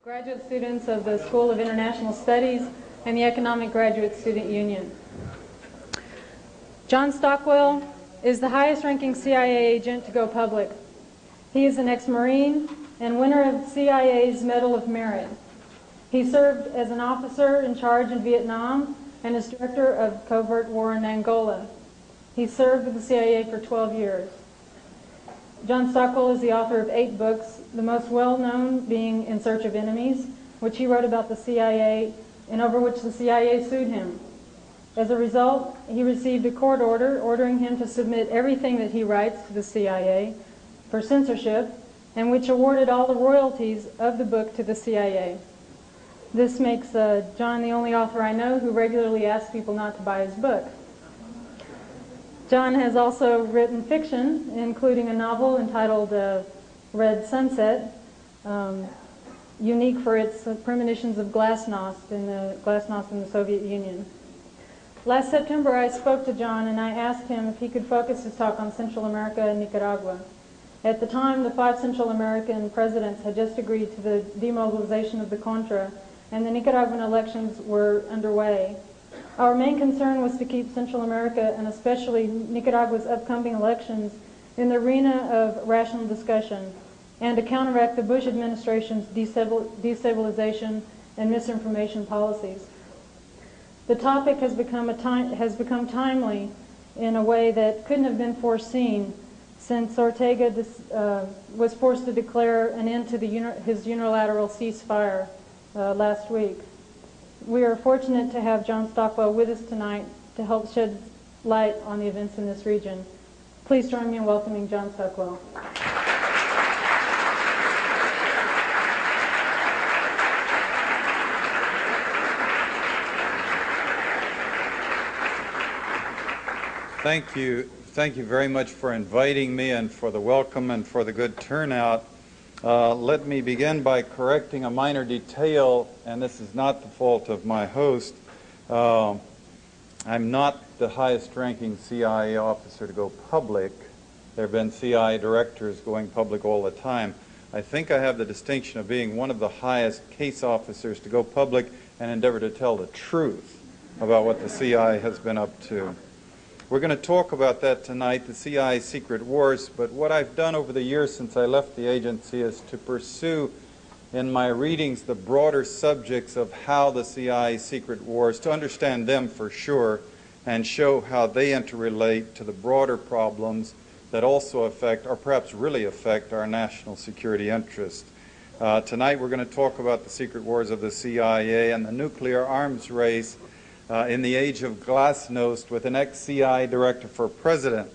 Graduate students of the School of International Studies and the Economic Graduate Student Union. John Stockwell is the highest-ranking CIA agent to go public. He is an ex-Marine and winner of CIA's Medal of Merit. He served as an officer in charge in Vietnam and as director of covert war in Angola. He served with the CIA for 12 years. John Stockwell is the author of 8 books, the most well-known being In Search of Enemies, which he wrote about the CIA and over which the CIA sued him. As a result, he received a court order ordering him to submit everything that he writes to the CIA for censorship, and which awarded all the royalties of the book to the CIA. This makes John the only author I know who regularly asks people not to buy his book. John has also written fiction, including a novel entitled Red Sunset, unique for its premonitions of glasnost in the Soviet Union. Last September, I spoke to John and I asked him if he could focus his talk on Central America and Nicaragua. At the time, the 5 Central American presidents had just agreed to the demobilization of the Contra, and the Nicaraguan elections were underway. Our main concern was to keep Central America, and especially Nicaragua's upcoming elections, in the arena of rational discussion, and to counteract the Bush administration's destabilization and misinformation policies. The topic has become timely in a way that couldn't have been foreseen, since Ortega was forced to declare an end to his unilateral ceasefire last week. We are fortunate to have John Stockwell with us tonight to help shed light on the events in this region. Please join me in welcoming John Stockwell. Thank you. Thank you very much for inviting me and for the welcome and for the good turnout. Let me begin by correcting a minor detail, and this is not the fault of my host. I'm not the highest-ranking CIA officer to go public. There have been CIA directors going public all the time. I think I have the distinction of being one of the highest case officers to go public and endeavor to tell the truth about what the CIA has been up to. We're going to talk about that tonight, the CIA's secret wars, but what I've done over the years since I left the agency is to pursue in my readings the broader subjects of how the CIA's secret wars, to understand them for sure, and show how they interrelate to the broader problems that also affect, or perhaps really affect, our national security interests. Tonight we're going to talk about the secret wars of the CIA and the nuclear arms race in the age of glasnost with an ex-CIA director for president.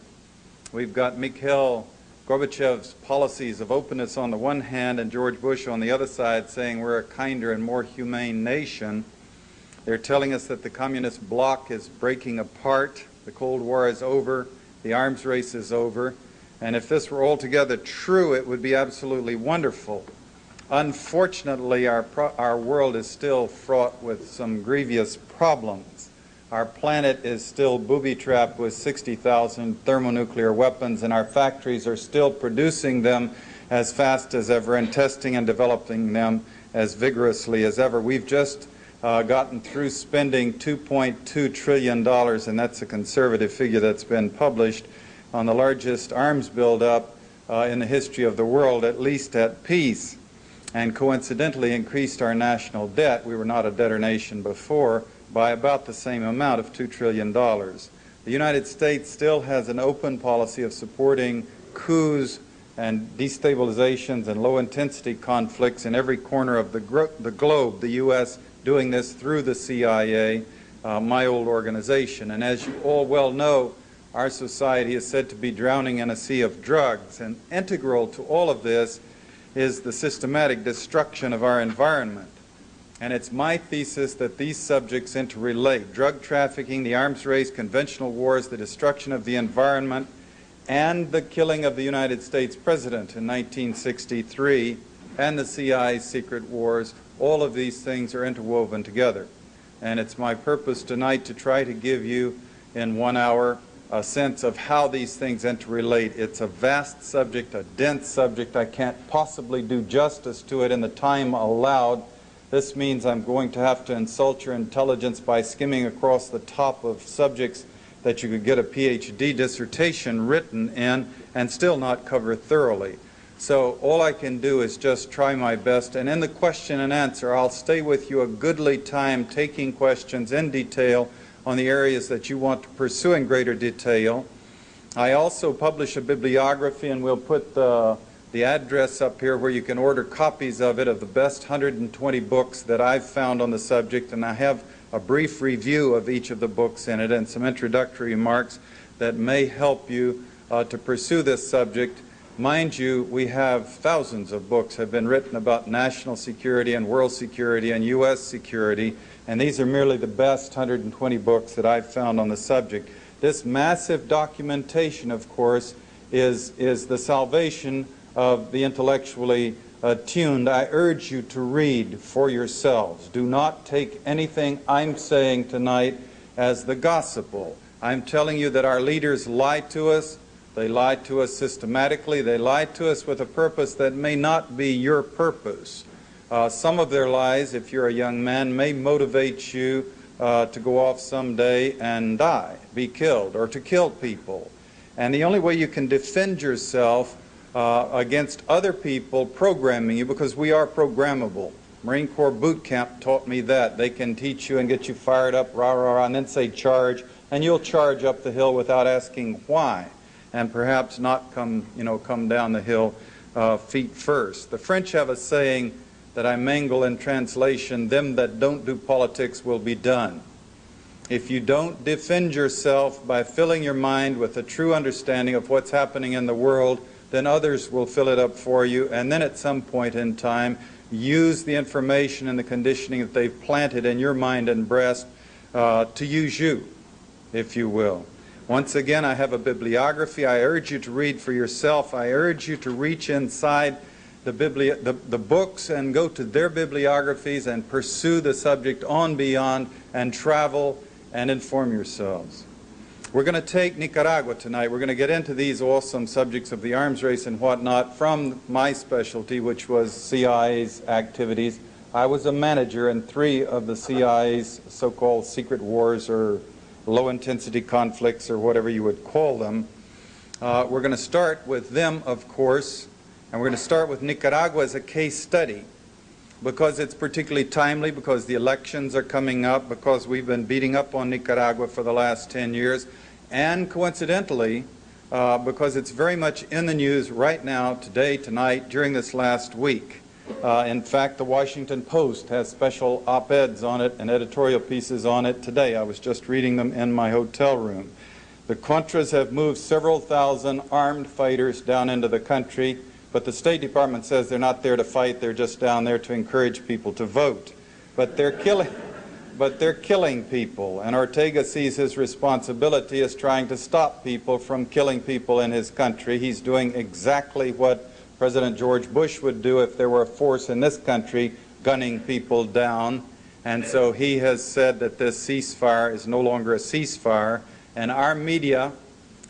We've got Mikhail Gorbachev's policies of openness on the one hand and George Bush on the other side saying we're a kinder and more humane nation. They're telling us that the communist bloc is breaking apart, the Cold War is over, the arms race is over, and if this were altogether true, it would be absolutely wonderful. Unfortunately, our world is still fraught with some grievous problems. Our planet is still booby-trapped with 60,000 thermonuclear weapons, and our factories are still producing them as fast as ever and testing and developing them as vigorously as ever. We've just gotten through spending $2.2 trillion, and that's a conservative figure that's been published, on the largest arms buildup in the history of the world, at least at peace, and coincidentally increased our national debt. We were not a debtor nation before, by about the same amount of $2 trillion. The United States still has an open policy of supporting coups and destabilizations and low-intensity conflicts in every corner of the globe, the U.S. doing this through the CIA, my old organization. And as you all well know, our society is said to be drowning in a sea of drugs, and integral to all of this is the systematic destruction of our environment. And it's my thesis that these subjects interrelate: drug trafficking, the arms race, conventional wars, the destruction of the environment, and the killing of the United States president in 1963, and the CIA's secret wars. All of these things are interwoven together. And it's my purpose tonight to try to give you, in 1 hour, a sense of how these things interrelate. It's a vast subject, a dense subject. I can't possibly do justice to it in the time allowed. This means I'm going to have to insult your intelligence by skimming across the top of subjects that you could get a PhD dissertation written in and still not cover thoroughly. So all I can do is just try my best, and in the question and answer I'll stay with you a goodly time taking questions in detail on the areas that you want to pursue in greater detail. I also publish a bibliography, and we'll put the address up here where you can order copies of it, of the best 120 books that I've found on the subject, and I have a brief review of each of the books in it and some introductory remarks that may help you to pursue this subject. Mind you, we have thousands of books have been written about national security and world security and U.S. security, and these are merely the best 120 books that I've found on the subject. This massive documentation, of course, is the salvation of the intellectually tuned. I urge you to read for yourselves. Do not take anything I'm saying tonight as the gospel. I'm telling you that our leaders lie to us. They lie to us systematically. They lie to us with a purpose that may not be your purpose. Some of their lies, if you're a young man, may motivate you to go off someday and die, be killed, or to kill people. And the only way you can defend yourself against other people programming you, because we are programmable. Marine Corps boot camp taught me that. They can teach you and get you fired up, rah, rah, rah, and then say charge, and you'll charge up the hill without asking why, and perhaps not come down the hill feet first. The French have a saying that I mangle in translation: them that don't do politics will be done. If you don't defend yourself by filling your mind with a true understanding of what's happening in the world, then others will fill it up for you, and then at some point in time use the information and the conditioning that they've planted in your mind and breast to use you, if you will. Once again, I have a bibliography. I urge you to read for yourself. I urge you to reach inside the books and go to their bibliographies and pursue the subject on beyond and travel and inform yourselves. We're going to take Nicaragua tonight. We're going to get into these awesome subjects of the arms race and whatnot from my specialty, which was CIA's activities. I was a manager in 3 of the CIA's so-called secret wars, or low-intensity conflicts, or whatever you would call them. We're going to start with them, of course, and we're going to start with Nicaragua as a case study, because it's particularly timely, because the elections are coming up, because we've been beating up on Nicaragua for the last 10 years, and coincidentally, because it's very much in the news right now, today, tonight, during this last week. In fact, the Washington Post has special op-eds on it and editorial pieces on it today. I was just reading them in my hotel room. The Contras have moved several thousand armed fighters down into the country, but the State Department says they're not there to fight, they're just down there to encourage people to vote. But they're killing people, and Ortega sees his responsibility as trying to stop people from killing people in his country. He's doing exactly what President George Bush would do if there were a force in this country gunning people down. And so he has said that this ceasefire is no longer a ceasefire, and our media,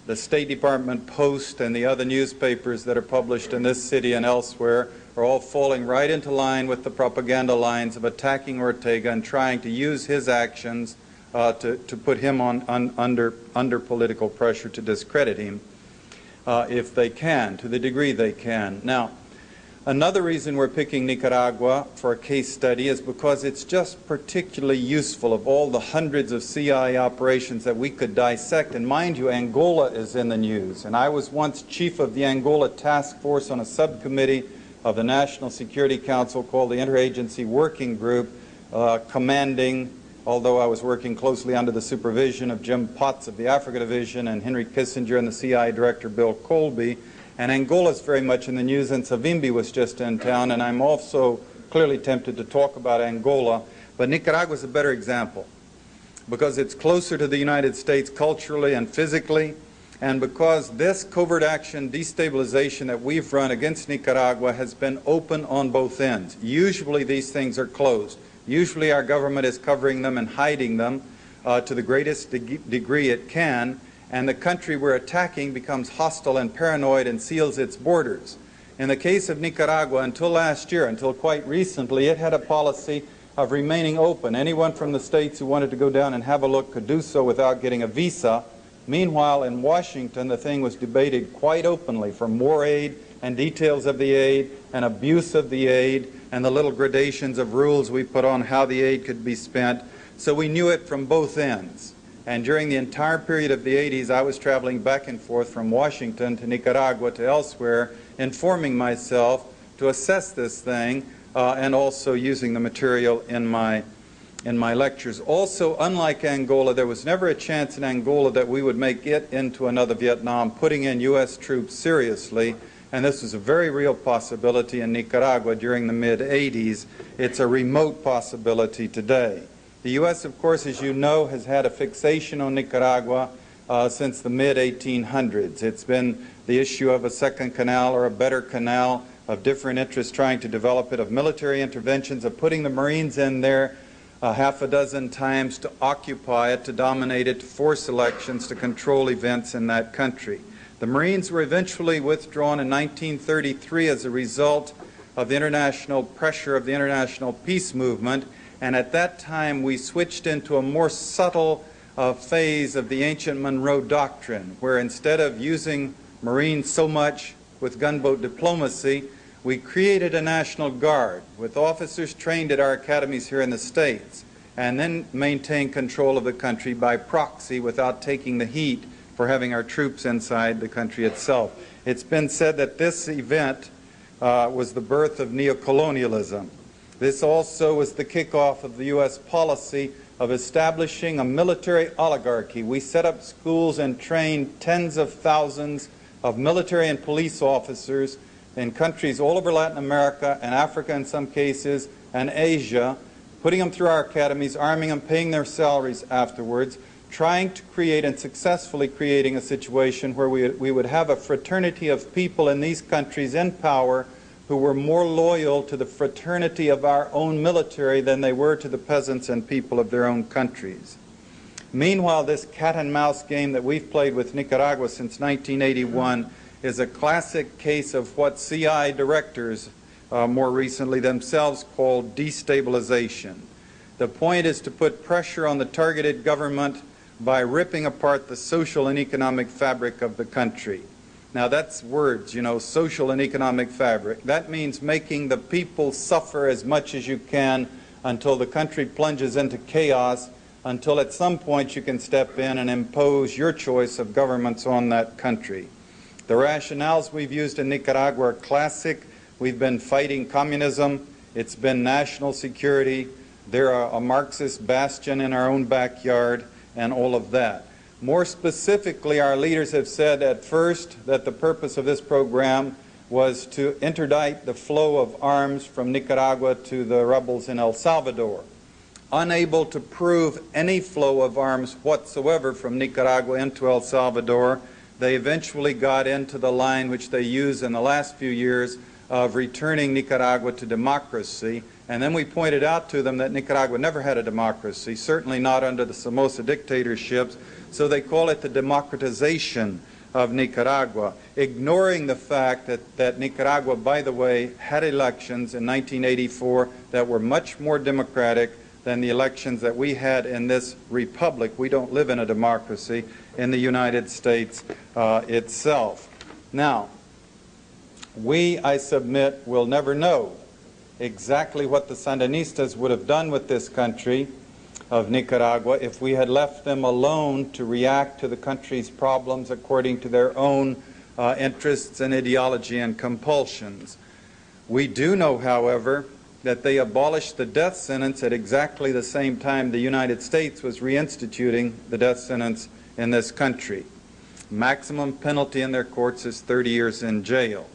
the State Department Post and the other newspapers that are published in this city and elsewhere, are all falling right into line with the propaganda lines of attacking Ortega and trying to use his actions to put him under political pressure to discredit him, if they can, to the degree they can. Now, another reason we're picking Nicaragua for a case study is because it's just particularly useful of all the hundreds of CIA operations that we could dissect. And mind you, Angola is in the news. And I was once chief of the Angola task force on a subcommittee of the National Security Council called the Interagency Working Group, commanding, although I was working closely under the supervision of Jim Potts of the Africa Division and Henry Kissinger and the CIA Director Bill Colby. And Angola is very much in the news, and Savimbi was just in town, and I'm also clearly tempted to talk about Angola. But Nicaragua is a better example, because it's closer to the United States culturally and physically, and because this covert action destabilization that we've run against Nicaragua has been open on both ends. Usually these things are closed. Usually our government is covering them and hiding them to the greatest degree it can, and the country we're attacking becomes hostile and paranoid and seals its borders. In the case of Nicaragua, until last year, until quite recently, it had a policy of remaining open. Anyone from the states who wanted to go down and have a look could do so without getting a visa. Meanwhile, in Washington, the thing was debated quite openly, for more aid and details of the aid and abuse of the aid and the little gradations of rules we put on how the aid could be spent. So we knew it from both ends. And during the entire period of the 80s, I was traveling back and forth from Washington to Nicaragua to elsewhere, informing myself to assess this thing, and also using the material in my lectures. Also, unlike Angola, there was never a chance in Angola that we would make it into another Vietnam, putting in U.S. troops seriously, and this was a very real possibility in Nicaragua during the mid-80s. It's a remote possibility today. The U.S., of course, as you know, has had a fixation on Nicaragua since the mid-1800s. It's been the issue of a second canal or a better canal, of different interests trying to develop it, of military interventions, of putting the Marines in there half a dozen times to occupy it, to dominate it, to force elections, to control events in that country. The Marines were eventually withdrawn in 1933 as a result of the international pressure of the international peace movement, and at that time we switched into a more subtle phase of the ancient Monroe Doctrine, where instead of using Marines so much with gunboat diplomacy, we created a National Guard with officers trained at our academies here in the States, and then maintained control of the country by proxy without taking the heat for having our troops inside the country itself. It's been said that this event was the birth of neocolonialism. This also was the kickoff of the U.S. policy of establishing a military oligarchy. We set up schools and trained tens of thousands of military and police officers in countries all over Latin America and Africa in some cases and Asia, putting them through our academies, arming them, paying their salaries afterwards, trying to create and successfully creating a situation where we would have a fraternity of people in these countries in power who were more loyal to the fraternity of our own military than they were to the peasants and people of their own countries. Meanwhile, this cat and mouse game that we've played with Nicaragua since 1981 is a classic case of what CI directors more recently themselves called destabilization. The point is to put pressure on the targeted government by ripping apart the social and economic fabric of the country. Now that's words, you know, social and economic fabric. That means making the people suffer as much as you can until the country plunges into chaos, until at some point you can step in and impose your choice of governments on that country. The rationales we've used in Nicaragua are classic. We've been fighting communism. It's been national security. They're a Marxist bastion in our own backyard and all of that. More specifically, our leaders have said at first that the purpose of this program was to interdict the flow of arms from Nicaragua to the rebels in El Salvador. Unable to prove any flow of arms whatsoever from Nicaragua into El Salvador, they eventually got into the line which they used in the last few years of returning Nicaragua to democracy. And then we pointed out to them that Nicaragua never had a democracy, certainly not under the Somoza dictatorships, so they call it the democratization of Nicaragua, ignoring the fact that Nicaragua, by the way, had elections in 1984 that were much more democratic than the elections that we had in this republic. We don't live in a democracy in the United States itself. Now, we, I submit, will never know exactly what the Sandinistas would have done with this country of Nicaragua if we had left them alone to react to the country's problems according to their own interests and ideology and compulsions. We do know, however, that they abolished the death sentence at exactly the same time the United States was reinstituting the death sentence in this country. Maximum penalty in their courts is 30 years in jail.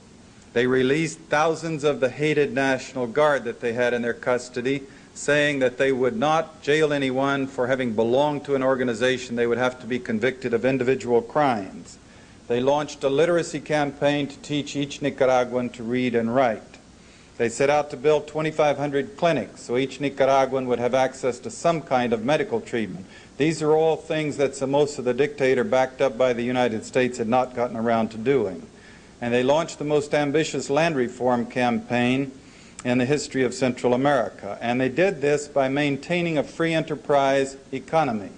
They released thousands of the hated National Guard that they had in their custody, saying that they would not jail anyone for having belonged to an organization. They would have to be convicted of individual crimes. They launched a literacy campaign to teach each Nicaraguan to read and write. They set out to build 2,500 clinics so each Nicaraguan would have access to some kind of medical treatment. These are all things that Somoza, the dictator, backed up by the United States, had not gotten around to doing. And they launched the most ambitious land reform campaign in the history of Central America. And they did this by maintaining a free enterprise economy.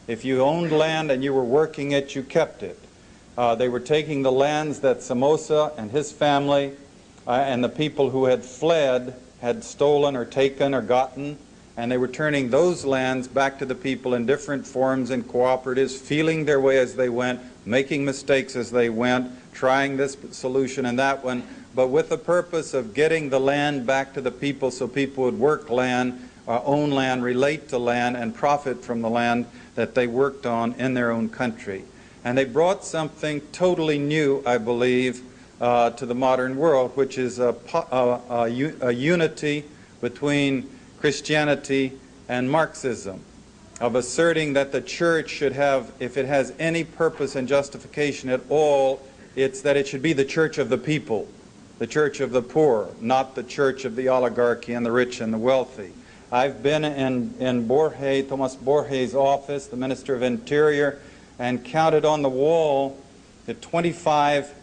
If you owned land and you were working it, you kept it. They were taking the lands that Somoza and his family and the people who had fled had stolen or taken or gotten, and they were turning those lands back to the people in different forms and cooperatives, feeling their way as they went, making mistakes as they went, trying this solution and that one, but with the purpose of getting the land back to the people so people would work land, own land, relate to land, and profit from the land that they worked on in their own country. And they brought something totally new, I believe, to the modern world, which is a unity between Christianity and Marxism, of asserting that the church should have, if it has any purpose and justification at all, it's that it should be the church of the people, the church of the poor, not the church of the oligarchy and the rich and the wealthy. I've been in Borges, Tomas Borges' office, the Minister of Interior, and counted on the wall the 25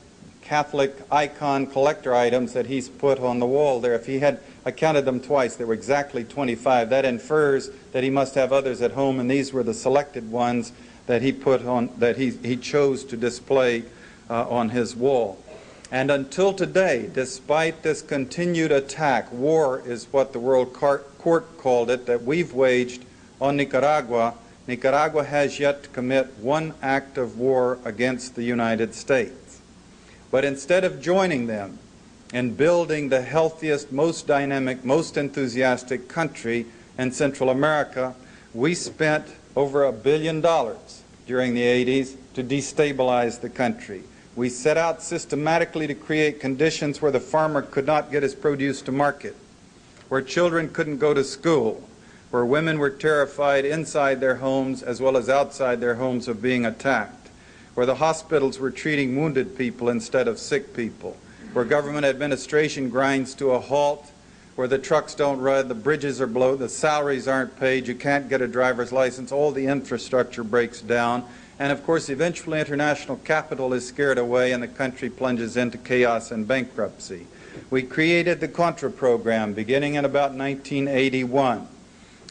Catholic icon collector items that he's put on the wall there. If he had, I counted them twice, there were exactly 25. That infers that he must have others at home, and these were the selected ones that he put on, that he chose to display on his wall. And until today, despite this continued attack, war is what the World Court called it, that we've waged on Nicaragua, Nicaragua has yet to commit one act of war against the United States. But instead of joining them in building the healthiest, most dynamic, most enthusiastic country in Central America, we spent over $1 billion during the 80s to destabilize the country. We set out systematically to create conditions where the farmer could not get his produce to market, where children couldn't go to school, where women were terrified inside their homes as well as outside their homes of being attacked, where the hospitals were treating wounded people instead of sick people, where government administration grinds to a halt, where the trucks don't run, the bridges are blown, the salaries aren't paid, you can't get a driver's license, all the infrastructure breaks down, and of course eventually international capital is scared away and the country plunges into chaos and bankruptcy. We created the Contra program beginning in about 1981.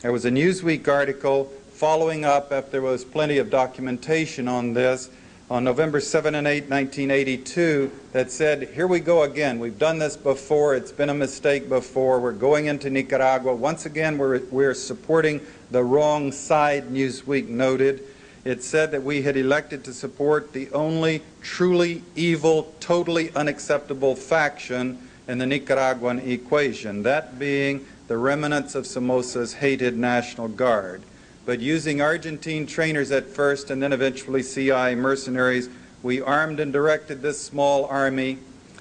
There was a Newsweek article following up after there was plenty of documentation on this on November 7 and 8, 1982, that said, here we go again. We've done this before. It's been a mistake before. We're going into Nicaragua. Once again, we're supporting the wrong side, Newsweek noted. It said that we had elected to support the only truly evil, totally unacceptable faction in the Nicaraguan equation, that being the remnants of Somoza's hated National Guard. But using Argentine trainers at first and then eventually CIA mercenaries, we armed and directed this small army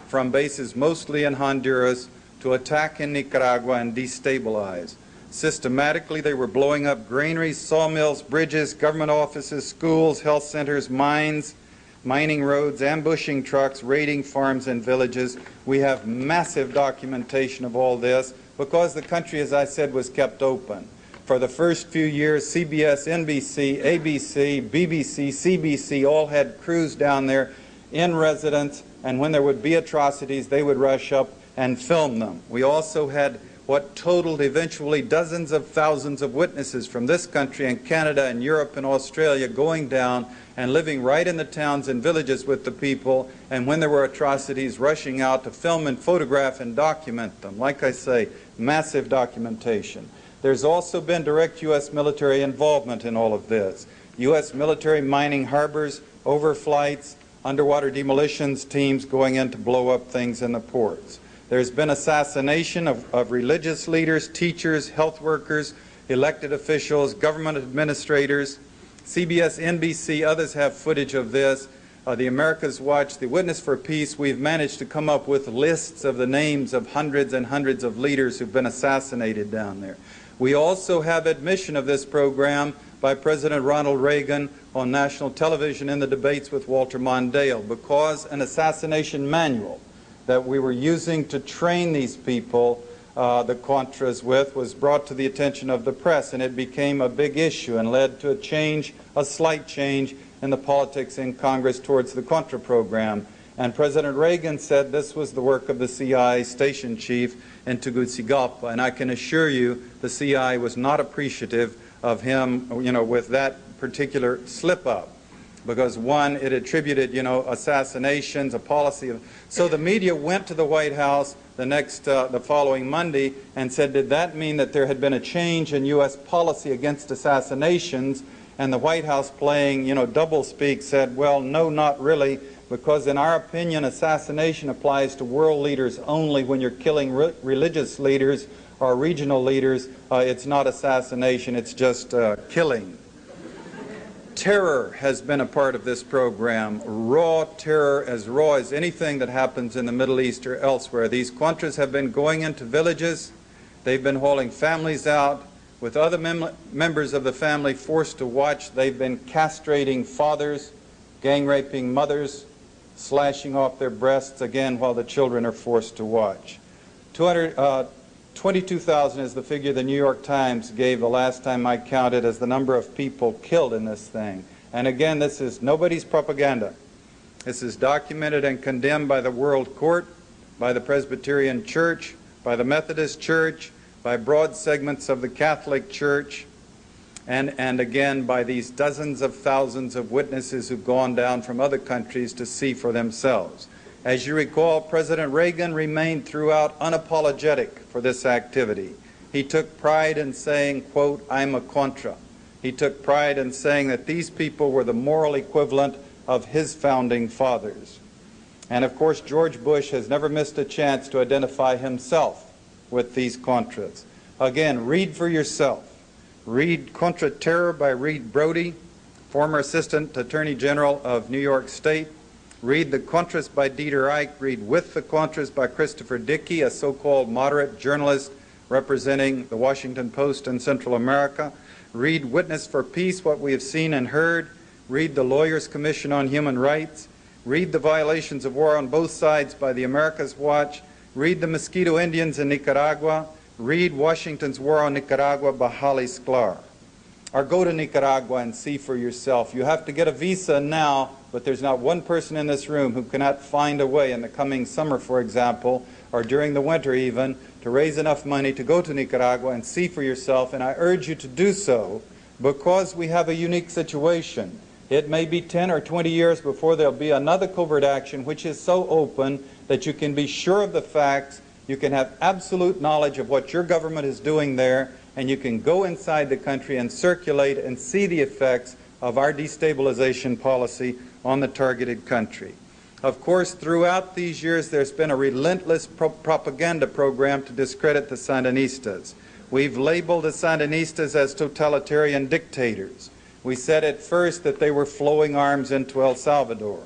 from bases mostly in Honduras to attack in Nicaragua and destabilize. Systematically, they were blowing up granaries, sawmills, bridges, government offices, schools, health centers, mines, mining roads, ambushing trucks, raiding farms and villages. We have massive documentation of all this because the country, as I said, was kept open. For the first few years, CBS, NBC, ABC, BBC, CBC all had crews down there in residence, and when there would be atrocities, they would rush up and film them. We also had what totaled eventually dozens of thousands of witnesses from this country and Canada and Europe and Australia going down and living right in the towns and villages with the people, and when there were atrocities, rushing out to film and photograph and document them. Like I say, massive documentation. There's also been direct U.S. military involvement in all of this. U.S. military mining harbors, overflights, underwater demolitions teams going in to blow up things in the ports. There's been assassination of religious leaders, teachers, health workers, elected officials, government administrators. CBS, NBC, others have footage of this. The Americas Watch, the Witness for Peace, we've managed to come up with lists of the names of hundreds and hundreds of leaders who've been assassinated down there. We also have admission of this program by President Ronald Reagan on national television in the debates with Walter Mondale, because an assassination manual that we were using to train these people, the Contras with, was brought to the attention of the press, and it became a big issue and led to a change, a slight change in the politics in Congress towards the Contra program. And President Reagan said this was the work of the CIA station chief in Tegucigalpa, and I can assure you the CIA was not appreciative of him, with that particular slip-up. Because one, it attributed, assassinations, a policy of... So the media went to the White House the following Monday and said, did that mean that there had been a change in U.S. policy against assassinations? And the White House, playing, doublespeak, said, well, no, not really, because in our opinion, assassination applies to world leaders only. When you're killing religious leaders or regional leaders, it's not assassination, it's just killing. Terror has been a part of this program. Raw terror, as raw as anything that happens in the Middle East or elsewhere. These Contras have been going into villages. They've been hauling families out with other members of the family forced to watch. They've been castrating fathers, gang raping mothers, slashing off their breasts, again, while the children are forced to watch. 22,000 is the figure the New York Times gave the last time I counted as the number of people killed in this thing. And again, this is nobody's propaganda. This is documented and condemned by the World Court, by the Presbyterian Church, by the Methodist Church, by broad segments of the Catholic Church, and again by these dozens of thousands of witnesses who've gone down from other countries to see for themselves. As you recall, President Reagan remained throughout unapologetic for this activity. He took pride in saying, quote, I'm a Contra. He took pride in saying that these people were the moral equivalent of his founding fathers. And of course, George Bush has never missed a chance to identify himself with these Contras. Again, read for yourself. Read Contra Terror by Reed Brody, former Assistant Attorney General of New York State. Read The Contras by Dieter Ike. Read With the Contras by Christopher Dickey, a so-called moderate journalist representing the Washington Post in Central America. Read Witness for Peace, What We Have Seen and Heard. Read The Lawyers Commission on Human Rights. Read The Violations of War on Both Sides by the America's Watch. Read The Mosquito Indians in Nicaragua. Read Washington's War on Nicaragua by Holly Sklar. Or go to Nicaragua and see for yourself. You have to get a visa now, but there's not one person in this room who cannot find a way in the coming summer, for example, or during the winter even, to raise enough money to go to Nicaragua and see for yourself. And I urge you to do so because we have a unique situation. It may be 10 or 20 years before there'll be another covert action which is so open that you can be sure of the facts, you can have absolute knowledge of what your government is doing there, and you can go inside the country and circulate and see the effects of our destabilization policy on the targeted country. Of course, throughout these years, there's been a relentless propaganda program to discredit the Sandinistas. We've labeled the Sandinistas as totalitarian dictators. We said at first that they were flowing arms into El Salvador.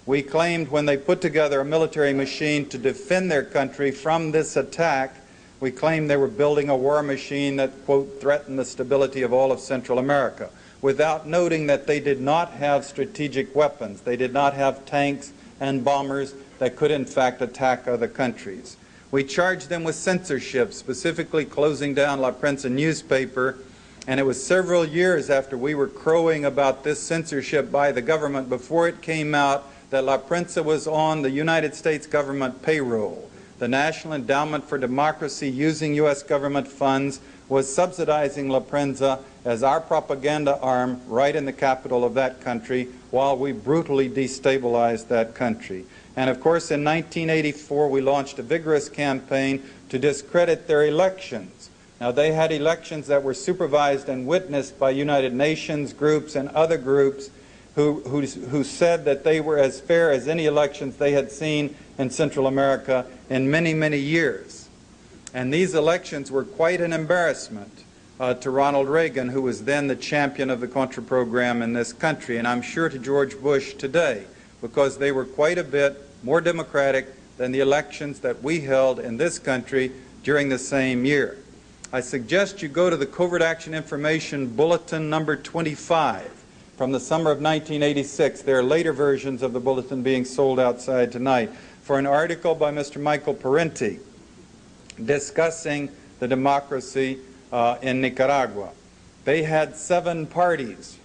We claimed when they put together a military machine to defend their country from this attack, we claimed they were building a war machine that, quote, threatened the stability of all of Central America, without noting that they did not have strategic weapons. They did not have tanks and bombers that could, in fact, attack other countries. We charged them with censorship, specifically closing down La Prensa newspaper, and it was several years after we were crowing about this censorship by the government before it came out that La Prensa was on the United States government payroll. The National Endowment for Democracy, using U.S. government funds, was subsidizing La Prensa as our propaganda arm right in the capital of that country while we brutally destabilized that country. And of course, in 1984, we launched a vigorous campaign to discredit their elections. Now, they had elections that were supervised and witnessed by United Nations groups and other groups who said that they were as fair as any elections they had seen in Central America in many, many years. And these elections were quite an embarrassment to Ronald Reagan, who was then the champion of the Contra program in this country, and I'm sure to George Bush today, because they were quite a bit more democratic than the elections that we held in this country during the same year. I suggest you go to the Covert Action Information Bulletin number 25 from the summer of 1986. There are later versions of the bulletin being sold outside tonight. for an article by Mr. Michael Parenti discussing the democracy in Nicaragua. They had 7 parties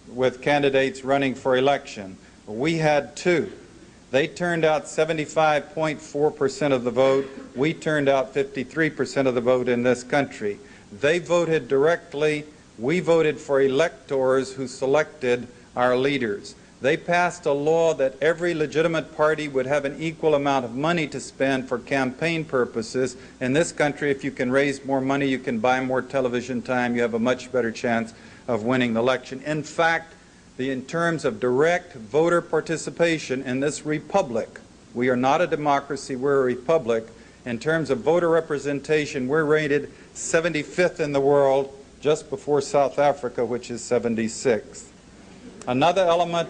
with candidates running for election. We had 2. They turned out 75.4% of the vote. We turned out 53% of the vote in this country. They voted directly. We voted for electors who selected our leaders. They passed a law that every legitimate party would have an equal amount of money to spend for campaign purposes. In this country, if you can raise more money, you can buy more television time, you have a much better chance of winning the election. In fact, in terms of direct voter participation in this republic, we are not a democracy, we're a republic. In terms of voter representation, we're rated 75th in the world, just before South Africa, which is 76th. Another element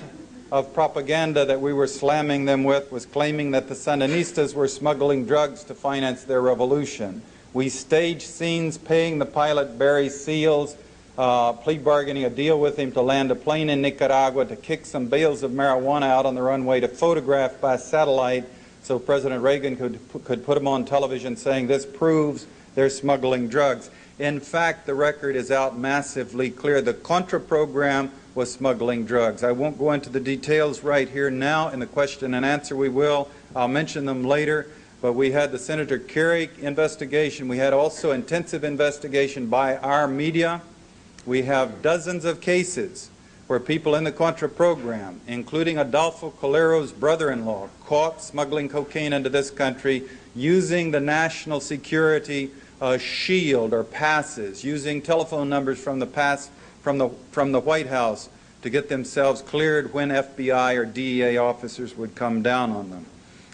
of propaganda that we were slamming them with was claiming that the Sandinistas were smuggling drugs to finance their revolution. We staged scenes paying the pilot Barry Seals, plea bargaining a deal with him to land a plane in Nicaragua to kick some bales of marijuana out on the runway to photograph by satellite so President Reagan could put them on television saying this proves they're smuggling drugs. In fact, the record is out massively clear. The Contra program was smuggling drugs. I won't go into the details right here now. In the question and answer we will. I'll mention them later. But we had the Senator Kerry investigation. We had also intensive investigation by our media. We have dozens of cases where people in the Contra program, including Adolfo Colero's brother-in-law, caught smuggling cocaine into this country using the national security shield or passes, using telephone numbers from the White House to get themselves cleared when FBI or DEA officers would come down on them.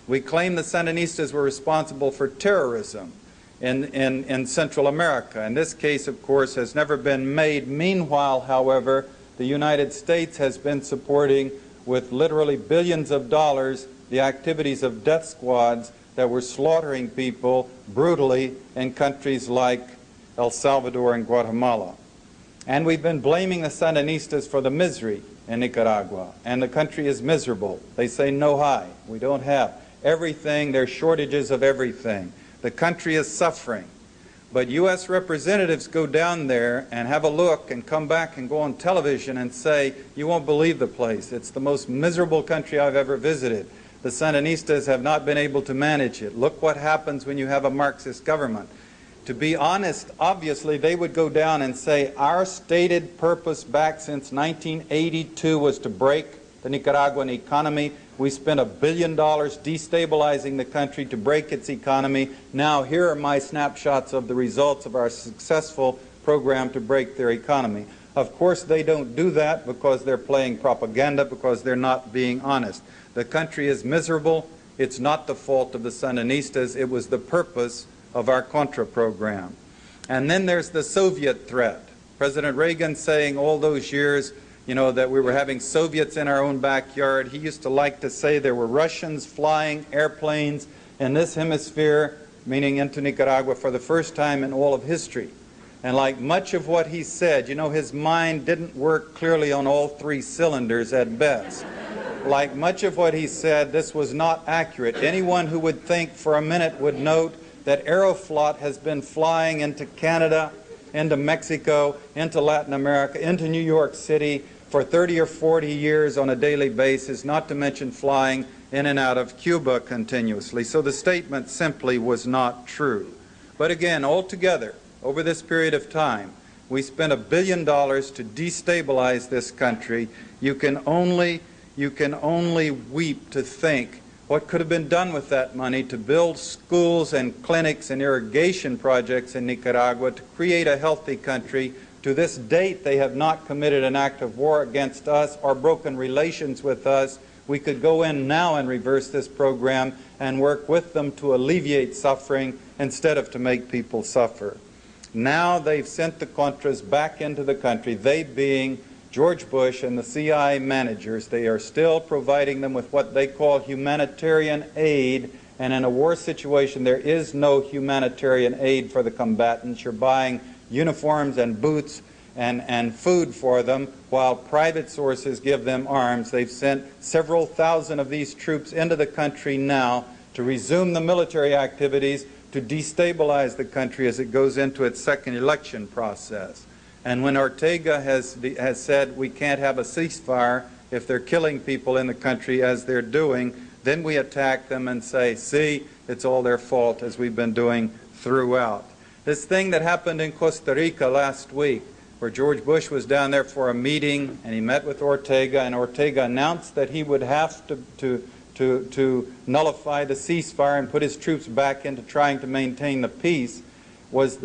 We claim the Sandinistas were responsible for terrorism in Central America. And this case, of course, has never been made. Meanwhile, however, the United States has been supporting with literally billions of dollars the activities of death squads that were slaughtering people brutally in countries like El Salvador and Guatemala. And we've been blaming the Sandinistas for the misery in Nicaragua. And the country is miserable. They say no hay. We don't have everything. There are shortages of everything. The country is suffering. But U.S. representatives go down there and have a look and come back and go on television and say, you won't believe the place. It's the most miserable country I've ever visited. The Sandinistas have not been able to manage it. Look what happens when you have a Marxist government. To be honest, obviously, they would go down and say, our stated purpose back since 1982 was to break the Nicaraguan economy. We spent $1 billion destabilizing the country to break its economy. Now, here are my snapshots of the results of our successful program to break their economy. Of course, they don't do that because they're playing propaganda, because they're not being honest. The country is miserable. It's not the fault of the Sandinistas. It was the purpose of our Contra program. And then there's the Soviet threat. President Reagan saying all those years, you know, that we were having Soviets in our own backyard. He used to like to say there were Russians flying airplanes in this hemisphere, meaning into Nicaragua, for the first time in all of history. And like much of what he said, you know, his mind didn't work clearly on all 3 cylinders at best. Like much of what he said, this was not accurate. Anyone who would think for a minute would note that Aeroflot has been flying into Canada, into Mexico, into Latin America, into New York City for 30 or 40 years on a daily basis, not to mention flying in and out of Cuba continuously. So the statement simply was not true. But again, altogether, over this period of time, we spent $1 billion to destabilize this country. You can only weep to think what could have been done with that money to build schools and clinics and irrigation projects in Nicaragua to create a healthy country. To this date, they have not committed an act of war against us or broken relations with us. We could go in now and reverse this program and work with them to alleviate suffering instead of to make people suffer. Now they've sent the Contras back into the country, they being George Bush and the CIA managers. They are still providing them with what they call humanitarian aid, and in a war situation there is no humanitarian aid for the combatants. You're buying uniforms and boots and food for them while private sources give them arms. They've sent several thousand of these troops into the country now to resume the military activities to destabilize the country as it goes into its second election process. And when Ortega has said we can't have a ceasefire if they're killing people in the country as they're doing, then we attack them and say, see, it's all their fault, as we've been doing throughout. This thing that happened in Costa Rica last week, where George Bush was down there for a meeting and he met with Ortega, and Ortega announced that he would have to nullify the ceasefire and put his troops back into trying to maintain the peace, was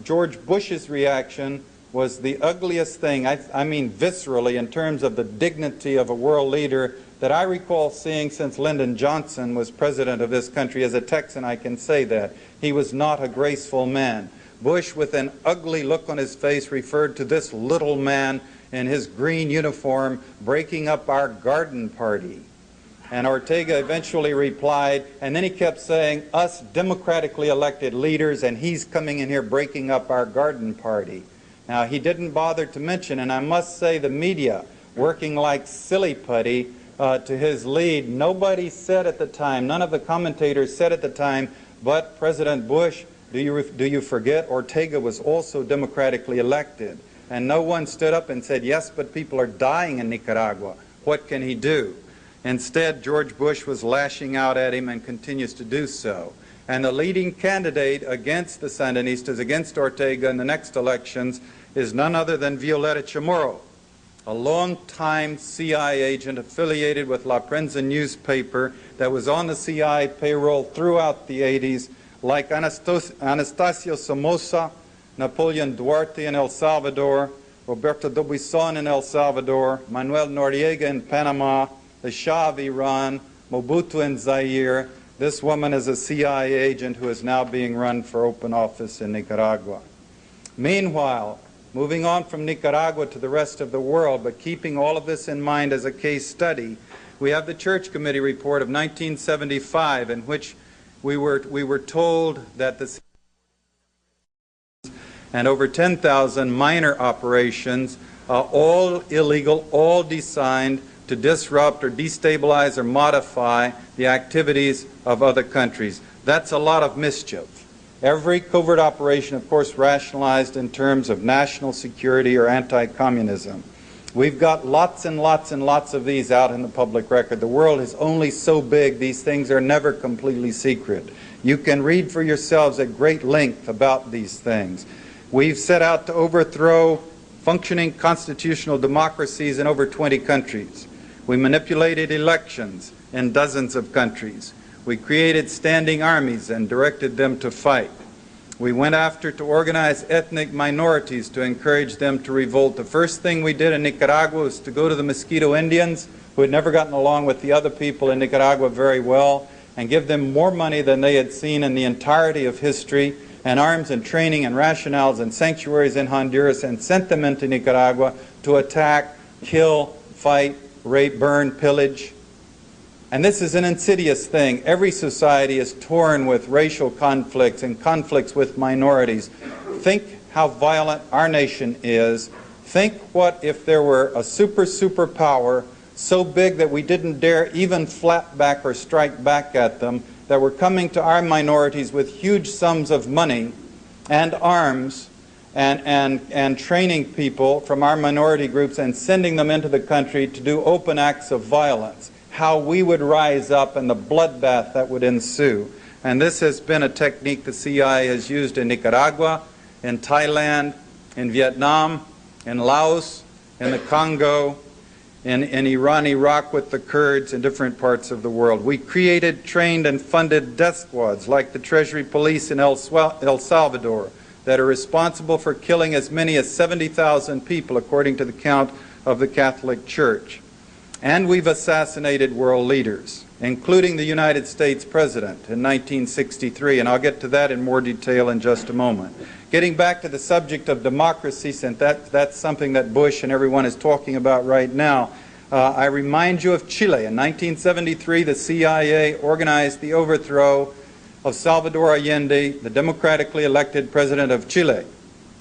George Bush's reaction was the ugliest thing, I mean viscerally, in terms of the dignity of a world leader, that I recall seeing since Lyndon Johnson was president of this country. As a Texan, I can say that. He was not a graceful man. Bush, with an ugly look on his face, referred to this little man in his green uniform breaking up our garden party. And Ortega eventually replied, and then he kept saying, us democratically elected leaders, and he's coming in here breaking up our garden party. Now, he didn't bother to mention, and I must say the media, working like silly putty to his lead, nobody said at the time, none of the commentators said at the time, but President Bush, do you forget Ortega was also democratically elected? And no one stood up and said, yes, but people are dying in Nicaragua. What can he do? Instead, George Bush was lashing out at him and continues to do so. And the leading candidate against the Sandinistas, against Ortega in the next elections, is none other than Violeta Chamorro, a long-time CIA agent affiliated with La Prensa newspaper that was on the CIA payroll throughout the 80s, like Anastasio Somoza, Napoleon Duarte in El Salvador, Roberto Dubuisson in El Salvador, Manuel Noriega in Panama, the Shah of Iran, Mobutu in Zaire. This woman is a CIA agent who is now being run for open office in Nicaragua. Meanwhile, moving on from Nicaragua to the rest of the world, but keeping all of this in mind as a case study, we have the Church Committee report of 1975, in which we were told that the and over 10,000 minor operations, all illegal, all designed to disrupt or destabilize or modify the activities of other countries. That's a lot of mischief. Every covert operation, of course, rationalized in terms of national security or anti-communism. We've got lots and lots and lots of these out in the public record. The world is only so big, these things are never completely secret. You can read for yourselves at great length about these things. We've set out to overthrow functioning constitutional democracies in over 20 countries. We manipulated elections in dozens of countries. We created standing armies and directed them to fight. We went after to organize ethnic minorities to encourage them to revolt. The first thing we did in Nicaragua was to go to the Mosquito Indians, who had never gotten along with the other people in Nicaragua very well, and give them more money than they had seen in the entirety of history, and arms and training and rationales and sanctuaries in Honduras, and sent them into Nicaragua to attack, kill, fight, rape, burn, pillage. And this is an insidious thing. Every society is torn with racial conflicts and conflicts with minorities. Think how violent our nation is. Think what if there were a superpower so big that we didn't dare even flap back or strike back at them, that were coming to our minorities with huge sums of money and arms and training people from our minority groups and sending them into the country to do open acts of violence. How we would rise up and the bloodbath that would ensue. And this has been a technique the CIA has used in Nicaragua, in Thailand, in Vietnam, in Laos, in the Congo, in Iran, Iraq with the Kurds, in different parts of the world. We created, trained, and funded death squads like the Treasury Police in El Salvador that are responsible for killing as many as 70,000 people, according to the count of the Catholic Church. And we've assassinated world leaders, including the United States President in 1963, and I'll get to that in more detail in just a moment. Getting back to the subject of democracy, since that's something that Bush and everyone is talking about right now, I remind you of Chile. In 1973, the CIA organized the overthrow of Salvador Allende, the democratically elected president of Chile.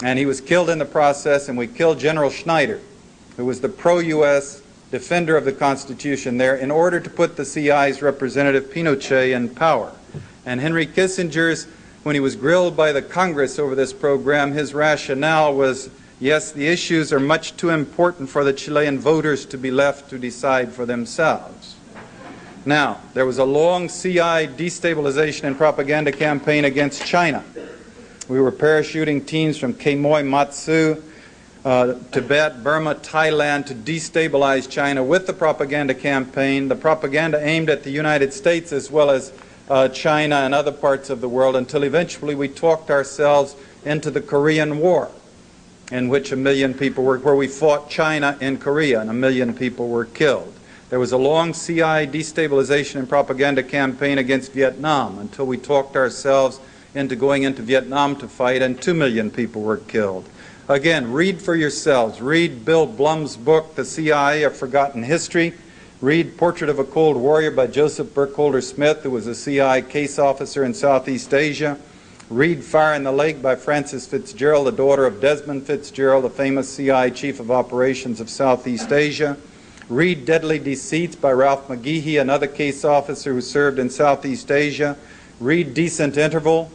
And he was killed in the process, and we killed General Schneider, who was the pro-U.S. defender of the Constitution there, in order to put the CI's representative Pinochet in power. And Henry Kissinger's, when he was grilled by the Congress over this program, his rationale was, yes, the issues are much too important for the Chilean voters to be left to decide for themselves. Now, there was a long CI destabilization and propaganda campaign against China. We were parachuting teams from Quemoy, Matsu, Tibet, Burma, Thailand to destabilize China with the propaganda campaign. The propaganda aimed at the United States as well as China and other parts of the world, until eventually we talked ourselves into the Korean War, in which 1 million people were, where we fought China in Korea and 1 million people were killed. There was a long CI destabilization and propaganda campaign against Vietnam until we talked ourselves into going into Vietnam to fight, and 2 million people were killed. Again, read for yourselves. Read Bill Blum's book, The CIA, A Forgotten History. Read Portrait of a Cold Warrior by Joseph Burkholder Smith, who was a CI case officer in Southeast Asia. Read Fire in the Lake by Frances Fitzgerald, the daughter of Desmond Fitzgerald, the famous CI chief of operations of Southeast Asia. Read Deadly Deceits by Ralph McGehee, another case officer who served in Southeast Asia. Read Decent Interval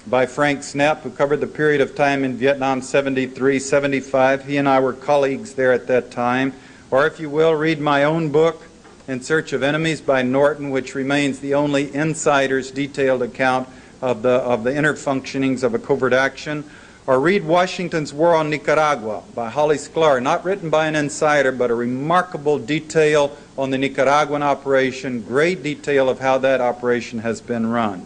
by Frank Snapp, who covered the period of time in Vietnam 73, 75. He and I were colleagues there at that time. Or if you will, read my own book, In Search of Enemies by Norton, which remains the only insider's detailed account of the inner functionings of a covert action. Or read Washington's War on Nicaragua by Holly Sklar, not written by an insider, but a remarkable detail on the Nicaraguan operation, great detail of how that operation has been run.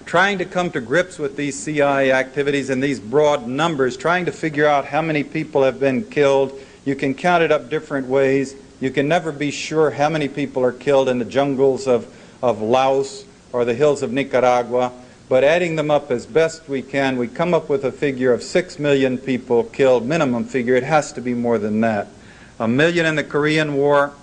Trying to come to grips with these CI activities in these broad numbers, trying to figure out how many people have been killed. You can count it up different ways. You can never be sure how many people are killed in the jungles of Laos or the hills of Nicaragua. But adding them up as best we can, we come up with a figure of 6 million people killed, minimum figure. It has to be more than that. 1 million in the Korean War,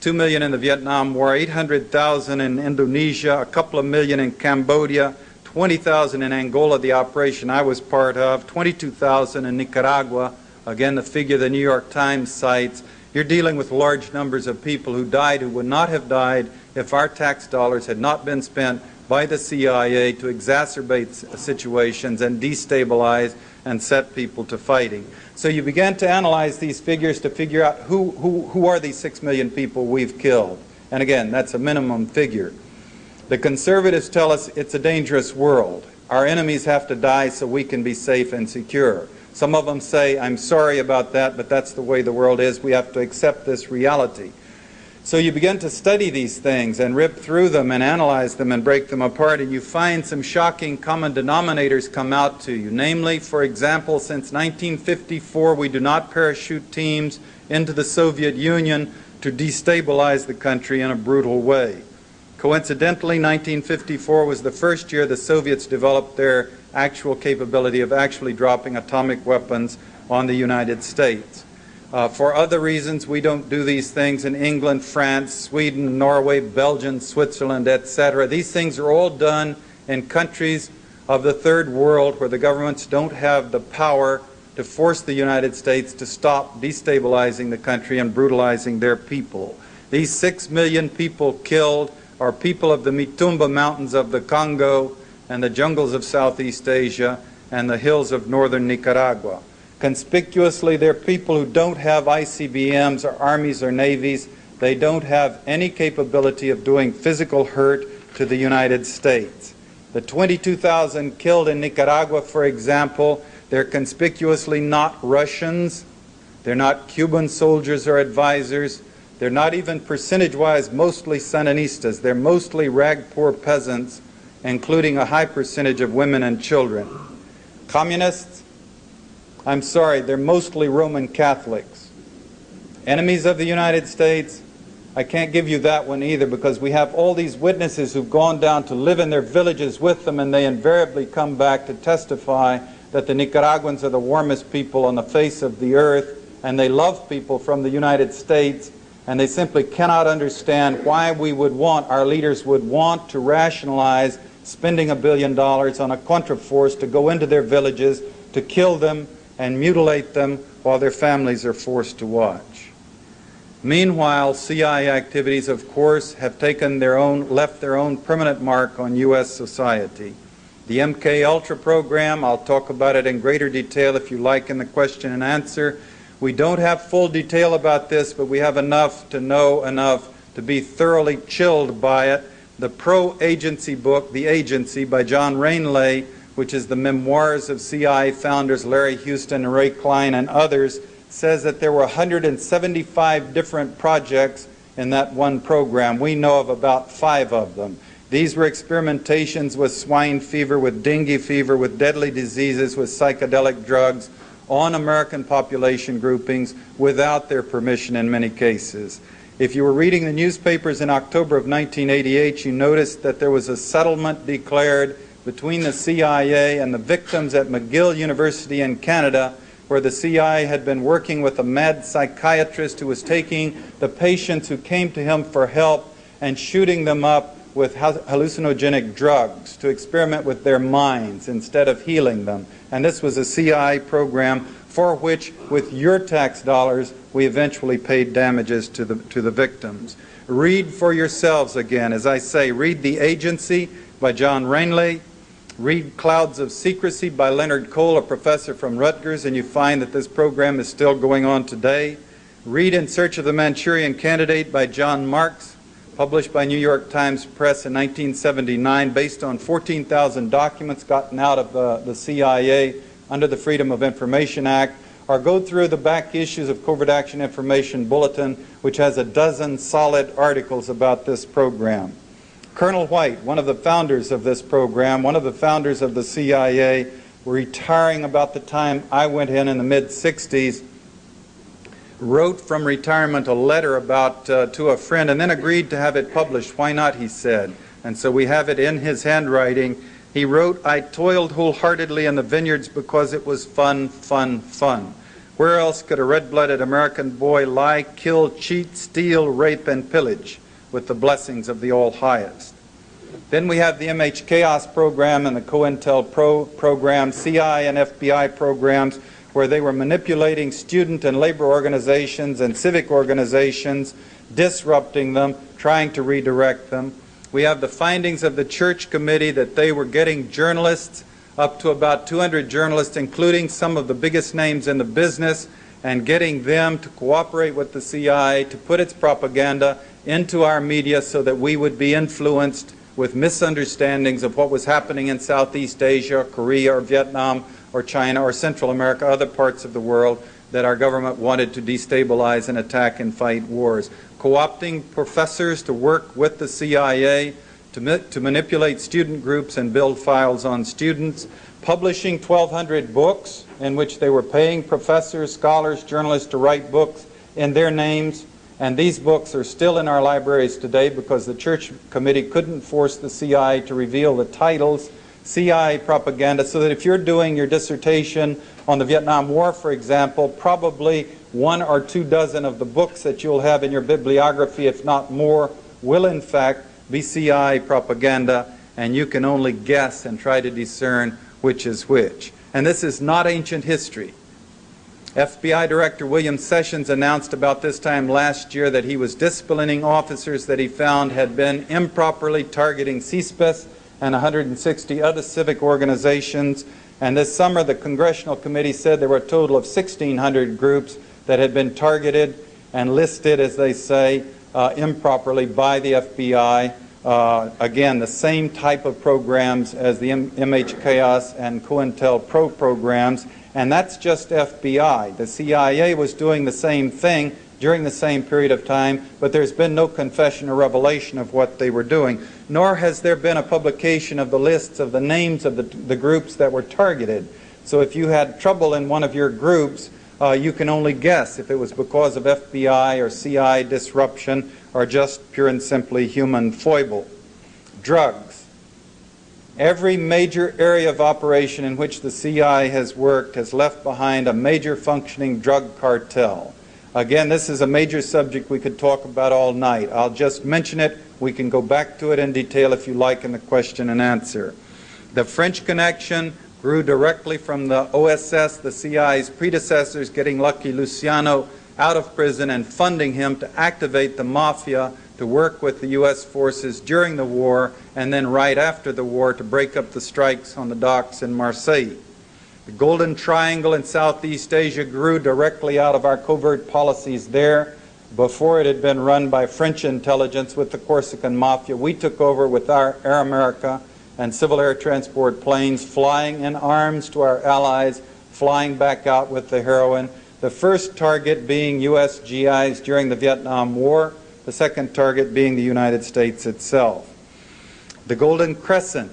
2 million in the Vietnam War, 800,000 in Indonesia, a couple of million in Cambodia, 20,000 in Angola, the operation I was part of, 22,000 in Nicaragua, again the figure the New York Times cites. You're dealing with large numbers of people who died, who would not have died if our tax dollars had not been spent by the CIA to exacerbate situations and destabilize and set people to fighting. So you began to analyze these figures to figure out who are these 6 million people we've killed. And again, that's a minimum figure. The conservatives tell us it's a dangerous world. Our enemies have to die so we can be safe and secure. Some of them say, I'm sorry about that, but that's the way the world is. We have to accept this reality. So you begin to study these things and rip through them and analyze them and break them apart, and you find some shocking common denominators come out to you. Namely, for example, since 1954, we do not parachute teams into the Soviet Union to destabilize the country in a brutal way. Coincidentally, 1954 was the first year the Soviets developed their actual capability of actually dropping atomic weapons on the United States. For other reasons, we don't do these things in England, France, Sweden, Norway, Belgium, Switzerland, etc. These things are all done in countries of the third world where the governments don't have the power to force the United States to stop destabilizing the country and brutalizing their people. These 6 million people killed are people of the Mitumba Mountains of the Congo and the jungles of Southeast Asia and the hills of northern Nicaragua. Conspicuously, they're people who don't have ICBMs or armies or navies. They don't have any capability of doing physical hurt to the United States. The 22,000 killed in Nicaragua, for example, they're conspicuously not Russians. They're not Cuban soldiers or advisors. They're not even percentage-wise mostly Sandinistas. They're mostly rag-poor peasants, including a high percentage of women and children. Communists? I'm sorry, they're mostly Roman Catholics. Enemies of the United States? I can't give you that one either, because we have all these witnesses who've gone down to live in their villages with them, and they invariably come back to testify that the Nicaraguans are the warmest people on the face of the earth, and they love people from the United States, and they simply cannot understand why we would want, our leaders would want to rationalize spending $1 billion on a contraforce to go into their villages, to kill them and mutilate them while their families are forced to watch. Meanwhile, CIA activities, of course, have left their own permanent mark on U.S. society. The MK Ultra program, I'll talk about it in greater detail if you like in the question and answer. We don't have full detail about this, but we have enough to know enough to be thoroughly chilled by it. The pro-agency book, The Agency, by John Rainley, which is the memoirs of CIA founders Larry Houston, Ray Klein, and others, says that there were 175 different projects in that one program. We know of about 5 of them. These were experimentations with swine fever, with dengue fever, with deadly diseases, with psychedelic drugs on American population groupings without their permission in many cases. If you were reading the newspapers in October of 1988, you noticed that there was a settlement declared between the CIA and the victims at McGill University in Canada, where the CIA had been working with a mad psychiatrist who was taking the patients who came to him for help and shooting them up with hallucinogenic drugs to experiment with their minds instead of healing them. And this was a CIA program for which, with your tax dollars, we eventually paid damages to the victims. Read for yourselves again. As I say, read The Agency by John Rainley. Read Clouds of Secrecy by Leonard Cole, a professor from Rutgers, and you find that this program is still going on today. Read In Search of the Manchurian Candidate by John Marks, published by New York Times Press in 1979, based on 14,000 documents gotten out of the CIA under the Freedom of Information Act. Or go through the back issues of Covert Action Information Bulletin, which has a dozen solid articles about this program. Colonel White, one of the founders of this program, one of the founders of the CIA, retiring about the time I went in the mid-60s, wrote from retirement a letter about to a friend and then agreed to have it published. Why not, he said. And so we have it in his handwriting. He wrote, "I toiled wholeheartedly in the vineyards because it was fun, fun, fun. Where else could a red-blooded American boy lie, kill, cheat, steal, rape, and pillage with the blessings of the All-Highest?" Then we have the MH Chaos program and the COINTELPRO program, CI and FBI programs, where they were manipulating student and labor organizations and civic organizations, disrupting them, trying to redirect them. We have the findings of the Church Committee that they were getting journalists, up to about 200 journalists, including some of the biggest names in the business, and getting them to cooperate with the CIA to put its propaganda into our media so that we would be influenced with misunderstandings of what was happening in Southeast Asia, Korea, or Vietnam, or China, or Central America, other parts of the world that our government wanted to destabilize and attack and fight wars. Co-opting professors to work with the CIA to manipulate student groups and build files on students, publishing 1,200 books in which they were paying professors, scholars, journalists to write books in their names. And these books are still in our libraries today because the Church Committee couldn't force the CIA to reveal the titles. CIA propaganda, so that if you're doing your dissertation on the Vietnam War, for example, probably 1 or 2 dozen of the books that you'll have in your bibliography, if not more, will in fact be CIA propaganda, and you can only guess and try to discern which is which. And this is not ancient history. FBI Director William Sessions announced about this time last year that he was disciplining officers that he found had been improperly targeting CSPIS and 160 other civic organizations. And this summer, the Congressional Committee said there were a total of 1,600 groups that had been targeted and listed, as they say, improperly by the FBI. Again, the same type of programs as the MH Chaos and COINTELPRO programs. And that's just FBI. The CIA was doing the same thing during the same period of time, but there's been no confession or revelation of what they were doing, nor has there been a publication of the lists of the names of the groups that were targeted. So if you had trouble in one of your groups, you can only guess if it was because of FBI or CI disruption or just pure and simply human foible. Drugs. Every major area of operation in which the CIA has worked has left behind a major functioning drug cartel. Again, this is a major subject we could talk about all night. I'll just mention it. We can go back to it in detail if you like in the question and answer. The French connection grew directly from the OSS, the CIA's predecessors, getting Lucky Luciano out of prison and funding him to activate the mafia to work with the U.S. forces during the war and then right after the war to break up the strikes on the docks in Marseille. The Golden Triangle in Southeast Asia grew directly out of our covert policies there. Before it had been run by French intelligence with the Corsican Mafia. We took over with our Air America and civil air transport planes, flying in arms to our allies, flying back out with the heroin. The first target being U.S. GIs during the Vietnam War, the second target being the United States itself. The Golden Crescent.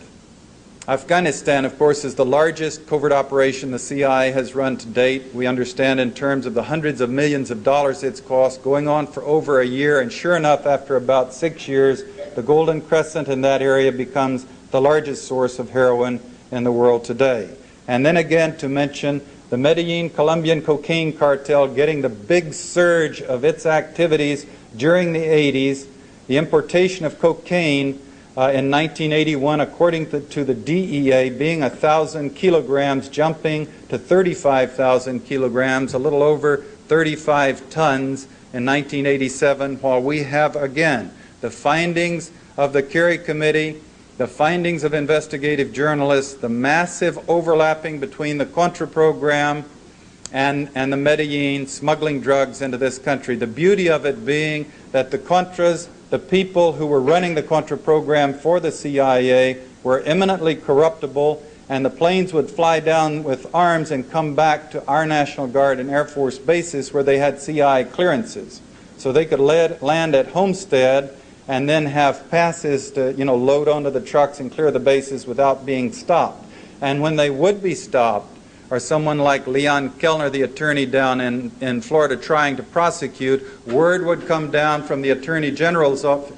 Afghanistan, of course, is the largest covert operation the CIA has run to date. We understand in terms of the hundreds of millions of dollars it's cost, going on for over a year, and sure enough, after about 6 years, the Golden Crescent in that area becomes the largest source of heroin in the world today. And then again, to mention the Medellin Colombian cocaine cartel getting the big surge of its activities during the 80s, the importation of cocaine in 1981, according to the DEA, being 1,000 kilograms, jumping to 35,000 kilograms, a little over 35 tons in 1987, while we have, again, the findings of the Kerry Committee, the findings of investigative journalists, the massive overlapping between the Contra program and the Medellin smuggling drugs into this country. The beauty of it being that the Contras, the people who were running the Contra program for the CIA, were eminently corruptible, and the planes would fly down with arms and come back to our National Guard and Air Force bases where they had CIA clearances. So they could land at Homestead and then have passes to, load onto the trucks and clear the bases without being stopped. And when they would be stopped, or someone like Leon Kellner, the attorney down in Florida trying to prosecute, word would come down from the Attorney General's office,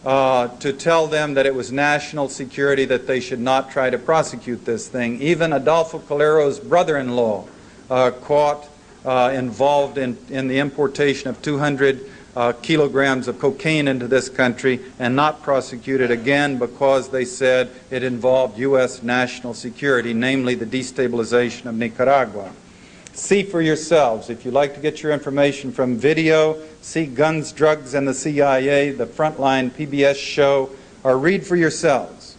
to tell them that it was national security, that they should not try to prosecute this thing. Even Adolfo Calero's brother-in-law caught involved in the importation of 200 kilograms of cocaine into this country and not prosecuted again because they said it involved U.S. national security, namely the destabilization of Nicaragua. See for yourselves. If you like to get your information from video, see Guns, Drugs, and the CIA, the Frontline PBS show, or read for yourselves.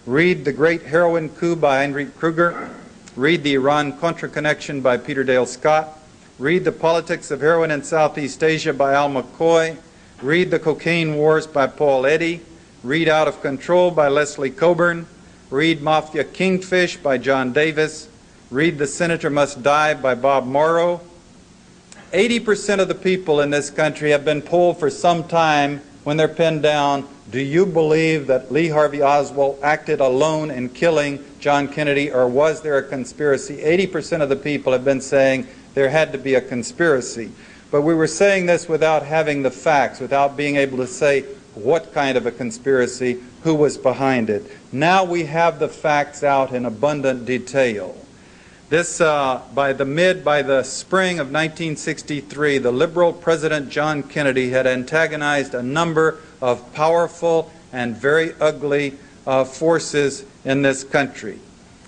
Read The Great Heroin Coup by Heinrich Kruger. Read The Iran-Contra Connection by Peter Dale Scott. Read The Politics of Heroin in Southeast Asia by Al McCoy. Read The Cocaine Wars by Paul Eddy. Read Out of Control by Leslie Coburn. Read Mafia Kingfish by John Davis. Read The Senator Must Die by Bob Morrow. 80% of the people in this country have been polled for some time when they're pinned down. Do you believe that Lee Harvey Oswald acted alone in killing John Kennedy, or was there a conspiracy? 80% of the people have been saying there had to be a conspiracy. But we were saying this without having the facts, without being able to say what kind of a conspiracy, who was behind it. Now we have the facts out in abundant detail. This, by the spring of 1963, the liberal President John Kennedy had antagonized a number of powerful and very ugly forces in this country.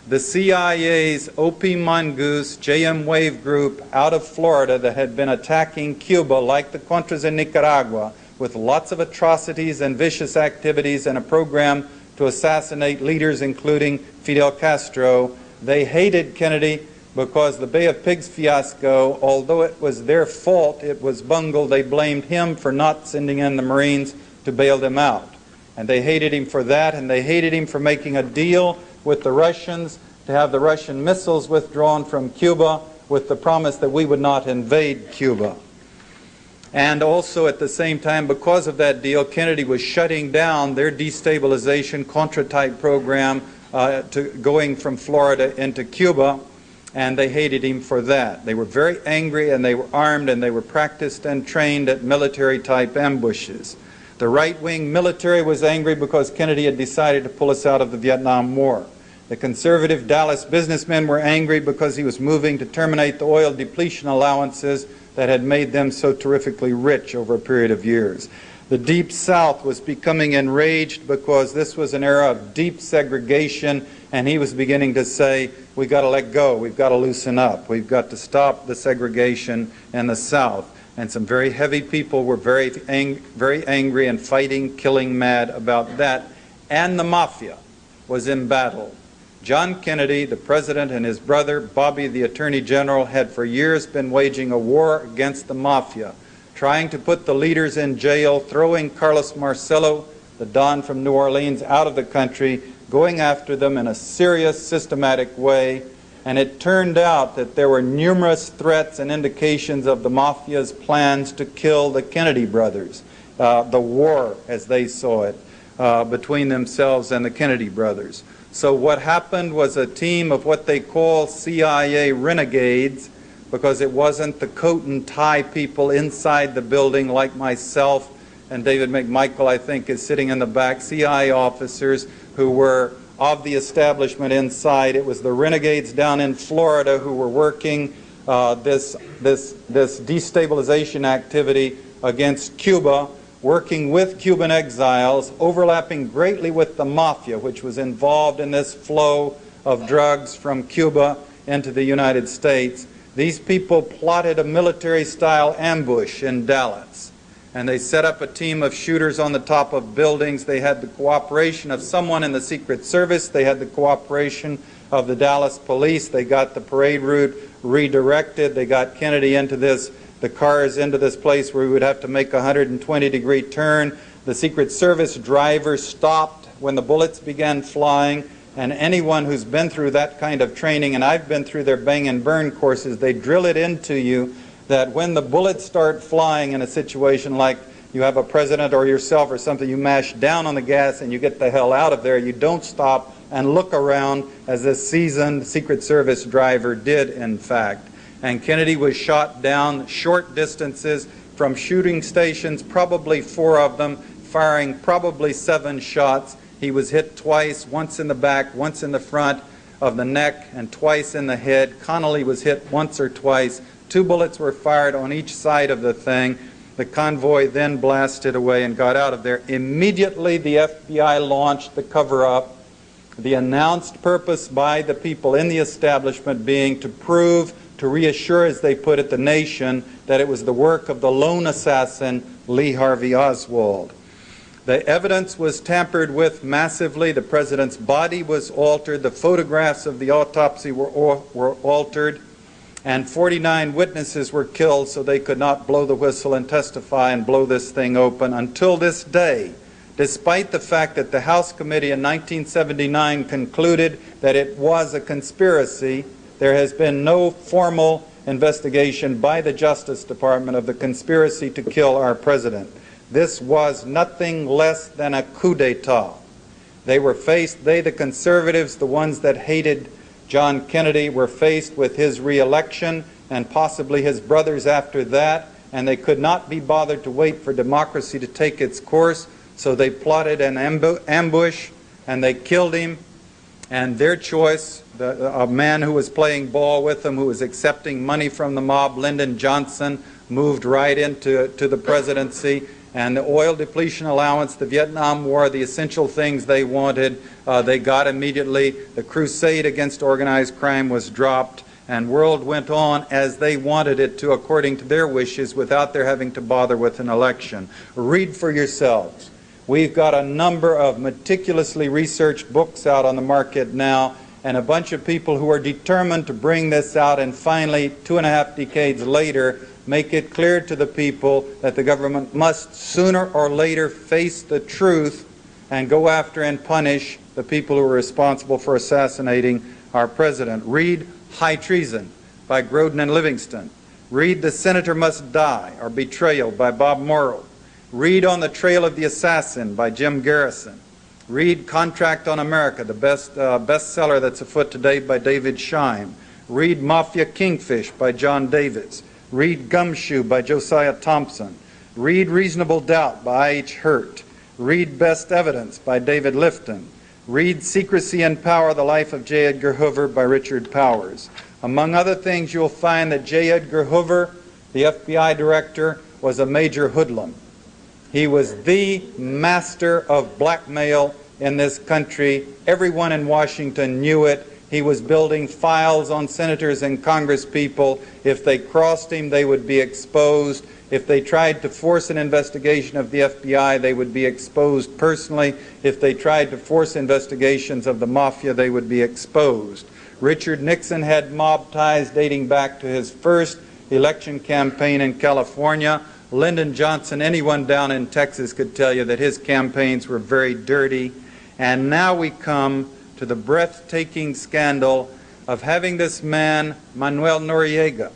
The CIA's O.P. Mongoose JM Wave Group out of Florida that had been attacking Cuba like the Contras in Nicaragua with lots of atrocities and vicious activities and a program to assassinate leaders including Fidel Castro. They hated Kennedy because the Bay of Pigs fiasco, although it was their fault, it was bungled. They blamed him for not sending in the Marines to bail them out. And they hated him for that, and they hated him for making a deal with the Russians to have the Russian missiles withdrawn from Cuba with the promise that we would not invade Cuba. And also at the same time, because of that deal, Kennedy was shutting down their destabilization Contra-type program going from Florida into Cuba, and they hated him for that. They were very angry, and they were armed, and they were practiced and trained at military-type ambushes. The right-wing military was angry because Kennedy had decided to pull us out of the Vietnam War. The conservative Dallas businessmen were angry because he was moving to terminate the oil depletion allowances that had made them so terrifically rich over a period of years. The Deep South was becoming enraged because this was an era of deep segregation, and he was beginning to say, we've got to let go, we've got to loosen up, we've got to stop the segregation in the South. And some very heavy people were very angry and fighting, killing mad about that. And the mafia was in battle. John Kennedy, the president, and his brother, Bobby, the attorney general, had for years been waging a war against the mafia, trying to put the leaders in jail, throwing Carlos Marcello, the Don from New Orleans, out of the country, going after them in a serious, systematic way. And it turned out that there were numerous threats and indications of the mafia's plans to kill the Kennedy brothers, the war, as they saw it, between themselves and the Kennedy brothers. So what happened was a team of what they call CIA renegades, because it wasn't the coat and tie people inside the building like myself and David McMichael, I think, is sitting in the back, CIA officers who were of the establishment inside. It was the renegades down in Florida who were working this destabilization activity against Cuba, working with Cuban exiles, overlapping greatly with the mafia, which was involved in this flow of drugs from Cuba into the United States. These people plotted a military-style ambush in Dallas, and they set up a team of shooters on the top of buildings. They had the cooperation of someone in the Secret Service. They had the cooperation of the Dallas police. They got the parade route redirected. They got Kennedy into the cars into this place where we would have to make a 120-degree turn. The Secret Service driver stopped when the bullets began flying, and anyone who's been through that kind of training, and I've been through their bang and burn courses, they drill it into you that when the bullets start flying in a situation like you have a president or yourself or something, you mash down on the gas and you get the hell out of there. You don't stop and look around, as this seasoned Secret Service driver did, in fact. And Kennedy was shot down short distances from shooting stations, probably 4 of them, firing probably 7 shots. He was hit twice, once in the back, once in the front of the neck, and twice in the head. Connolly was hit once or twice. 2 bullets were fired on each side of the thing. The convoy then blasted away and got out of there. Immediately, the FBI launched the cover-up, the announced purpose by the people in the establishment being to prove, to reassure, as they put it, the nation that it was the work of the lone assassin, Lee Harvey Oswald. The evidence was tampered with massively. The president's body was altered. The photographs of the autopsy were altered. And 49 witnesses were killed so they could not blow the whistle and testify and blow this thing open until this day, despite the fact that the House Committee in 1979 concluded that it was a conspiracy. There has been no formal investigation by the Justice Department of the conspiracy to kill our president. This was nothing less than a coup d'etat. They, the conservatives, the ones that hated John Kennedy, were faced with his re-election and possibly his brothers after that, and they could not be bothered to wait for democracy to take its course, so they plotted an ambush and they killed him. And their choice, a man who was playing ball with them, who was accepting money from the mob, Lyndon Johnson, moved right into the presidency. And the oil depletion allowance, the Vietnam War, the essential things they wanted, they got immediately. The crusade against organized crime was dropped, and world went on as they wanted it to, according to their wishes, without their having to bother with an election. Read for yourselves. We've got a number of meticulously researched books out on the market now, and a bunch of people who are determined to bring this out, and finally, 2.5 decades later, make it clear to the people that the government must sooner or later face the truth and go after and punish the people who are responsible for assassinating our president. Read High Treason by Grodin and Livingston. Read The Senator Must Die, or Betrayal, by Bob Morrow. Read On the Trail of the Assassin by Jim Garrison. Read Contract on America, the bestseller that's afoot today by David Scheim. Read Mafia Kingfish by John Davis. Read Gumshoe by Josiah Thompson. Read Reasonable Doubt by I.H. Hurt. Read Best Evidence by David Lifton. Read Secrecy and Power, The Life of J. Edgar Hoover by Richard Powers. Among other things, you'll find that J. Edgar Hoover, the FBI director, was a major hoodlum. He was the master of blackmail in this country. Everyone in Washington knew it. He was building files on senators and congresspeople. If they crossed him, they would be exposed. If they tried to force an investigation of the FBI, they would be exposed personally. If they tried to force investigations of the mafia, they would be exposed. Richard Nixon had mob ties dating back to his first election campaign in California. Lyndon Johnson, anyone down in Texas could tell you that his campaigns were very dirty. And now we come to the breathtaking scandal of having this man, Manuel Noriega,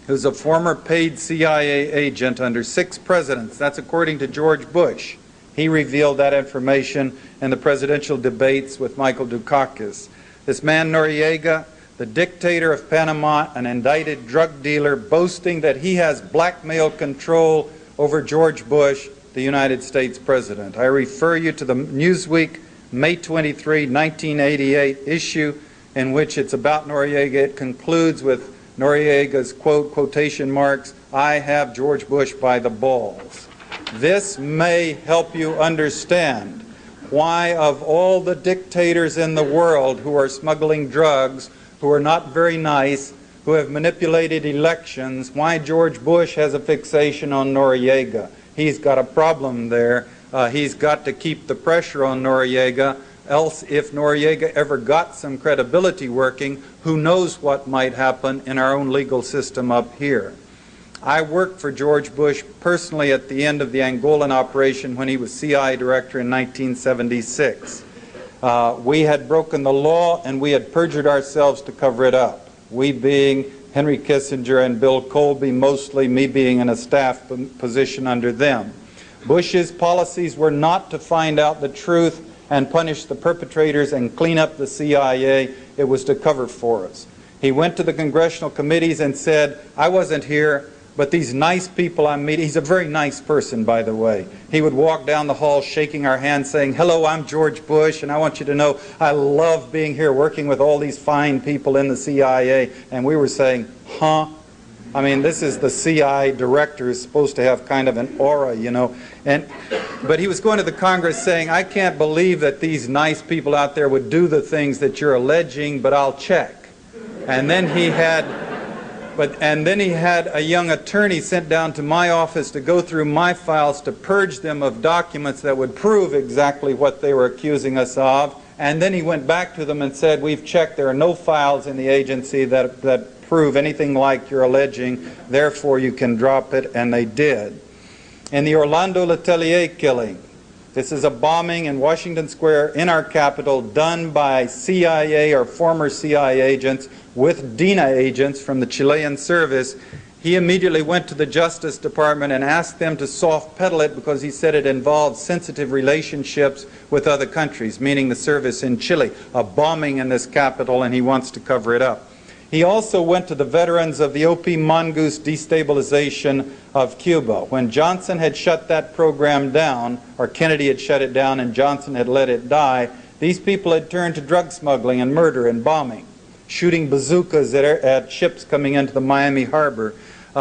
who's a former paid CIA agent under 6 presidents. That's according to George Bush. He revealed that information in the presidential debates with Michael Dukakis. This man Noriega, the dictator of Panama, an indicted drug dealer, boasting that he has blackmail control over George Bush, the United States president. I refer you to the Newsweek May 23, 1988 issue, in which it's about Noriega. It concludes with Noriega's quote, quotation marks, "I have George Bush by the balls." This may help you understand why, of all the dictators in the world who are smuggling drugs, who are not very nice, who have manipulated elections, why George Bush has a fixation on Noriega. He's got a problem there. He's got to keep the pressure on Noriega, else if Noriega ever got some credibility working, who knows what might happen in our own legal system up here. I worked for George Bush personally at the end of the Angolan operation when he was CIA director in 1976. We had broken the law and we had perjured ourselves to cover it up. We being Henry Kissinger and Bill Colby, mostly, me being in a staff position under them. Bush's policies were not to find out the truth and punish the perpetrators and clean up the CIA. It was to cover for us. He went to the congressional committees and said, "I wasn't here, but these nice people I'm meeting," he's a very nice person, by the way. He would walk down the hall shaking our hands saying, "Hello, I'm George Bush, and I want you to know I love being here working with all these fine people in the CIA." And we were saying, huh? I mean, this is the CIA director who's supposed to have kind of an aura, you know. But he was going to the Congress saying, "I can't believe that these nice people out there would do the things that you're alleging, but I'll check." And then he had a young attorney sent down to my office to go through my files to purge them of documents that would prove exactly what they were accusing us of. And then he went back to them and said, "We've checked, there are no files in the agency that prove anything like you're alleging, therefore you can drop it," and they did. In the Orlando Letelier killing, this is a bombing in Washington Square in our capital done by CIA or former CIA agents with DINA agents from the Chilean service. He immediately went to the Justice Department and asked them to soft pedal it because he said it involved sensitive relationships with other countries, meaning the service in Chile, a bombing in this capital, and he wants to cover it up. He also went to the veterans of the OP Mongoose destabilization of Cuba. When Johnson had shut that program down, or Kennedy had shut it down and Johnson had let it die, these people had turned to drug smuggling and murder and bombing, shooting bazookas at ships coming into the Miami harbor,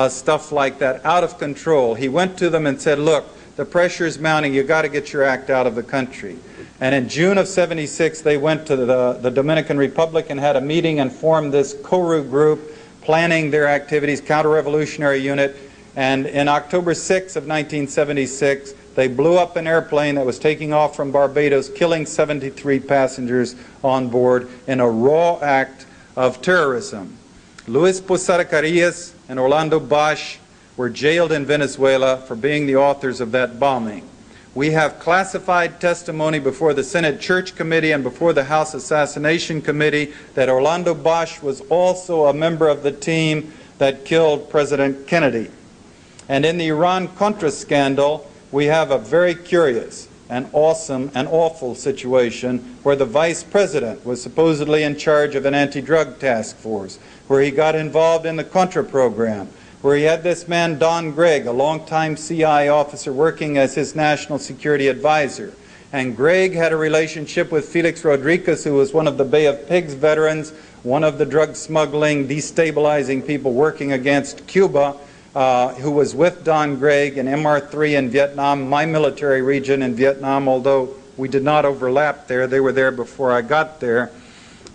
stuff like that, out of control. He went to them and said, "Look, the pressure is mounting, you got to get your act out of the country." And in June of '76, they went to the Dominican Republic and had a meeting and formed this Koru group, planning their activities, counter-revolutionary unit. And in October 6 of 1976, they blew up an airplane that was taking off from Barbados, killing 73 passengers on board in a raw act of terrorism. Luis Posada Carillas and Orlando Bosch were jailed in Venezuela for being the authors of that bombing. We have classified testimony before the Senate Church Committee and before the House Assassination Committee that Orlando Bosch was also a member of the team that killed President Kennedy. And in the Iran-Contra scandal, we have a very curious and awesome and awful situation where the vice president was supposedly in charge of an anti-drug task force, where he got involved in the Contra program, where he had this man, Don Gregg, a longtime CIA officer working as his national security advisor. And Gregg had a relationship with Felix Rodriguez, who was one of the Bay of Pigs veterans, one of the drug smuggling, destabilizing people working against Cuba, who was with Don Gregg in MR3 in Vietnam, my military region in Vietnam, although we did not overlap there. They were there before I got there.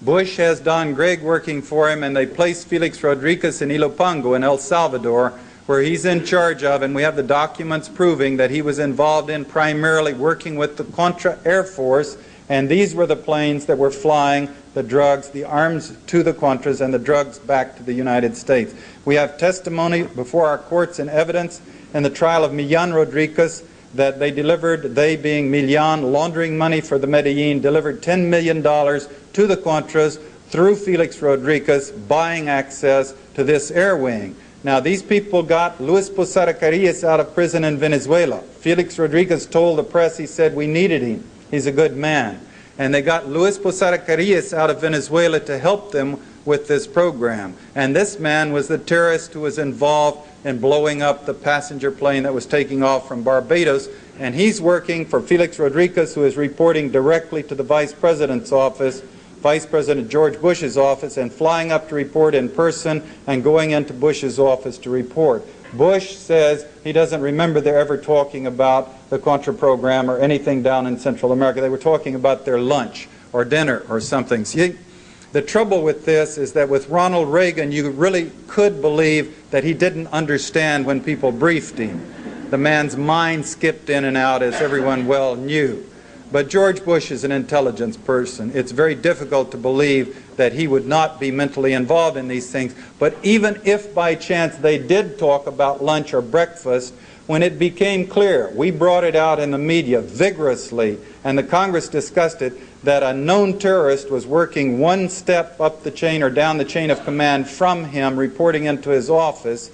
Bush has Don Gregg working for him, and they placed Felix Rodriguez in Ilopango in El Salvador, where he's in charge of, and we have the documents proving that he was involved in primarily working with the Contra Air Force, and these were the planes that were flying the drugs, the arms to the Contras and the drugs back to the United States. We have testimony before our courts and evidence in the trial of Millan Rodriguez that they delivered, they being Millan, laundering money for the Medellin, delivered $10 million to the Contras through Felix Rodriguez, buying access to this air wing. Now, these people got Luis Posada Carillas out of prison in Venezuela. Felix Rodriguez told the press, he said, we needed him. He's a good man. And they got Luis Posada Carillas out of Venezuela to help them with this program. And this man was the terrorist who was involved in blowing up the passenger plane that was taking off from Barbados. And he's working for Felix Rodriguez, who is reporting directly to the Vice President's office, Vice President George Bush's office, and flying up to report in person and going into Bush's office to report. Bush says he doesn't remember they're ever talking about the Contra program or anything down in Central America. They were talking about their lunch or dinner or something. See, the trouble with this is that with Ronald Reagan, you really could believe that he didn't understand when people briefed him. The man's mind skipped in and out, as everyone well knew. But George Bush is an intelligence person. It's very difficult to believe that he would not be mentally involved in these things. But even if by chance they did talk about lunch or breakfast, when it became clear, we brought it out in the media vigorously, and the Congress discussed it, that a known terrorist was working one step up the chain or down the chain of command from him, reporting into his office,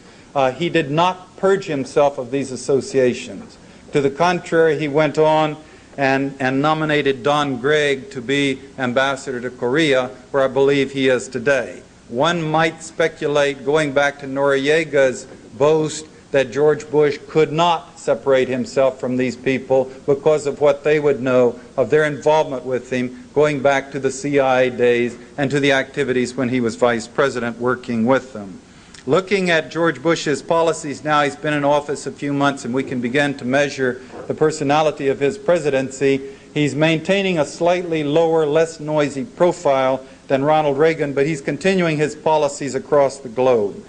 he did not purge himself of these associations. To the contrary, he went on and nominated Don Gregg to be ambassador to Korea, where I believe he is today. One might speculate, going back to Noriega's boast, that George Bush could not separate himself from these people because of what they would know of their involvement with him going back to the CIA days and to the activities when he was vice president working with them. Looking at George Bush's policies now, he's been in office a few months and we can begin to measure the personality of his presidency. He's maintaining a slightly lower, less noisy profile than Ronald Reagan, but he's continuing his policies across the globe.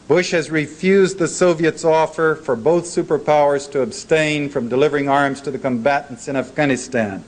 Bush has refused the Soviets' offer for both superpowers to abstain from delivering arms to the combatants in Afghanistan.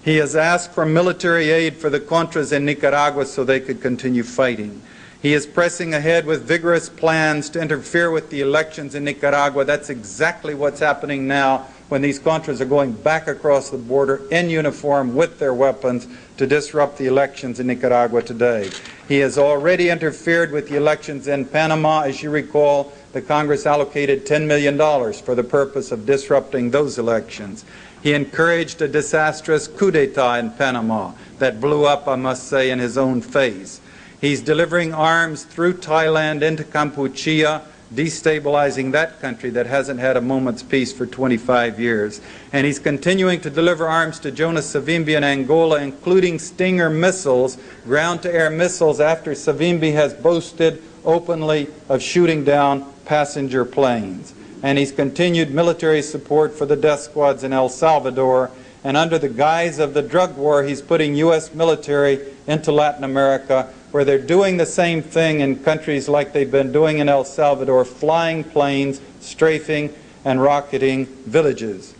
He has asked for military aid for the Contras in Nicaragua so they could continue fighting. He is pressing ahead with vigorous plans to interfere with the elections in Nicaragua. That's exactly what's happening now when these Contras are going back across the border in uniform with their weapons to disrupt the elections in Nicaragua today. He has already interfered with the elections in Panama. As you recall, the Congress allocated $10 million for the purpose of disrupting those elections. He encouraged a disastrous coup d'etat in Panama that blew up, I must say, in his own face. He's delivering arms through Thailand into Kampuchea, destabilizing that country that hasn't had a moment's peace for 25 years. And he's continuing to deliver arms to Jonas Savimbi in Angola, including Stinger missiles, ground-to-air missiles, after Savimbi has boasted openly of shooting down passenger planes. And he's continued military support for the death squads in El Salvador. And under the guise of the drug war, he's putting U.S. military into Latin America, where they're doing the same thing in countries like they've been doing in El Salvador, flying planes, strafing and rocketing villages.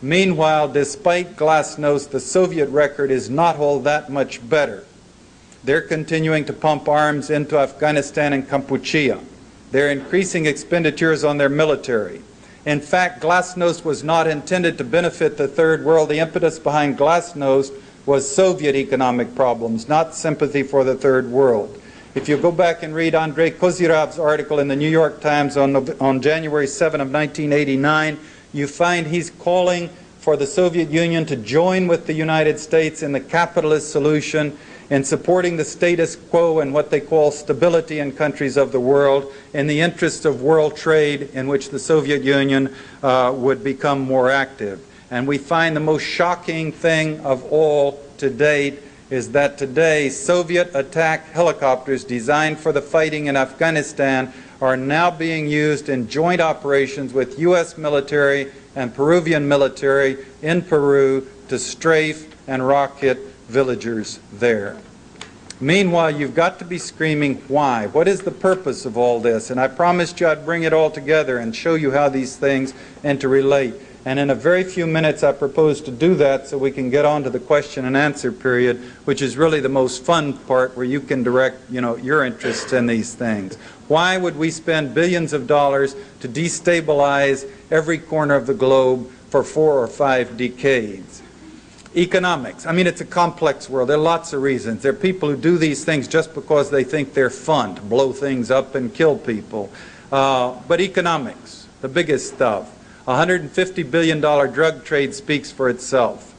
Meanwhile, despite Glasnost, the Soviet record is not all that much better. They're continuing to pump arms into Afghanistan and Kampuchea. They're increasing expenditures on their military. In fact, Glasnost was not intended to benefit the Third World. The impetus behind Glasnost was Soviet economic problems, not sympathy for the Third World. If you go back and read Andrei Kozyrov's article in the New York Times on January 7 of 1989, you find he's calling for the Soviet Union to join with the United States in the capitalist solution, in supporting the status quo and what they call stability in countries of the world, in the interests of world trade in which the Soviet Union would become more active. And we find the most shocking thing of all to date is that today Soviet attack helicopters designed for the fighting in Afghanistan are now being used in joint operations with U.S. military and Peruvian military in Peru to strafe and rocket villagers there. Meanwhile, you've got to be screaming, why? What is the purpose of all this? And I promised you I'd bring it all together and show you how these things interrelate. And in a very few minutes, I propose to do that so we can get on to the question and answer period, which is really the most fun part where you can direct, your interests in these things. Why would we spend billions of dollars to destabilize every corner of the globe for 4 or 5 decades? Economics. I mean, it's a complex world. There are lots of reasons. There are people who do these things just because they think they're fun, to blow things up and kill people. But economics, the biggest stuff. $150 billion drug trade speaks for itself.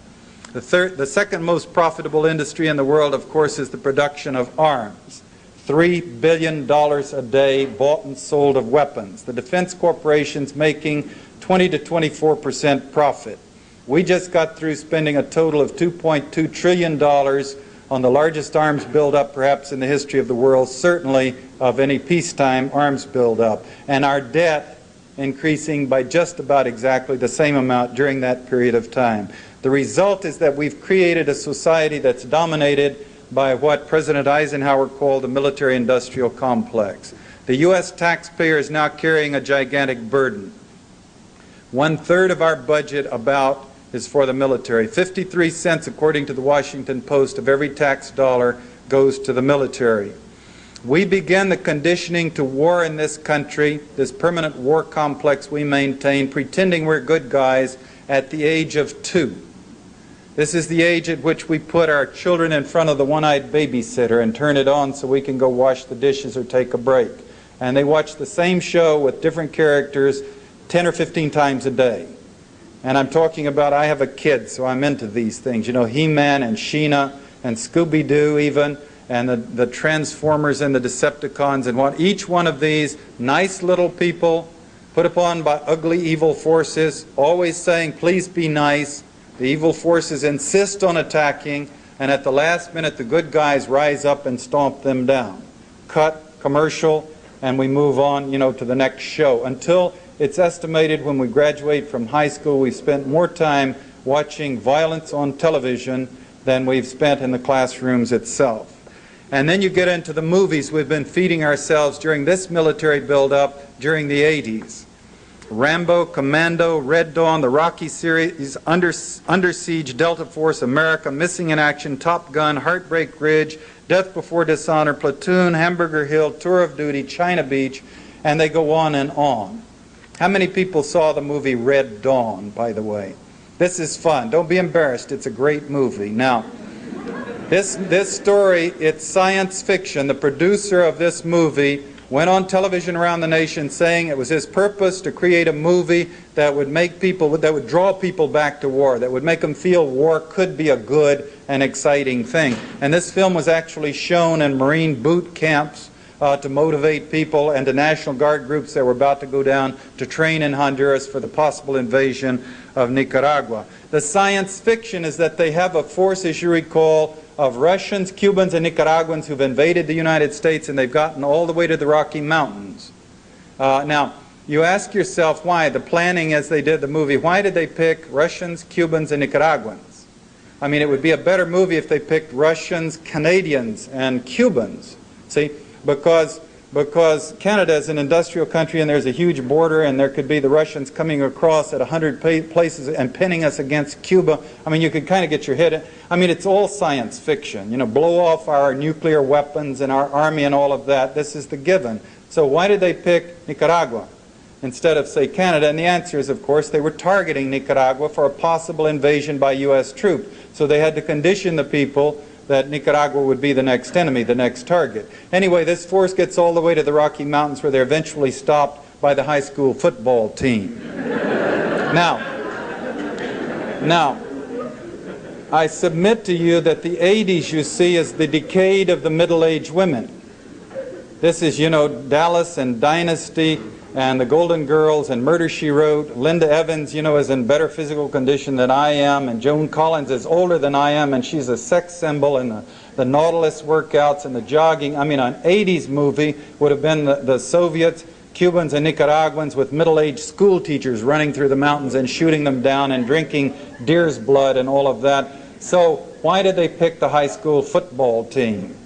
The second most profitable industry in the world, of course, is the production of arms. $3 billion a day bought and sold of weapons. The defense corporations making 20 to 24% profit. We just got through spending a total of $2.2 trillion on the largest arms buildup perhaps in the history of the world, certainly of any peacetime arms buildup. And our debt increasing by just about exactly the same amount during that period of time. The result is that we've created a society that's dominated by what President Eisenhower called the military-industrial complex. The U.S. taxpayer is now carrying a gigantic burden. 1/3 of our budget is for the military. 53 cents, according to the Washington Post, of every tax dollar goes to the military. We began the conditioning to war in this country, this permanent war complex we maintain, pretending we're good guys, at the age of 2. This is the age at which we put our children in front of the one-eyed babysitter and turn it on so we can go wash the dishes or take a break. And they watch the same show with different characters 10 or 15 times a day. And I'm talking about, I have a kid, so I'm into these things. You know, He-Man and Sheena and Scooby-Doo even, and the Transformers and the Decepticons, and what each one of these nice little people put upon by ugly evil forces, always saying, please be nice. The evil forces insist on attacking, and at the last minute the good guys rise up and stomp them down. Cut, commercial, and we move on, to the next show. Until it's estimated when we graduate from high school, we've spent more time watching violence on television than we've spent in the classrooms itself. And then you get into the movies we've been feeding ourselves during this military buildup during the 80s. Rambo, Commando, Red Dawn, the Rocky series, Under Siege, Delta Force, America, Missing in Action, Top Gun, Heartbreak Ridge, Death Before Dishonor, Platoon, Hamburger Hill, Tour of Duty, China Beach, and they go on and on. How many people saw the movie Red Dawn, by the way? This is fun. Don't be embarrassed. It's a great movie. Now, this story, it's science fiction. The producer of this movie went on television around the nation saying it was his purpose to create a movie that would that would draw people back to war, that would make them feel war could be a good and exciting thing. And this film was actually shown in Marine boot camps to motivate people, and to National Guard groups that were about to go down to train in Honduras for the possible invasion of Nicaragua. The science fiction is that they have a force, as you recall, of Russians, Cubans, and Nicaraguans who've invaded the United States, and they've gotten all the way to the Rocky Mountains. Now, you ask yourself why, the planning as they did the movie, why did they pick Russians, Cubans, and Nicaraguans? I mean, it would be a better movie if they picked Russians, Canadians, and Cubans. See, because Canada is an industrial country and there's a huge border, and there could be the Russians coming across at 100 places and pinning us against Cuba. I mean, you could kind of get your head in. I mean, it's all science fiction. Blow off our nuclear weapons and our army and all of that. This is the given. So why did they pick Nicaragua instead of, say, Canada? And the answer is, of course, they were targeting Nicaragua for a possible invasion by U.S. troops. So they had to condition the people that Nicaragua would be the next enemy, the next target. Anyway, this force gets all the way to the Rocky Mountains, where they're eventually stopped by the high school football team. Now, I submit to you that the 80s, you see, is the decade of the middle-aged women. This is, you know, Dallas and Dynasty and The Golden Girls and Murder, She Wrote. Linda Evans, you know, is in better physical condition than I am, and Joan Collins is older than I am, and she's a sex symbol, and the Nautilus workouts and the jogging. I mean, an 80s movie would have been the Soviets, Cubans, and Nicaraguans with middle-aged school teachers running through the mountains and shooting them down and drinking deer's blood and all of that. So why did they pick the high school football team?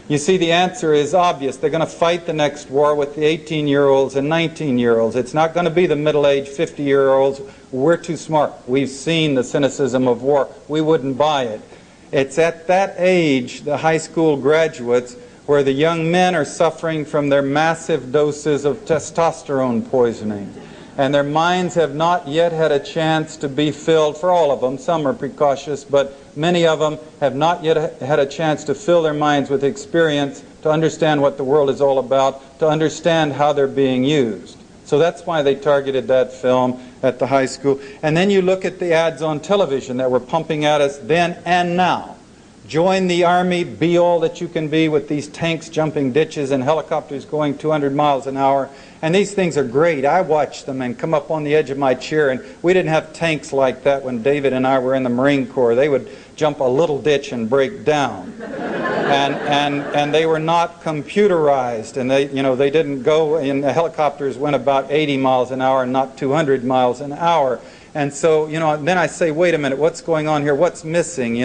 You see, the answer is obvious. They're going to fight the next war with the 18-year-olds and 19-year-olds. It's not going to be the middle-aged 50-year-olds. We're too smart. We've seen the cynicism of war. We wouldn't buy it. It's at that age, the high school graduates, where the young men are suffering from their massive doses of testosterone poisoning. And their minds have not yet had a chance to be filled, for all of them. Some are precautious, but many of them have not yet had a chance to fill their minds with experience, to understand what the world is all about, to understand how they're being used. So that's why they targeted that film at the high school. And then you look at the ads on television that were pumping at us then and now. Join the Army, be all that you can be, with these tanks jumping ditches and helicopters going 200 miles an hour. And these things are great. I watched them and come up on the edge of my chair, and we didn't have tanks like that when David and I were in the Marine Corps. They would jump a little ditch and break down. And they were not computerized, and they didn't go, and the helicopters went about 80 miles an hour and not 200 miles an hour. And so, then I say, wait a minute, what's going on here? What's missing,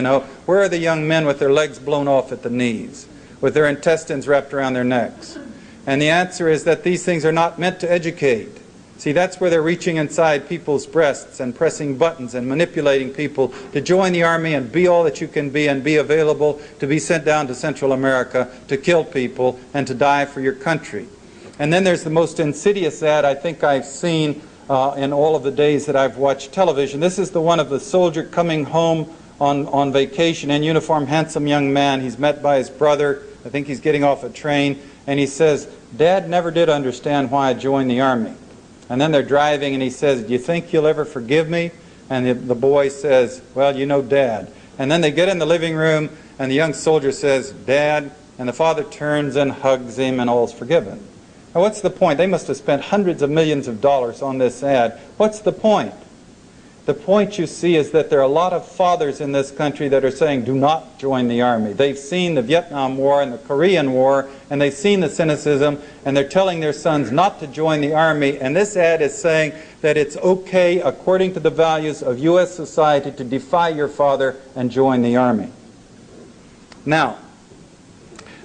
Where are the young men with their legs blown off at the knees, with their intestines wrapped around their necks? And the answer is that these things are not meant to educate. See, that's where they're reaching inside people's breasts and pressing buttons and manipulating people to join the Army and be all that you can be and be available to be sent down to Central America to kill people and to die for your country. And then there's the most insidious ad I think I've seen in all of the days that I've watched television. This is the one of the soldier coming home on vacation in uniform, handsome young man. He's met by his brother. I think he's getting off a train. And he says, Dad never did understand why I joined the Army. And then they're driving and he says, do you think you'll ever forgive me? And the boy says, well, you know, Dad. And then they get in the living room and the young soldier says, Dad. And the father turns and hugs him and all's forgiven. Now, what's the point? They must have spent hundreds of millions of dollars on this ad. What's the point? The point, you see, is that there are a lot of fathers in this country that are saying, do not join the Army. They've seen the Vietnam War and the Korean War, and they've seen the cynicism, and they're telling their sons not to join the Army. And this ad is saying that it's okay, according to the values of U.S. society, to defy your father and join the Army. Now,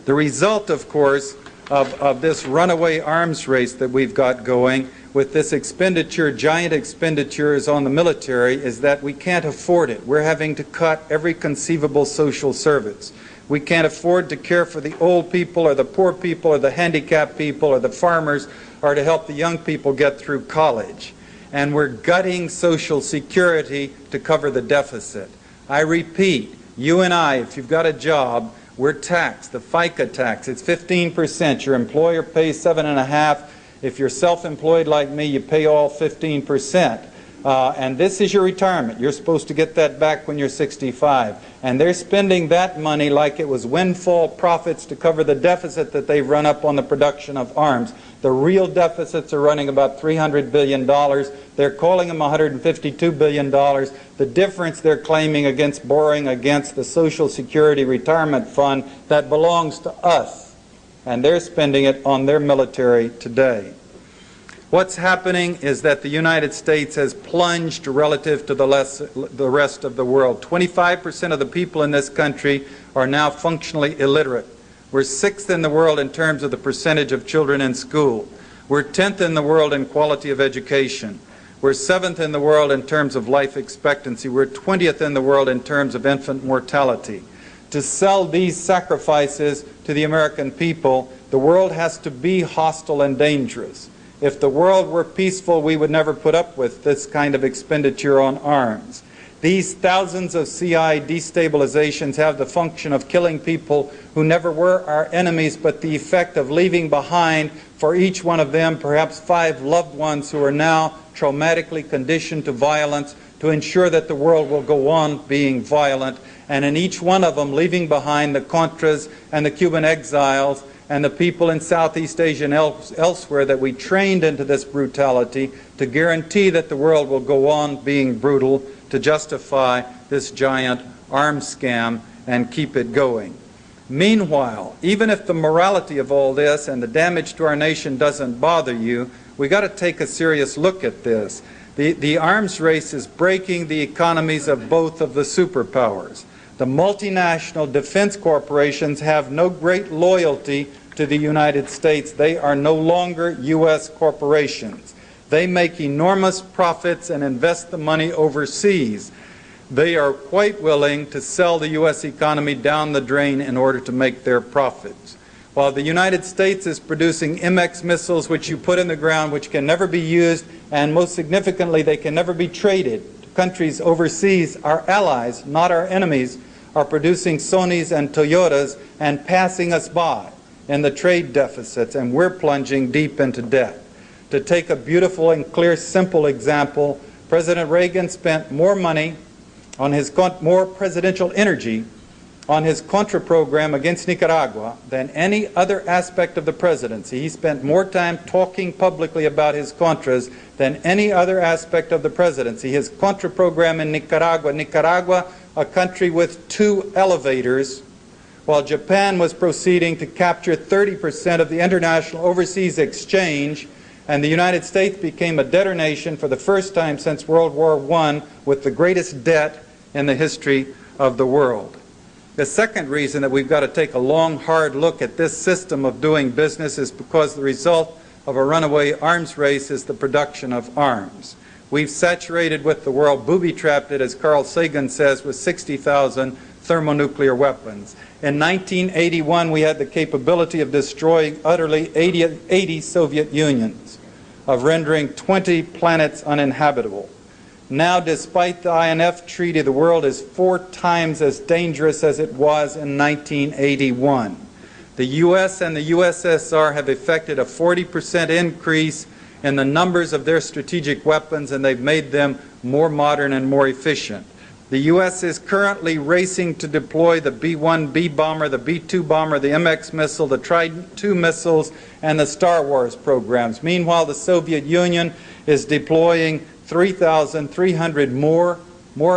the result, of course, of this runaway arms race that we've got going with this expenditure, giant expenditures on the military, is that we can't afford it. We're having to cut every conceivable social service. We can't afford to care for the old people or the poor people or the handicapped people or the farmers or to help the young people get through college. And we're gutting Social Security to cover the deficit. I repeat, you and I, if you've got a job, we're taxed, the FICA tax. It's 15%. Your employer pays 7.5%. If you're self-employed like me, you pay all 15%. And this is your retirement. You're supposed to get that back when you're 65. And they're spending that money like it was windfall profits to cover the deficit that they've run up on the production of arms. The real deficits are running about $300 billion. They're calling them $152 billion. The difference they're claiming against borrowing against the Social Security retirement fund that belongs to us. And they're spending it on their military today. What's happening is that the United States has plunged relative to the rest of the world. 25% of the people in this country are now functionally illiterate. We're 6th in the world in terms of the percentage of children in school. We're 10th in the world in quality of education. We're 7th in the world in terms of life expectancy. We're 20th in the world in terms of infant mortality. To sell these sacrifices to the American people, the world has to be hostile and dangerous. If the world were peaceful, we would never put up with this kind of expenditure on arms. These thousands of CI destabilizations have the function of killing people who never were our enemies, but the effect of leaving behind for each one of them perhaps 5 loved ones who are now traumatically conditioned to violence to ensure that the world will go on being violent. And in each one of them leaving behind the Contras and the Cuban exiles and the people in Southeast Asia and elsewhere that we trained into this brutality to guarantee that the world will go on being brutal to justify this giant arms scam and keep it going. Meanwhile, even if the morality of all this and the damage to our nation doesn't bother you, we got to take a serious look at this. The arms race is breaking the economies of both of the superpowers. The multinational defense corporations have no great loyalty to the United States. They are no longer U.S. corporations. They make enormous profits and invest the money overseas. They are quite willing to sell the U.S. economy down the drain in order to make their profits. While the United States is producing MX missiles which you put in the ground, which can never be used, and most significantly, they can never be traded. Countries overseas, our allies, not our enemies, are producing Sonys and Toyotas and passing us by in the trade deficits, and we're plunging deep into debt. To take a beautiful and clear, simple example, President Reagan spent more money on his more presidential energy on his Contra program against Nicaragua than any other aspect of the presidency. He spent more time talking publicly about his Contras than any other aspect of the presidency. His Contra program in Nicaragua, a country with 2 elevators, while Japan was proceeding to capture 30% of the international overseas exchange, and the United States became a debtor nation for the first time since World War I, with the greatest debt in the history of the world. The second reason that we've got to take a long, hard look at this system of doing business is because the result of a runaway arms race is the production of arms. We've saturated with the world, booby-trapped it, as Carl Sagan says, with 60,000 thermonuclear weapons. In 1981, we had the capability of destroying utterly 80 Soviet Unions, of rendering 20 planets uninhabitable. Now, despite the INF Treaty, the world is 4 times as dangerous as it was in 1981. The U.S. and the USSR have effected a 40% increase in the numbers of their strategic weapons, and they've made them more modern and more efficient. The U.S. is currently racing to deploy the B-1B bomber, the B-2 bomber, the MX missile, the Trident II missiles, and the Star Wars programs. Meanwhile, the Soviet Union is deploying 3,300 more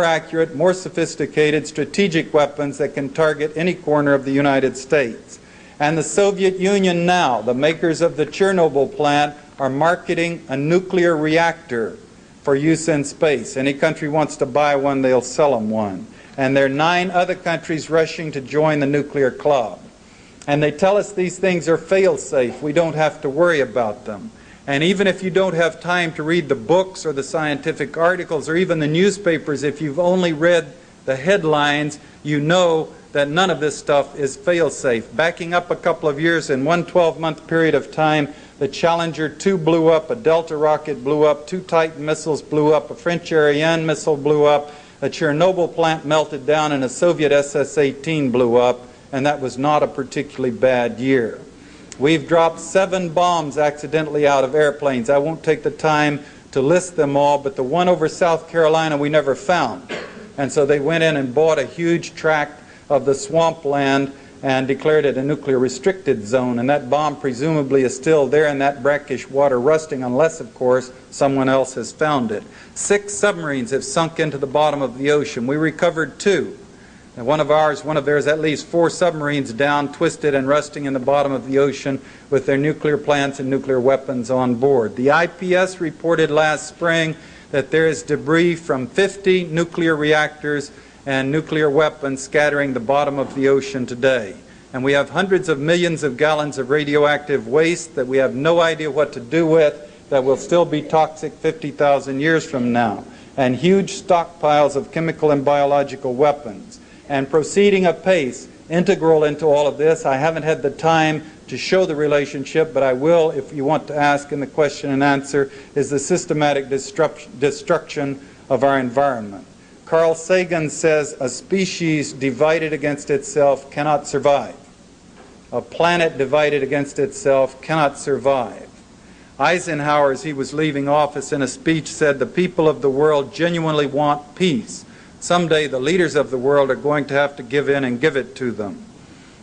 accurate, more sophisticated strategic weapons that can target any corner of the United States. And the Soviet Union now, the makers of the Chernobyl plant, are marketing a nuclear reactor for use in space. Any country wants to buy one, they'll sell them one. And there are 9 other countries rushing to join the nuclear club. And they tell us these things are fail-safe. We don't have to worry about them. And even if you don't have time to read the books or the scientific articles or even the newspapers, if you've only read the headlines, you know that none of this stuff is fail-safe. Backing up a couple of years, in one 12-month period of time, the Challenger 2 blew up, a Delta rocket blew up, 2 Titan missiles blew up, a French Ariane missile blew up, a Chernobyl plant melted down, and a Soviet SS-18 blew up, and that was not a particularly bad year. We've dropped 7 bombs accidentally out of airplanes. I won't take the time to list them all, but the one over South Carolina we never found. And so they went in and bought a huge tract of the swampland and declared it a nuclear restricted zone. And that bomb presumably is still there in that brackish water rusting, unless, of course, someone else has found it. 6 submarines have sunk into the bottom of the ocean. We recovered 2. And one of theirs, at least 4 submarines down, twisted and rusting in the bottom of the ocean with their nuclear plants and nuclear weapons on board. The IPS reported last spring that there is debris from 50 nuclear reactors and nuclear weapons scattering the bottom of the ocean today. And we have hundreds of millions of gallons of radioactive waste that we have no idea what to do with, that will still be toxic 50,000 years from now, and huge stockpiles of chemical and biological weapons. And proceeding apace, integral into all of this, I haven't had the time to show the relationship, but I will if you want to ask in the question and answer, is the systematic destruction of our environment. Carl Sagan says a species divided against itself cannot survive. A planet divided against itself cannot survive. Eisenhower, as he was leaving office in a speech, said the people of the world genuinely want peace. Someday the leaders of the world are going to have to give in and give it to them.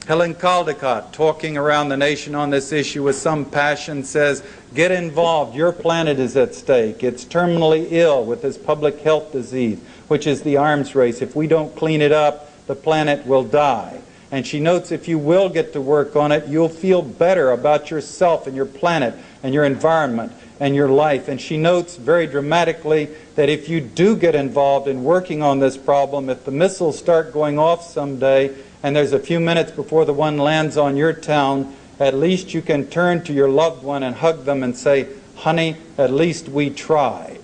Helen Caldecott, talking around the nation on this issue with some passion, says, get involved, your planet is at stake. It's terminally ill with this public health disease, which is the arms race. If we don't clean it up, the planet will die. And she notes if you will get to work on it, you'll feel better about yourself and your planet and your environment and your life. And she notes very dramatically that if you do get involved in working on this problem, if the missiles start going off someday and there's a few minutes before the one lands on your town, at least you can turn to your loved one and hug them and say, honey, at least we tried.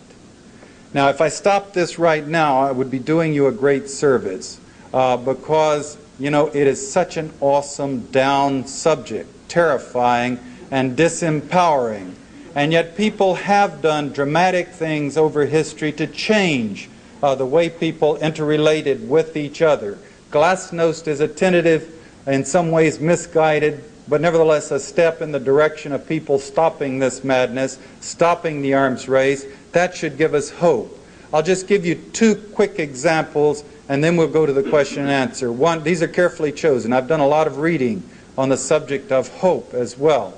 Now, if I stopped this right now, I would be doing you a great service because, you know, it is such an awesome down subject, terrifying and disempowering. And yet people have done dramatic things over history to change the way people interrelated with each other. Glasnost is a tentative, in some ways misguided, but nevertheless a step in the direction of people stopping this madness, stopping the arms race. That should give us hope. I'll just give you two quick examples, and then we'll go to the question and answer. One, these are carefully chosen. I've done a lot of reading on the subject of hope as well.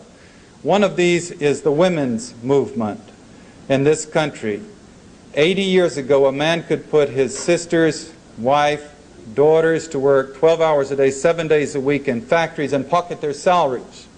One of these is the women's movement in this country. 80 years ago, a man could put his sisters, wife, daughters to work 12 hours a day, 7 days a week in factories and pocket their salaries.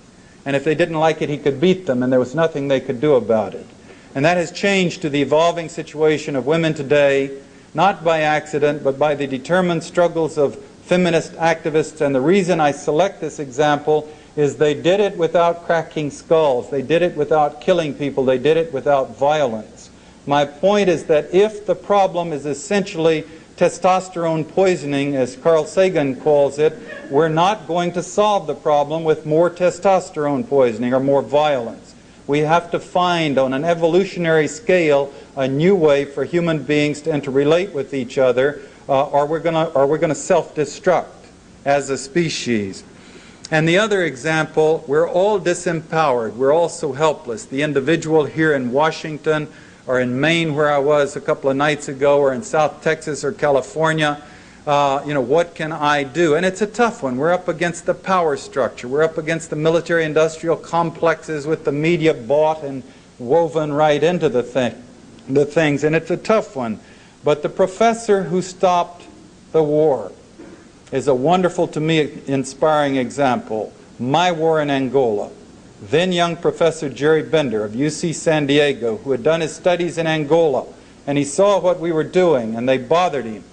And if they didn't like it, he could beat them, and there was nothing they could do about it. And that has changed to the evolving situation of women today, not by accident, but by the determined struggles of feminist activists. And the reason I select this example is they did it without cracking skulls. They did it without killing people. They did it without violence. My point is that if the problem is essentially testosterone poisoning, as Carl Sagan calls it, we're not going to solve the problem with more testosterone poisoning or more violence. We have to find, on an evolutionary scale, a new way for human beings to interrelate with each other, or we're going to self-destruct as a species. And the other example, we're all disempowered. We're all so helpless. The individual here in Washington, or in Maine where I was a couple of nights ago, or in South Texas or California, you know, what can I do? And it's a tough one. We're up against the power structure. We're up against the military-industrial complexes with the media bought and woven right into the things, and it's a tough one. But the professor who stopped the war is a wonderful, to me, inspiring example. My war in Angola. Then young Professor Jerry Bender of UC San Diego, who had done his studies in Angola, and he saw what we were doing, and they bothered him.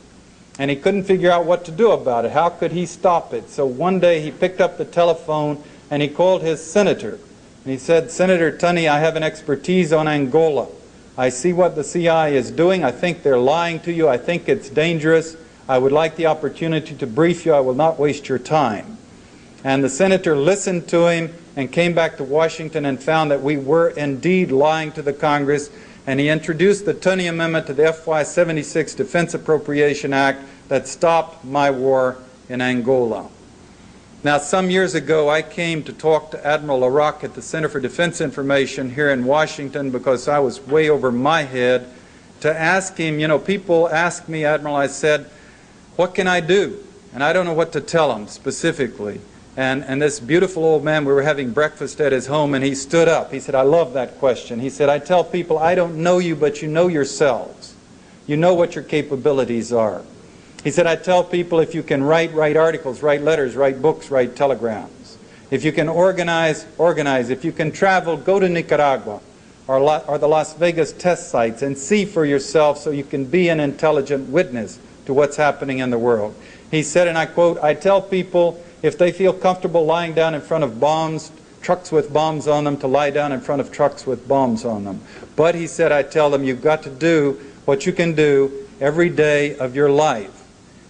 And he couldn't figure out what to do about it. How could he stop it? So one day he picked up the telephone and he called his senator. And he said, Senator Tunney, I have an expertise on Angola. I see what the CIA is doing. I think they're lying to you. I think it's dangerous. I would like the opportunity to brief you. I will not waste your time. And the senator listened to him and came back to Washington and found that we were indeed lying to the Congress. And he introduced the Tunney Amendment to the FY 76 Defense Appropriation Act that stopped my war in Angola. Now, some years ago, I came to talk to Admiral LaRocque at the Center for Defense Information here in Washington because I was way over my head, to ask him, you know, people ask me, Admiral, I said, what can I do? And I don't know what to tell them specifically. And this beautiful old man, we were having breakfast at his home, and he stood up. He said, I love that question. He said, I tell people, I don't know you, but you know yourselves. You know what your capabilities are. He said, I tell people if you can write articles, write letters, write books, write telegrams. If you can organize, organize. If you can travel, go to Nicaragua or the Las Vegas test sites and see for yourself so you can be an intelligent witness to what's happening in the world. He said, and I quote, I tell people if they feel comfortable lying down in front of bombs, trucks with bombs on them, to lie down in front of trucks with bombs on them. But he said, I tell them you've got to do what you can do every day of your life.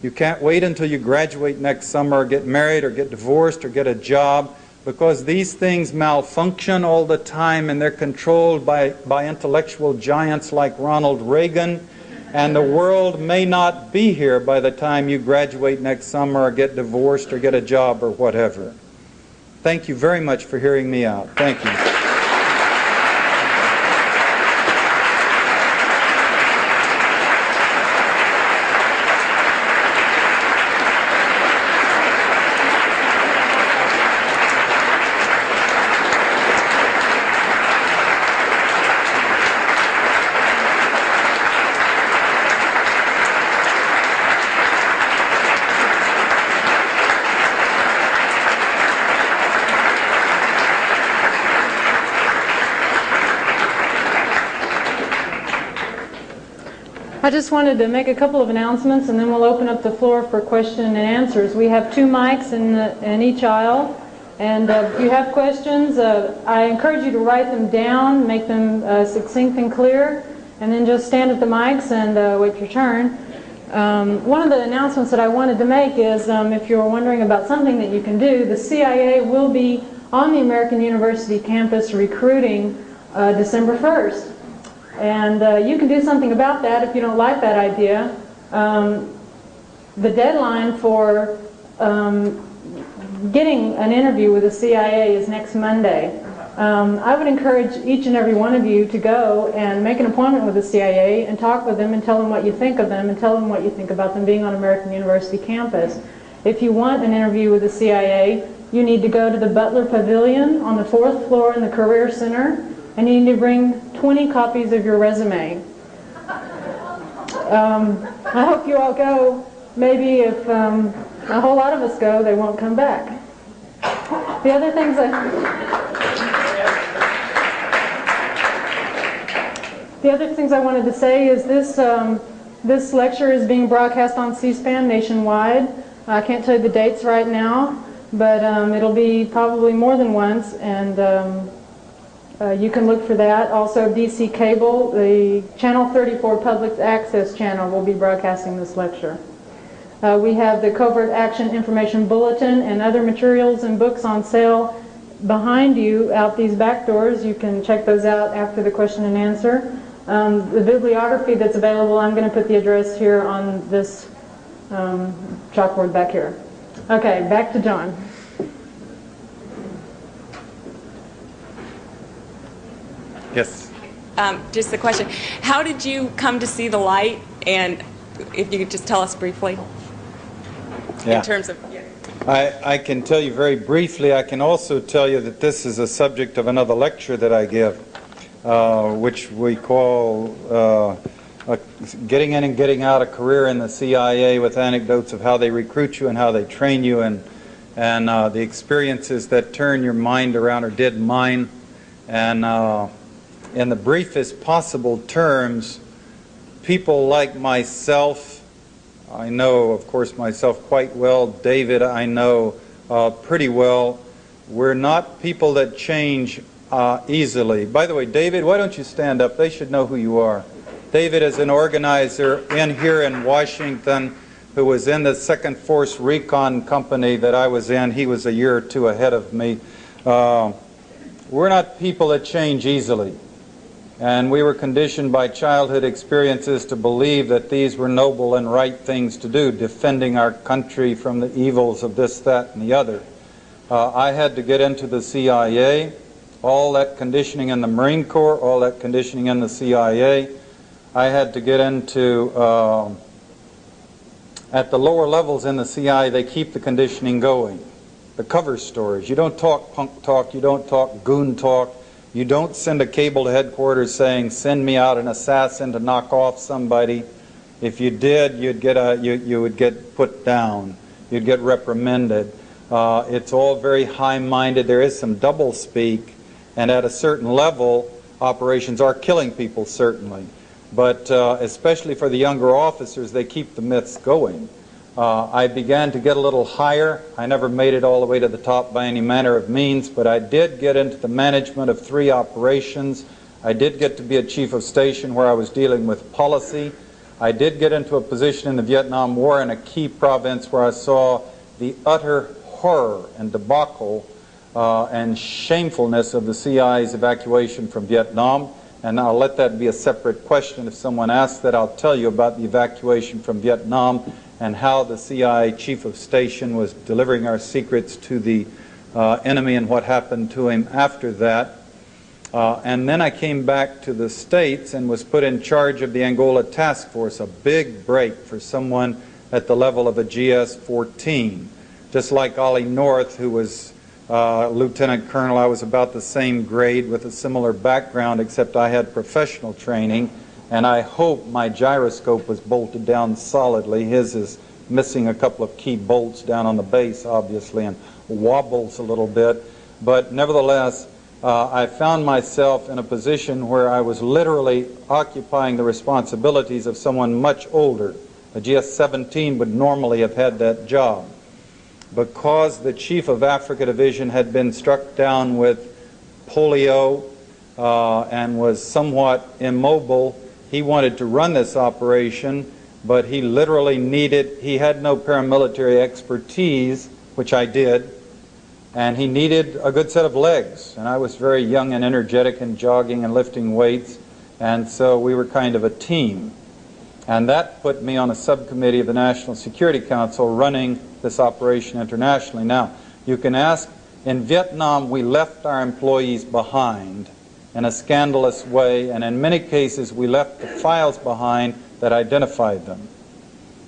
You can't wait until you graduate next summer or get married or get divorced or get a job, because these things malfunction all the time, and they're controlled by intellectual giants like Ronald Reagan. And the world may not be here by the time you graduate next summer or get divorced or get a job or whatever. Thank you very much for hearing me out. Thank you. I just wanted to make a couple of announcements, and then we'll open up the floor for question and answers. We have 2 mics in each aisle, and if you have questions, I encourage you to write them down, make them succinct and clear, and then just stand at the mics and wait your turn. One of the announcements that I wanted to make is, if you're wondering about something that you can do, the CIA will be on the American University campus recruiting December 1st. And you can do something about that if you don't like that idea. The deadline for getting an interview with the CIA is next Monday. I would encourage each and every one of you to go and make an appointment with the CIA and talk with them and tell them what you think of them and tell them what you think about them being on American University campus. If you want an interview with the CIA, you need to go to the Butler Pavilion on the 4th floor in the Career Center, and you need to bring 20 copies of your resume. I hope you all go. Maybe if a whole lot of us go, they won't come back. The other things I wanted to say is this lecture is being broadcast on C-SPAN nationwide. I can't tell you the dates right now, but it'll be probably more than once, and you can look for that. Also, DC Cable, the Channel 34 Public Access channel, will be broadcasting this lecture. We have the Covert Action Information Bulletin and other materials and books on sale behind you out these back doors. You can check those out after the question and answer. The bibliography that's available, I'm going to put the address here on this chalkboard back here. Okay, back to John. Yes. Just the question, how did you come to see the light? And if you could just tell us briefly. Yeah. In terms of... Yeah. I can tell you very briefly. I can also tell you that this is a subject of another lecture that I give, which we call Getting In and Getting Out, a Career in the CIA, with anecdotes of how they recruit you and how they train you, and the experiences that turn your mind around, or did mine. And in the briefest possible terms, people like myself, I know, of course, myself quite well. David, I know pretty well. We're not people that change easily. By the way, David, why don't you stand up? They should know who you are. David is an organizer here in Washington who was in the 2nd Force Recon Company that I was in. He was a year or 2 ahead of me. We're not people that change easily. And we were conditioned by childhood experiences to believe that these were noble and right things to do, defending our country from the evils of this, that, and the other. I had to get into the CIA, all that conditioning in the Marine Corps, all that conditioning in the CIA. I had to get into, at the lower levels in the CIA, they keep the conditioning going. The cover stories. You don't talk punk talk, you don't talk goon talk. You don't send a cable to headquarters saying, send me out an assassin to knock off somebody. If you did, you would get put down. You'd get reprimanded. It's all very high-minded. There is some double-speak, and at a certain level, operations are killing people, certainly. But especially for the younger officers, they keep the myths going. I began to get a little higher. I never made it all the way to the top by any manner of means, but I did get into the management of 3 operations. I did get to be a chief of station where I was dealing with policy. I did get into a position in the Vietnam War in a key province where I saw the utter horror and debacle and shamefulness of the CIA's evacuation from Vietnam. And I'll let that be a separate question. If someone asks that, I'll tell you about the evacuation from Vietnam and how the CIA chief of station was delivering our secrets to the enemy and what happened to him after that. And then I came back to the States and was put in charge of the Angola Task Force, a big break for someone at the level of a GS-14. Just like Ollie North, who was Lieutenant Colonel, I was about the same grade with a similar background, except I had professional training. And I hope my gyroscope was bolted down solidly. His is missing a couple of key bolts down on the base, obviously, and wobbles a little bit. But nevertheless, I found myself in a position where I was literally occupying the responsibilities of someone much older. A GS-17 would normally have had that job. Because the chief of Africa Division had been struck down with polio and was somewhat immobile, he wanted to run this operation, but he literally he had no paramilitary expertise, which I did, and he needed a good set of legs. And I was very young and energetic and jogging and lifting weights, and so we were kind of a team. And that put me on a subcommittee of the National Security Council running this operation internationally. Now, you can ask, in Vietnam we left our employees behind in a scandalous way, and in many cases we left the files behind that identified them.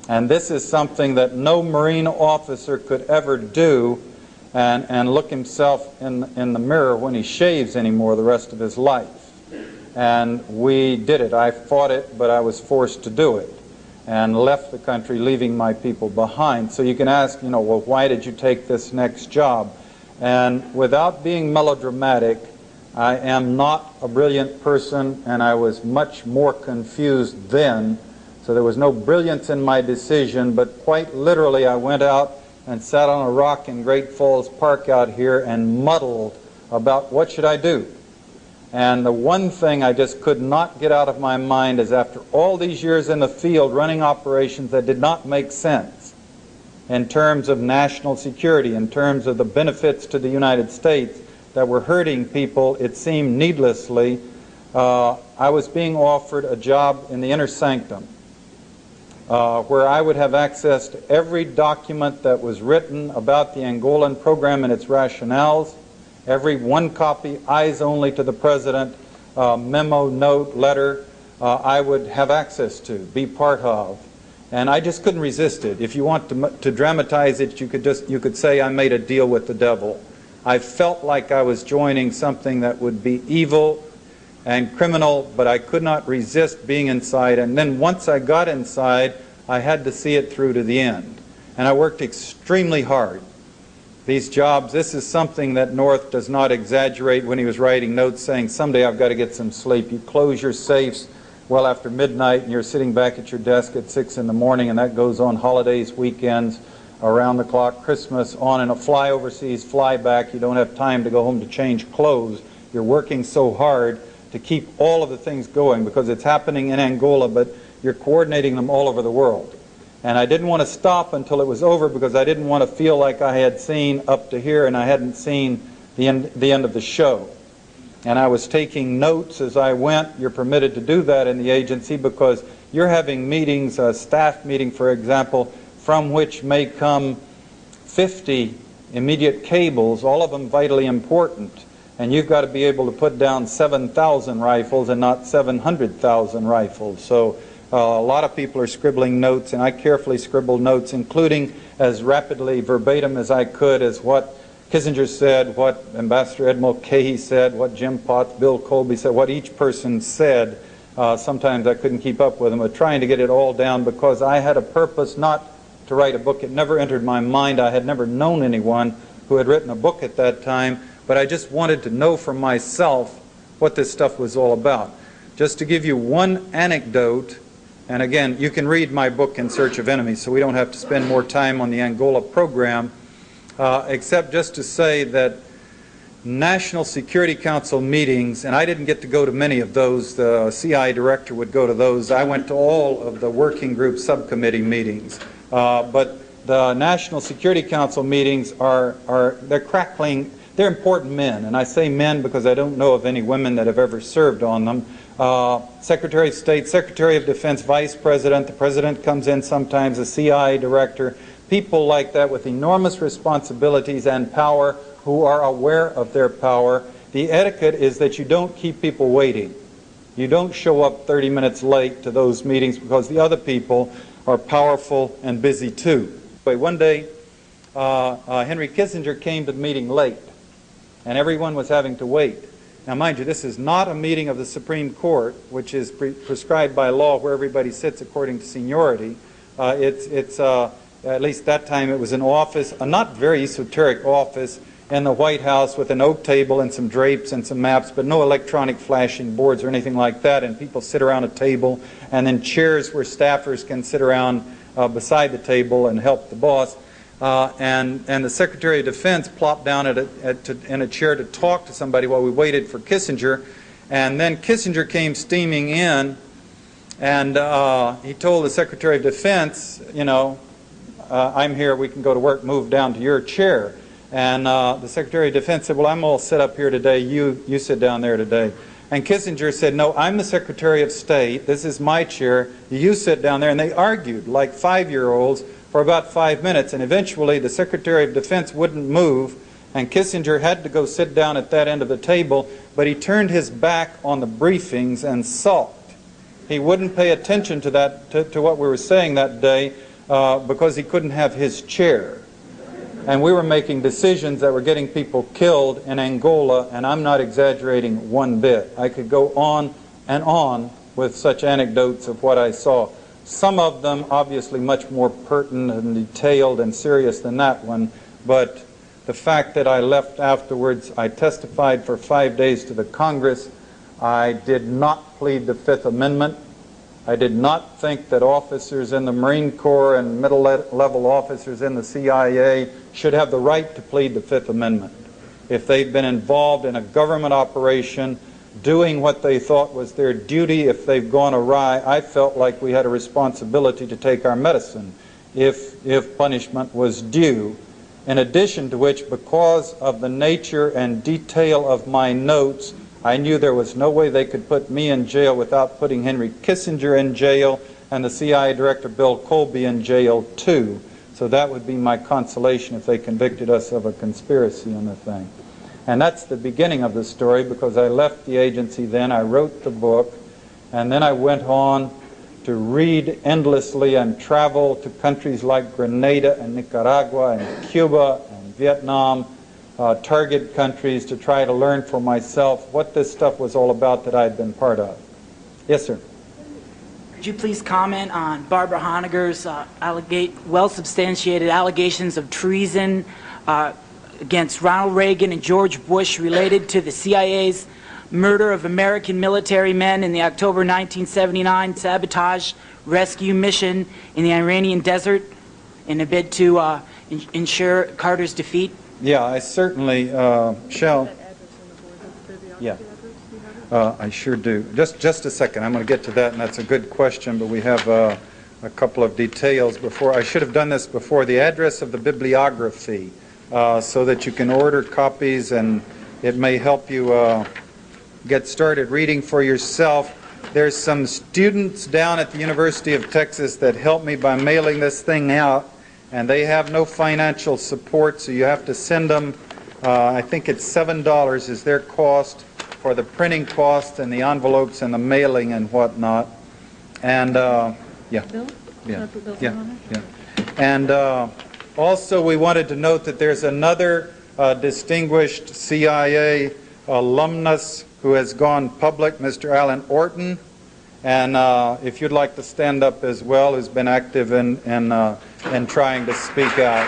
And this is something that no Marine officer could ever do and look himself in the mirror when he shaves anymore the rest of his life. And we did it. I fought it, but I was forced to do it and left the country leaving my people behind. So you can ask, well, why did you take this next job? And without being melodramatic, I am not a brilliant person, and I was much more confused then. So there was no brilliance in my decision, but quite literally I went out and sat on a rock in Great Falls Park out here and muddled about what should I do. And the one thing I just could not get out of my mind is, after all these years in the field running operations that did not make sense in terms of national security, in terms of the benefits to the United States that were hurting people, it seemed needlessly, I was being offered a job in the inner sanctum, where I would have access to every document that was written about the Angolan program and its rationales, every one copy, eyes only to the president, memo, note, letter, I would have access to, be part of. And I just couldn't resist it. If you want to dramatize it, you could say I made a deal with the devil. I felt like I was joining something that would be evil and criminal, but I could not resist being inside. And then once I got inside, I had to see it through to the end. And I worked extremely hard. These jobs, this is something that North does not exaggerate when he was writing notes saying, someday I've got to get some sleep. You close your safes well after midnight and you're sitting back at your desk at 6 in the morning, and that goes on holidays, weekends, around the clock, Christmas, on and a fly overseas, fly back. You don't have time to go home to change clothes. You're working so hard to keep all of the things going because it's happening in Angola, but you're coordinating them all over the world. And I didn't want to stop until it was over because I didn't want to feel like I had seen up to here and I hadn't seen the end of the show. And I was taking notes as I went. You're permitted to do that in the agency because you're having meetings, a staff meeting, for example, from which may come 50 immediate cables, all of them vitally important. And you've got to be able to put down 7,000 rifles and not 700,000 rifles. So a lot of people are scribbling notes, and I carefully scribbled notes, including as rapidly verbatim as I could as what Kissinger said, what Ambassador Ed Mulcahy said, what Jim Potts, Bill Colby said, what each person said. Sometimes I couldn't keep up with them, but trying to get it all down because I had a purpose not to write a book. It never entered my mind. I had never known anyone who had written a book at that time, but I just wanted to know for myself what this stuff was all about. Just to give you one anecdote, and again, you can read my book In Search of Enemies, so we don't have to spend more time on the Angola program, except just to say that National Security Council meetings, and I didn't get to go to many of those, the CI director would go to those. I went to all of the working group subcommittee meetings. But the National Security Council meetings they're crackling, they're important men, and I say men because I don't know of any women that have ever served on them. Secretary of State, Secretary of Defense, Vice President, the President comes in sometimes, the CI director, people like that with enormous responsibilities and power who are aware of their power. The etiquette is that you don't keep people waiting. You don't show up 30 minutes late to those meetings because the other people are powerful and busy too. But one day, Henry Kissinger came to the meeting late, and everyone was having to wait. Now, mind you, this is not a meeting of the Supreme Court, which is prescribed by law where everybody sits according to seniority. At least that time, it was an office, a not very esoteric office in the White House with an oak table and some drapes and some maps, but no electronic flashing boards or anything like that, and people sit around a table, and then chairs where staffers can sit around beside the table and help the boss. And the Secretary of Defense plopped down in a chair to talk to somebody while we waited for Kissinger. And then Kissinger came steaming in, and he told the Secretary of Defense, you know, I'm here, we can go to work, move down to your chair. And the Secretary of Defense said, well, I'm all set up here today, you sit down there today. And Kissinger said, no, I'm the Secretary of State, this is my chair, you sit down there. And they argued like 5-year-olds for about 5 minutes, and eventually the Secretary of Defense wouldn't move, and Kissinger had to go sit down at that end of the table, but he turned his back on the briefings and sulked. He wouldn't pay attention to that, to what we were saying that day, because he couldn't have his chair. And we were making decisions that were getting people killed in Angola, and I'm not exaggerating one bit. I could go on and on with such anecdotes of what I saw. Some of them obviously much more pertinent and detailed and serious than that one, but the fact that I left afterwards, I testified for 5 days to the Congress. I did not plead the Fifth Amendment. I did not think that officers in the Marine Corps and middle-level officers in the CIA should have the right to plead the Fifth Amendment. If they've been involved in a government operation, doing what they thought was their duty, if they've gone awry, I felt like we had a responsibility to take our medicine if punishment was due. In addition to which, because of the nature and detail of my notes, I knew there was no way they could put me in jail without putting Henry Kissinger in jail and the CIA Director Bill Colby in jail too. So that would be my consolation if they convicted us of a conspiracy in the thing. And that's the beginning of the story, because I left the agency then, I wrote the book, and then I went on to read endlessly and travel to countries like Grenada and Nicaragua and Cuba and Vietnam, target countries, to try to learn for myself what this stuff was all about that I had been part of. Yes, sir. Could you please comment on Barbara Honegger's well-substantiated allegations of treason against Ronald Reagan and George Bush related to the CIA's murder of American military men in the October 1979 sabotage rescue mission in the Iranian desert in a bid to ensure Carter's defeat? Yeah, I certainly shall. Yeah, I sure do. Just a second. I'm going to get to that, and that's a good question, but we have a couple of details before. I should have done this before. The address of the bibliography, so that you can order copies, and it may help you get started reading for yourself. There's some students down at the University of Texas that helped me by mailing this thing out, and they have no financial support, so you have to send them, I think it's $7 is their cost for the printing costs and the envelopes and the mailing and whatnot. And yeah. Bill? Yeah. Yeah. Yeah. And also we wanted to note that there's another distinguished CIA alumnus who has gone public, Mr. Alan Orton, and if you'd like to stand up as well, who's been active in trying to speak out.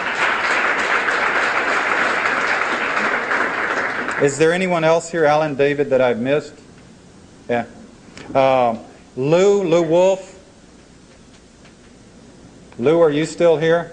Is there anyone else here, Alan, David, that I've missed? Yeah. Lou Wolf. Lou, are you still here?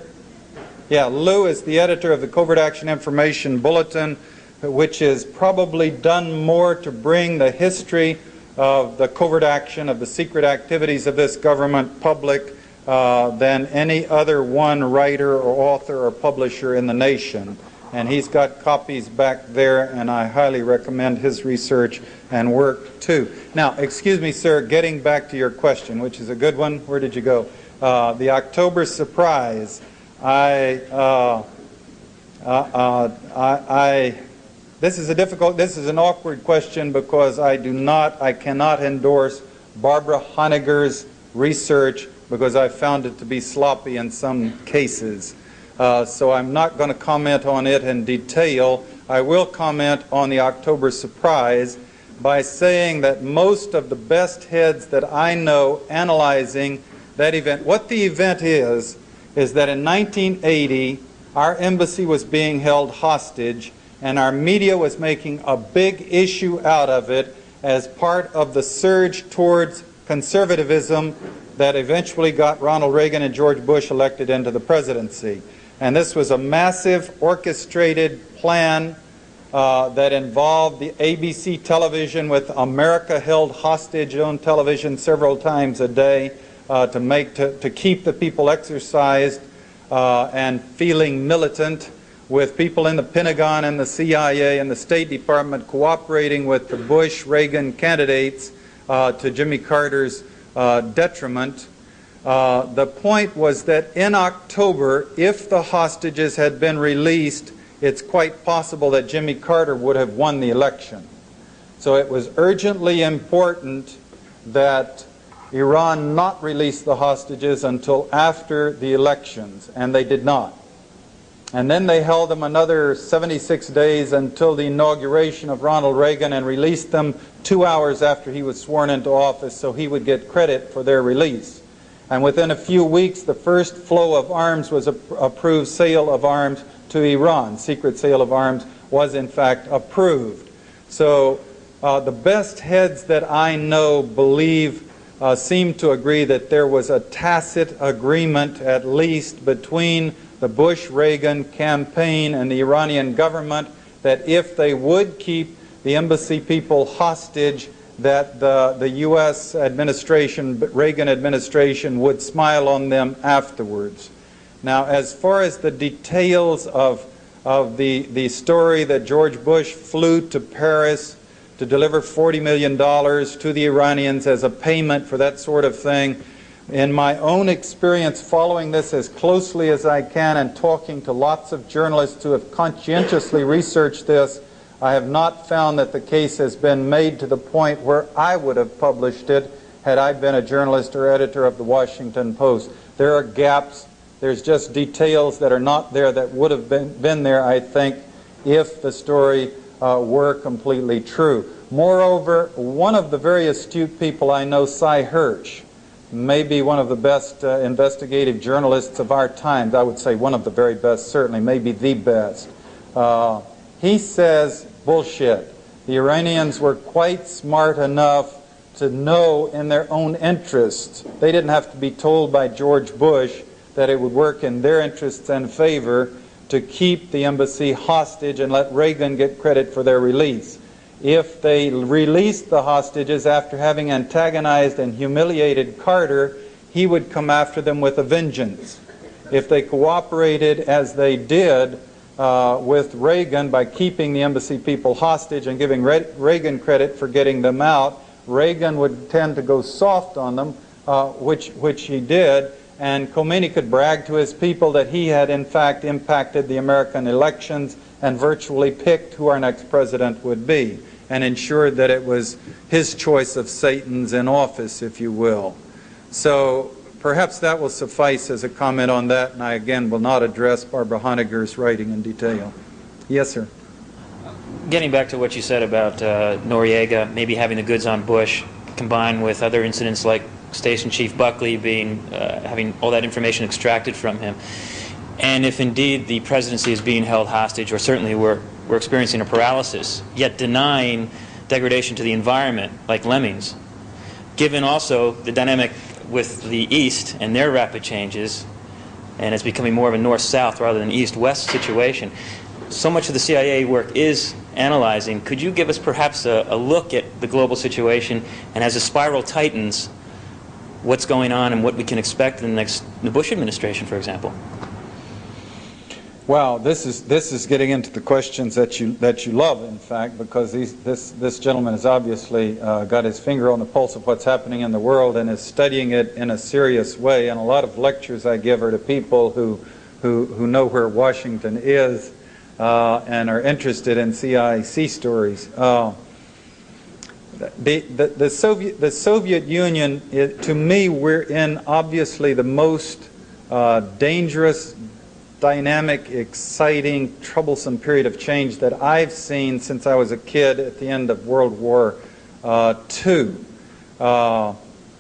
Yeah, Lou is the editor of the Covert Action Information Bulletin, which has probably done more to bring the history of the covert action, of the secret activities of this government public than any other one writer or author or publisher in the nation. And he's got copies back there, and I highly recommend his research and work too. Now, excuse me, sir, getting back to your question, which is a good one. Where did you go? The October surprise. This is an awkward question because I cannot endorse Barbara Honegger's research because I found it to be sloppy in some cases. So I'm not going to comment on it in detail. I will comment on the October surprise by saying that most of the best heads that I know analyzing that event, what the event is that in 1980 our embassy was being held hostage and our media was making a big issue out of it as part of the surge towards conservatism that eventually got Ronald Reagan and George Bush elected into the presidency. And this was a massive orchestrated plan that involved the ABC television, with America held hostage on television several times a day to keep the people exercised and feeling militant, with people in the Pentagon and the CIA and the State Department cooperating with the Bush-Reagan candidates to Jimmy Carter's detriment. The point was that in October, if the hostages had been released, it's quite possible that Jimmy Carter would have won the election. So it was urgently important that Iran not release the hostages until after the elections, and they did not. And then they held them another 76 days until the inauguration of Ronald Reagan and released them 2 hours after he was sworn into office, so he would get credit for their release. And within a few weeks, the first flow of arms was approved. Sale of arms to Iran, secret sale of arms, was in fact approved. So the best heads that I know seem to agree that there was a tacit agreement, at least between the Bush-Reagan campaign and the Iranian government, that if they would keep the embassy people hostage, that the U.S. administration, Reagan administration, would smile on them afterwards. Now, as far as the details of the story that George Bush flew to Paris to deliver $40 million to the Iranians as a payment for that sort of thing, in my own experience following this as closely as I can and talking to lots of journalists who have conscientiously researched this, I have not found that the case has been made to the point where I would have published it had I been a journalist or editor of the Washington Post. There are gaps. There's just details that are not there that would have been there, I think, if the story were completely true. Moreover, one of the very astute people I know, Cy Hirsch, maybe one of the best investigative journalists of our times, I would say one of the very best, certainly, maybe the best. He says, bullshit. The Iranians were quite smart enough to know in their own interests. They didn't have to be told by George Bush that it would work in their interests and favor to keep the embassy hostage and let Reagan get credit for their release. If they released the hostages after having antagonized and humiliated Carter, he would come after them with a vengeance. If they cooperated as they did with Reagan by keeping the embassy people hostage and giving Reagan credit for getting them out, Reagan would tend to go soft on them, which he did, and Khomeini could brag to his people that he had in fact impacted the American elections and virtually picked who our next president would be, and ensured that it was his choice of Satans in office, if you will. So perhaps that will suffice as a comment on that, and I again will not address Barbara Honegger's writing in detail. Yes, sir. Getting back to what you said about Noriega maybe having the goods on Bush, combined with other incidents like Station Chief Buckley having all that information extracted from him, and if indeed the presidency is being held hostage, or certainly we're experiencing a paralysis, yet denying degradation to the environment like lemmings, given also the dynamic with the East and their rapid changes, and it's becoming more of a north-south rather than east-west situation. So much of the CIA work is analyzing. Could you give us perhaps a look at the global situation, and as the spiral tightens, what's going on and what we can expect in the Bush administration, for example? Well, this is getting into the questions that you love, in fact, because this gentleman has obviously got his finger on the pulse of what's happening in the world and is studying it in a serious way. And a lot of lectures I give are to people who know where Washington is and are interested in CIC stories. The Soviet Union, to me, we're in obviously the most dangerous, dynamic, exciting, troublesome period of change that I've seen since I was a kid at the end of World War II.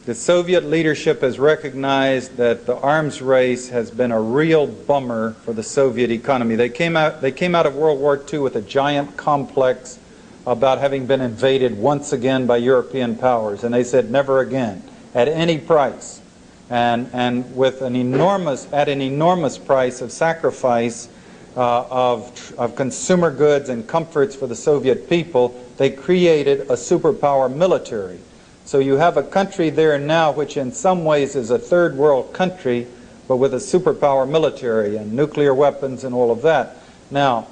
The Soviet leadership has recognized that the arms race has been a real bummer for the Soviet economy. They came out of World War II with a giant complex about having been invaded once again by European powers, and they said never again, at any price, and with an enormous price of sacrifice of consumer goods and comforts for the Soviet people. They created a superpower military. So you have a country there now which in some ways is a third world country, but with a superpower military and nuclear weapons and all of that. Now,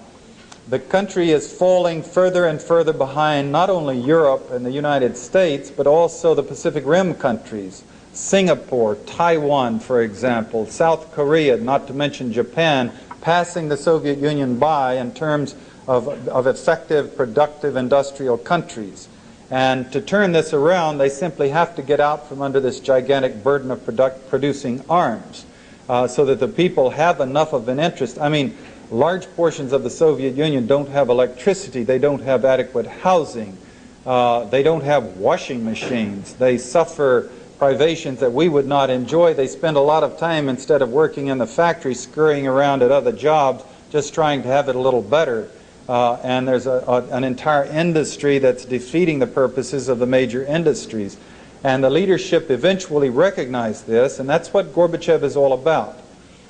the country is falling further and further behind not only Europe and the United States, but also the Pacific Rim countries. Singapore, Taiwan, for example, South Korea, not to mention Japan, passing the Soviet Union by in terms of effective, productive industrial countries. And to turn this around, they simply have to get out from under this gigantic burden of producing arms so that the people have enough of an interest. I mean, large portions of the Soviet Union don't have electricity. They don't have adequate housing. They don't have washing machines. They suffer privations that we would not enjoy. They spend a lot of time, instead of working in the factory, scurrying around at other jobs, just trying to have it a little better. And there's an entire industry that's defeating the purposes of the major industries. And the leadership eventually recognized this, and that's what Gorbachev is all about.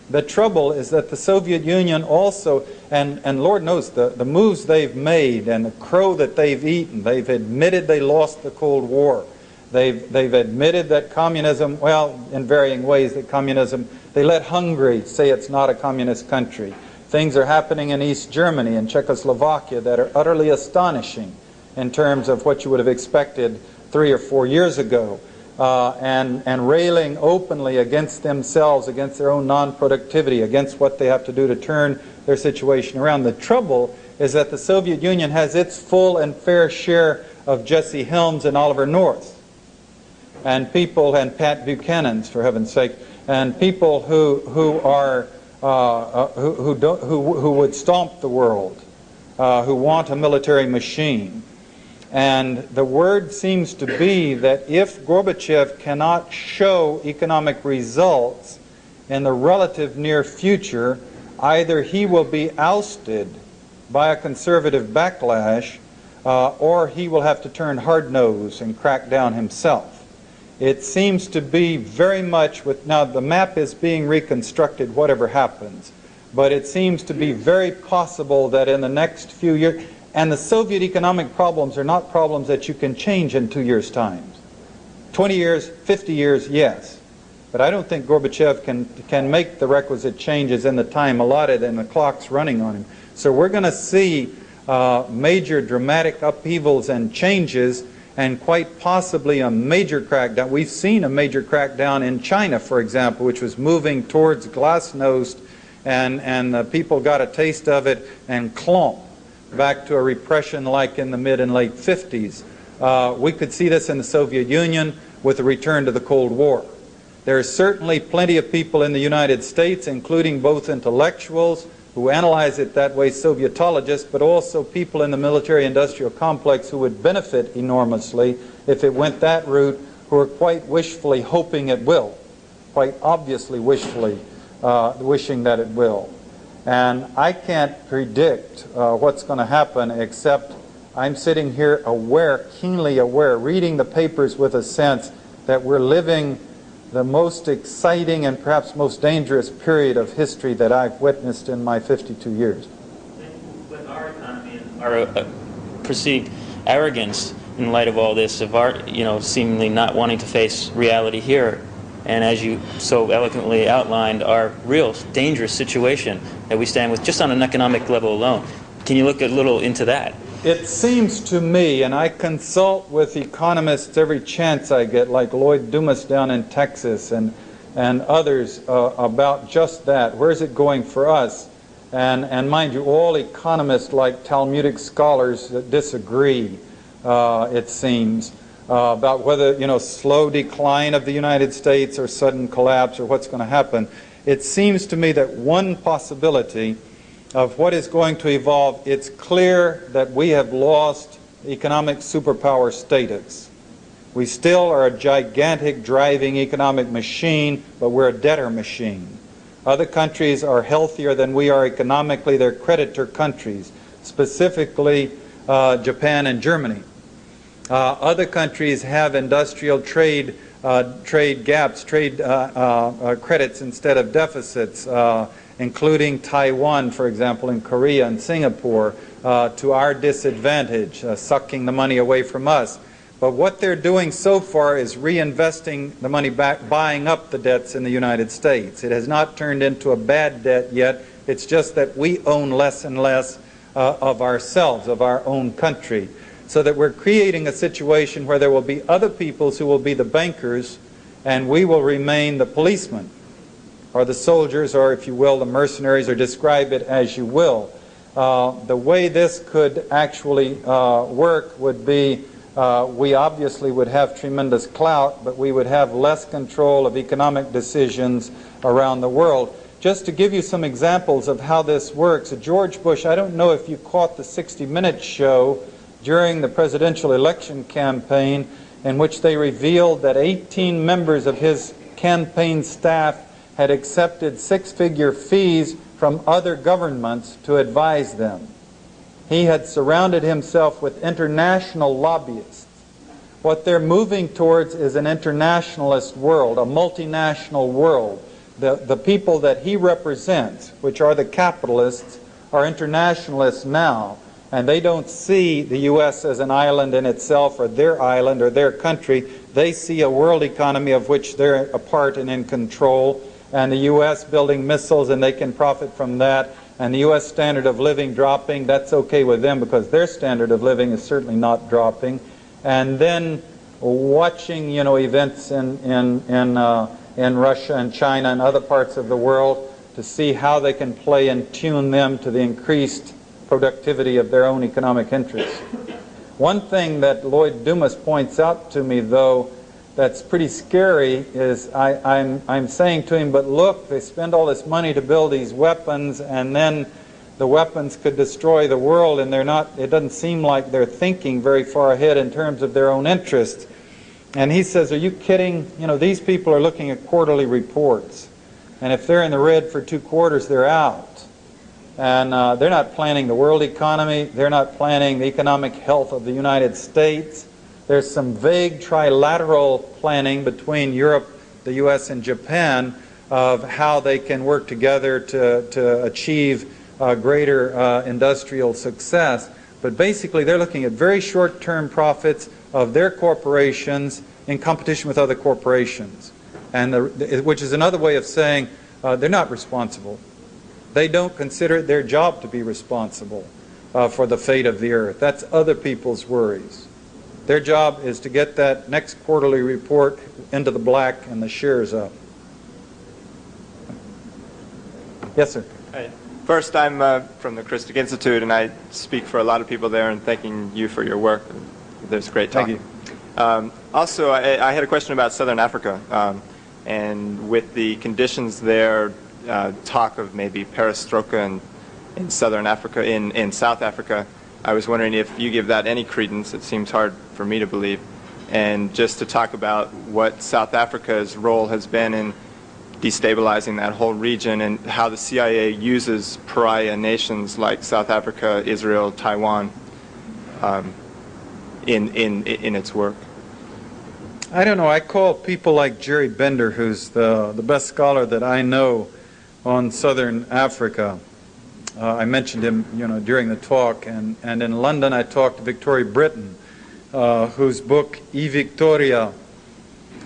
The trouble is that the Soviet Union also, and Lord knows the moves they've made and the crow that they've eaten, they've admitted they lost the Cold War. They've admitted that communism, well, in varying ways, that communism, they let Hungary say it's not a communist country. Things are happening in East Germany and Czechoslovakia that are utterly astonishing in terms of what you would have expected 3 or 4 years ago, and railing openly against themselves, against their own non-productivity, against what they have to do to turn their situation around. The trouble is that the Soviet Union has its full and fair share of Jesse Helms and Oliver North, and people, and Pat Buchanan's, for heaven's sake, and people who would stomp the world, who want a military machine. And the word seems to be that if Gorbachev cannot show economic results in the relative near future, either he will be ousted by a conservative backlash, or he will have to turn hard-nosed and crack down himself. It seems to be very much with, now the map is being reconstructed whatever happens, but it seems to be very possible that in the next few years, and the Soviet economic problems are not problems that you can change in 2 years' time. 20 years, 50 years, yes. But I don't think Gorbachev can make the requisite changes in the time allotted, and the clock's running on him. So we're going to see major dramatic upheavals and changes, and quite possibly a major crackdown. We've seen a major crackdown in China, for example, which was moving towards glasnost, and people got a taste of it and clumped back to a repression like in the mid and late 50s. We could see this in the Soviet Union with the return to the Cold War. There are certainly plenty of people in the United States, including both intellectuals who analyze it that way, Sovietologists, but also people in the military-industrial complex who would benefit enormously if it went that route, who are quite wishfully hoping it will, quite obviously wishfully wishing that it will. And I can't predict what's going to happen, except I'm sitting here aware, keenly aware, reading the papers with a sense that we're living the most exciting and perhaps most dangerous period of history that I've witnessed in my 52 years. With our economy and our perceived arrogance in light of all this, of our, seemingly not wanting to face reality here, and as you so eloquently outlined, our real dangerous situation that we stand with just on an economic level alone. Can you look a little into that? It seems to me, and I consult with economists every chance I get, like Lloyd Dumas down in Texas and others about just that. Where's it going for us? And mind you, all economists, like Talmudic scholars, disagree, it seems, about whether, slow decline of the United States or sudden collapse or what's going to happen. It seems to me that one possibility of what is going to evolve, it's clear that we have lost economic superpower status. We still are a gigantic driving economic machine, but we're a debtor machine. Other countries are healthier than we are economically. They're creditor countries, specifically Japan and Germany. Other countries have industrial trade gaps, trade credits instead of deficits, including Taiwan, for example, and Korea and Singapore, to our disadvantage, sucking the money away from us. But what they're doing so far is reinvesting the money back, buying up the debts in the United States. It has not turned into a bad debt yet. It's just that we own less and less of ourselves, of our own country. So that we're creating a situation where there will be other peoples who will be the bankers, and we will remain the policemen, or the soldiers, or if you will, the mercenaries, or describe it as you will. The way this could actually work would be we obviously would have tremendous clout, but we would have less control of economic decisions around the world. Just to give you some examples of how this works, George Bush, I don't know if you caught the 60 Minutes show during the presidential election campaign, in which they revealed that 18 members of his campaign staff had accepted six-figure fees from other governments to advise them. He had surrounded himself with international lobbyists. What they're moving towards is an internationalist world, a multinational world. The people that he represents, which are the capitalists, are internationalists now, and they don't see the U.S. as an island in itself, or their island, or their country. They see a world economy of which they're a part and in control, and the U.S. building missiles, and they can profit from that. And the U.S. standard of living dropping, that's okay with them because their standard of living is certainly not dropping. And then watching, events in Russia and China and other parts of the world to see how they can play and tune them to the increased productivity of their own economic interests. One thing that Lloyd Dumas points out to me, though, that's pretty scary is I'm saying to him, but look, they spend all this money to build these weapons, and then the weapons could destroy the world, and it doesn't seem like they're thinking very far ahead in terms of their own interests. And he says, are you kidding? These people are looking at quarterly reports, and if they're in the red for 2 quarters, they're out. And they're not planning the world economy. They're not planning the economic health of the United States. There's some vague trilateral planning between Europe, the U.S., and Japan of how they can work together to achieve greater industrial success. But basically, they're looking at very short-term profits of their corporations in competition with other corporations, which is another way of saying they're not responsible. They don't consider it their job to be responsible for the fate of the earth. That's other people's worries. Their job is to get that next quarterly report into the black and the shares up. Yes, sir. Hi. First, I'm from the Christic Institute, and I speak for a lot of people there in thanking you for your work. There's great talk. Thank you. Also, I had a question about Southern Africa, and with the conditions there, talk of maybe perestroika in Southern Africa, in South Africa. I was wondering if you give that any credence. It seems hard for me to believe. And just to talk about what South Africa's role has been in destabilizing that whole region, and how the CIA uses pariah nations like South Africa, Israel, Taiwan in its work. I don't know. I call people like Jerry Bender, who's the best scholar that I know on Southern Africa. I mentioned him, during the talk, and in London I talked to Victoria Britton, whose book E Victoria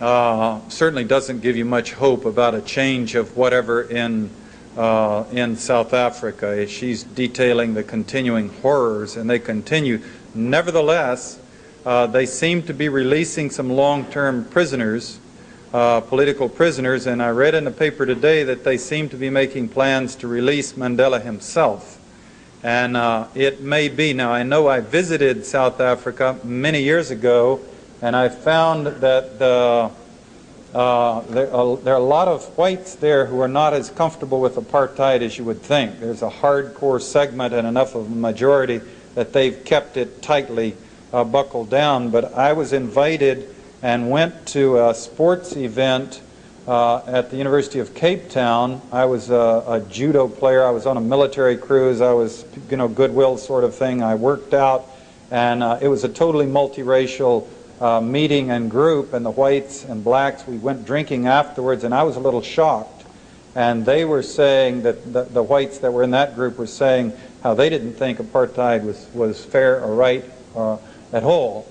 certainly doesn't give you much hope about a change of whatever in South Africa. She's detailing the continuing horrors, and they continue. Nevertheless, they seem to be releasing some long-term prisoners, political prisoners, and I read in the paper today that they seem to be making plans to release Mandela himself. And it may be. Now, I know I visited South Africa many years ago, and I found that there are a lot of whites there who are not as comfortable with apartheid as you would think. There's a hardcore segment and enough of a majority that they've kept it tightly buckled down. But I was invited and went to a sports event at the University of Cape Town. I was a judo player. I was on a military cruise. I was, goodwill sort of thing. I worked out, and it was a totally multiracial meeting and group, and the whites and blacks, we went drinking afterwards, and I was a little shocked. And they were saying that the whites that were in that group were saying how they didn't think apartheid was fair or right at all.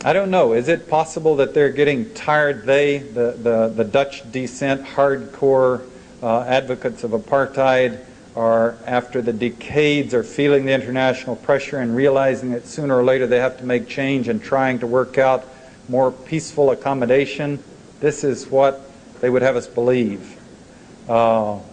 I don't know. Is it possible that they're getting tired, the Dutch descent, hardcore advocates of apartheid, are, after the decades, are feeling the international pressure and realizing that sooner or later they have to make change and trying to work out more peaceful accommodation? This is what they would have us believe. Still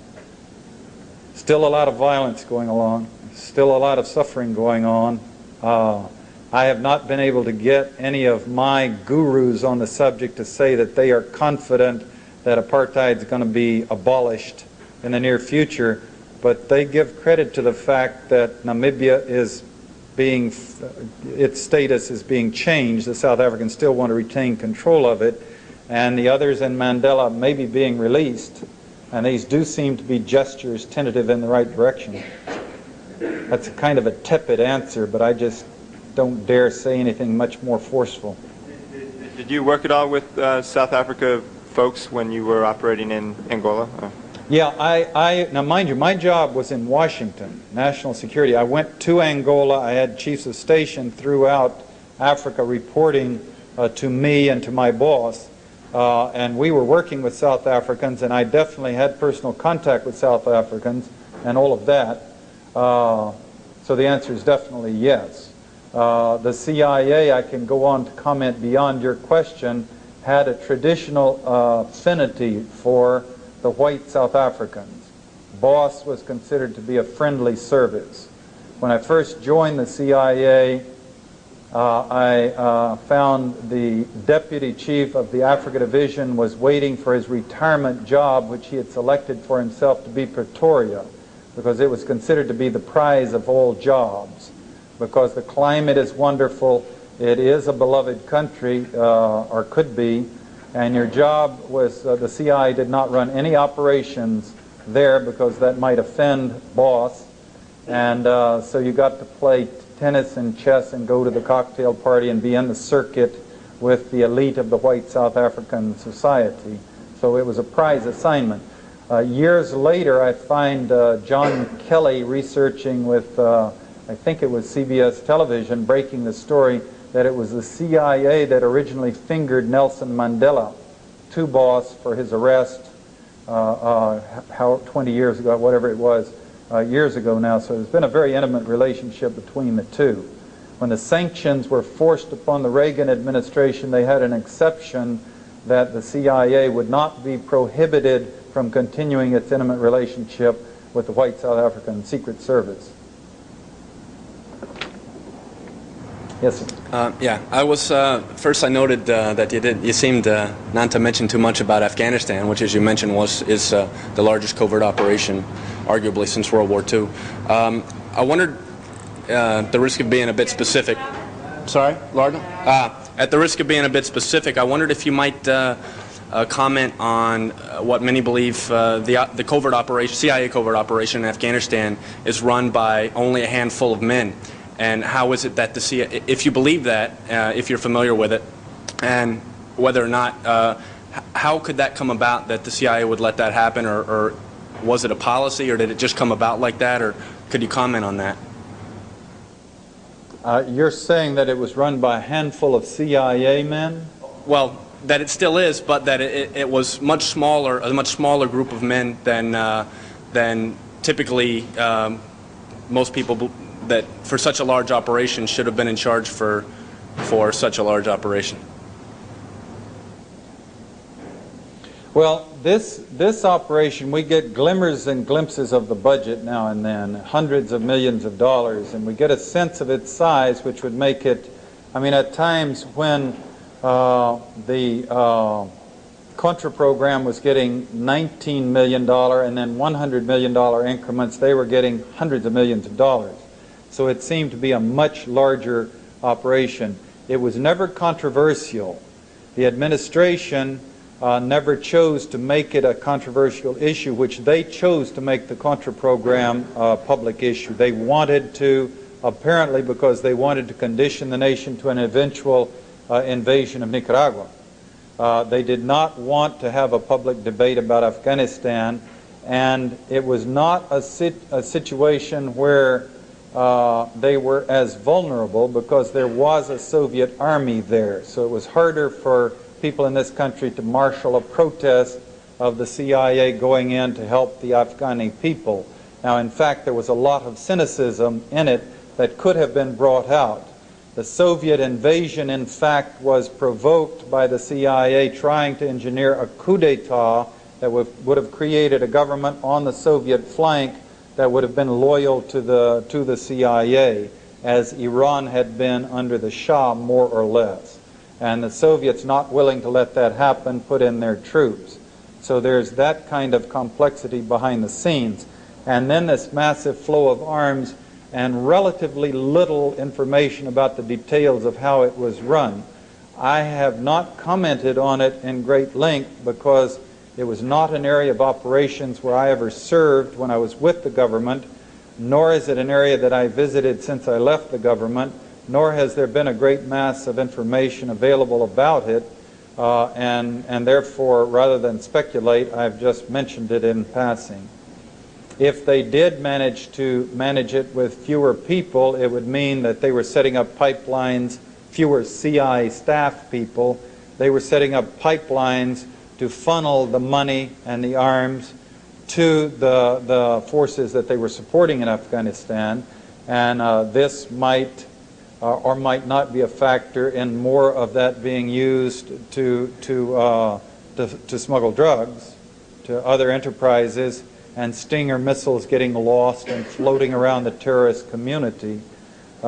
a lot of violence going along. Still a lot of suffering going on. I have not been able to get any of my gurus on the subject to say that they are confident that apartheid is going to be abolished in the near future, but they give credit to the fact that Namibia is being, its status is being changed. The South Africans still want to retain control of it, and the others in Mandela may be being released, and these do seem to be gestures tentative in the right direction. That's a kind of a tepid answer, but I just don't dare say anything much more forceful. Did you work at all with South Africa folks when you were operating in Angola? Yeah, now mind you, my job was in Washington, national security. I went to Angola. I had chiefs of station throughout Africa reporting to me and to my boss. And we were working with South Africans, and I definitely had personal contact with South Africans and all of that. So the answer is definitely yes. The CIA, I can go on to comment beyond your question, had a traditional affinity for the white South Africans. BOSS was considered to be a friendly service. When I first joined the CIA, I found the deputy chief of the Africa Division was waiting for his retirement job, which he had selected for himself to be Pretoria, because it was considered to be the prize of all jobs, because the climate is wonderful, it is a beloved country, or could be, and your job was, the CIA did not run any operations there because that might offend BOSS, and so you got to play tennis and chess and go to the cocktail party and be in the circuit with the elite of the white South African society. So it was a prize assignment. Years later, I find John Kelly researching with, I think it was CBS television, breaking the story that it was the CIA that originally fingered Nelson Mandela to BOSS for his arrest 20 years ago, whatever it was, years ago now. So there's been a very intimate relationship between the two. When the sanctions were forced upon the Reagan administration, they had an exception that the CIA would not be prohibited from continuing its intimate relationship with the white South African Secret Service. Yes, sir. Yeah, I was first. I noted that you seemed not to mention too much about Afghanistan, which, as you mentioned, is the largest covert operation, arguably since World War II. I wondered, at the risk of being a bit specific. Sorry, Lardner. At the risk of being a bit specific, I wondered if you might comment on what many believe the covert operation, CIA covert operation in Afghanistan, is run by only a handful of men. And how is it that the CIA, if you believe that, if you're familiar with it, and whether or not, how could that come about that the CIA would let that happen, or was it a policy, or did it just come about like that, or could you comment on that? You're saying that it was run by a handful of CIA men? Well, that it still is, but that it was much smaller, a much smaller group of men than typically most people that for such a large operation should have been in charge for such a large operation. Well, this operation, we get glimmers and glimpses of the budget now and then, hundreds of millions of dollars, and we get a sense of its size, which would make it, I mean, at times when the Contra program was getting $19 million and then $100 million increments, they were getting hundreds of millions of dollars. So it seemed to be a much larger operation. It was never controversial. The administration never chose to make it a controversial issue, which they chose to make the Contra program a public issue. They wanted to, apparently because they wanted to condition the nation to an eventual invasion of Nicaragua. They did not want to have a public debate about Afghanistan, and it was not a situation where they were as vulnerable because there was a Soviet army there. So it was harder for people in this country to marshal a protest of the CIA going in to help the Afghani people. Now, in fact, there was a lot of cynicism in it that could have been brought out. The Soviet invasion, in fact, was provoked by the CIA trying to engineer a coup d'etat that would have created a government on the Soviet flank that would have been loyal to the CIA, as Iran had been under the Shah, more or less. And the Soviets, not willing to let that happen, put in their troops. So there's that kind of complexity behind the scenes. And then this massive flow of arms and relatively little information about the details of how it was run. I have not commented on it in great length because it was not an area of operations where I ever served when I was with the government, nor is it an area that I visited since I left the government, nor has there been a great mass of information available about it, and therefore, rather than speculate, I've just mentioned it in passing. If they did manage to manage it with fewer people, it would mean that they were setting up pipelines, fewer CI staff people. They were setting up pipelines to funnel the money and the arms to the forces that they were supporting in Afghanistan, and this might or might not be a factor in more of that being used to smuggle drugs to other enterprises, and Stinger missiles getting lost and floating around the terrorist community.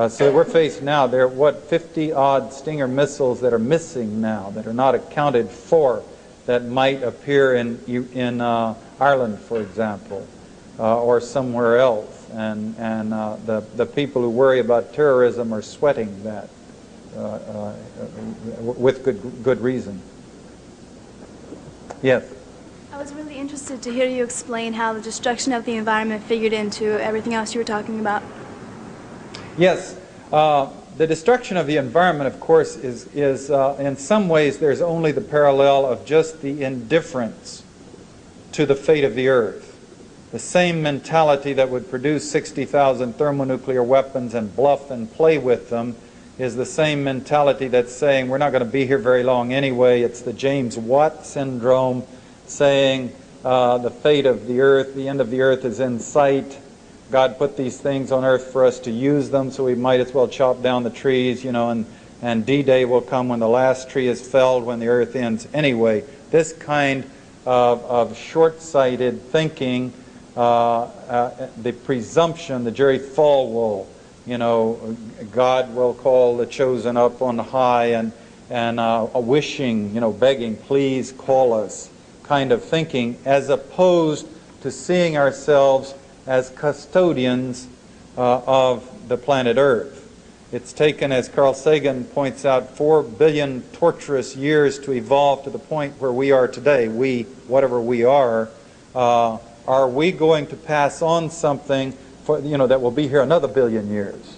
So we're faced now, there are, 50-odd Stinger missiles that are missing now, that are not accounted for, that might appear in Ireland, for example, or somewhere else. And the people who worry about terrorism are sweating that with good reason. Yes? I was really interested to hear you explain how the destruction of the environment figured into everything else you were talking about. Yes. The destruction of the environment, of course, is in some ways there's only the parallel of just the indifference to the fate of the Earth. The same mentality that would produce 60,000 thermonuclear weapons and bluff and play with them is the same mentality that's saying we're not going to be here very long anyway. It's the James Watt syndrome, saying the fate of the Earth, the end of the Earth is in sight. God put these things on Earth for us to use them, so we might as well chop down the trees, you know, and D-Day will come when the last tree is felled, when the Earth ends anyway. This kind of short-sighted thinking, the presumption, the Jerry Falwell, you know, God will call the chosen up on high, and wishing, you know, begging, please call us, kind of thinking, as opposed to seeing ourselves as custodians of the planet Earth. It's taken, as Carl Sagan points out, 4 billion torturous years to evolve to the point where we are today. We, whatever we are we going to pass on something for, you know, that will be here another billion years?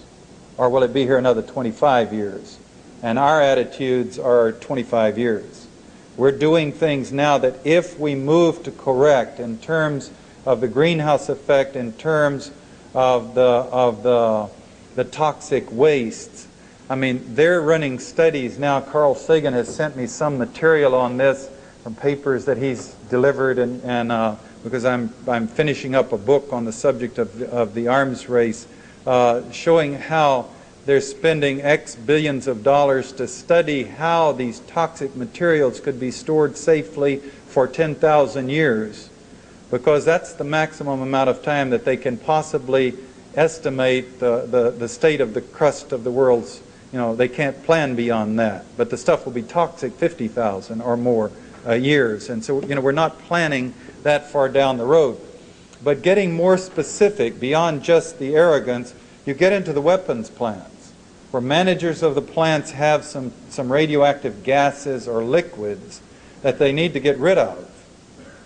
Or will it be here another 25 years? And our attitudes are 25 years. We're doing things now that if we move to correct in terms of the greenhouse effect, in terms of the toxic wastes. I mean, they're running studies now. Carl Sagan has sent me some material on this from papers that he's delivered, and because I'm finishing up a book on the subject of the arms race, showing how they're spending X billions of dollars to study how these toxic materials could be stored safely for 10,000 years. Because that's the maximum amount of time that they can possibly estimate the state of the crust of the world's, you know, they can't plan beyond that. But the stuff will be toxic 50,000 or more years. And so, you know, we're not planning that far down the road. But getting more specific, beyond just the arrogance, you get into the weapons plants. where managers of the plants have some radioactive gases or liquids that they need to get rid of.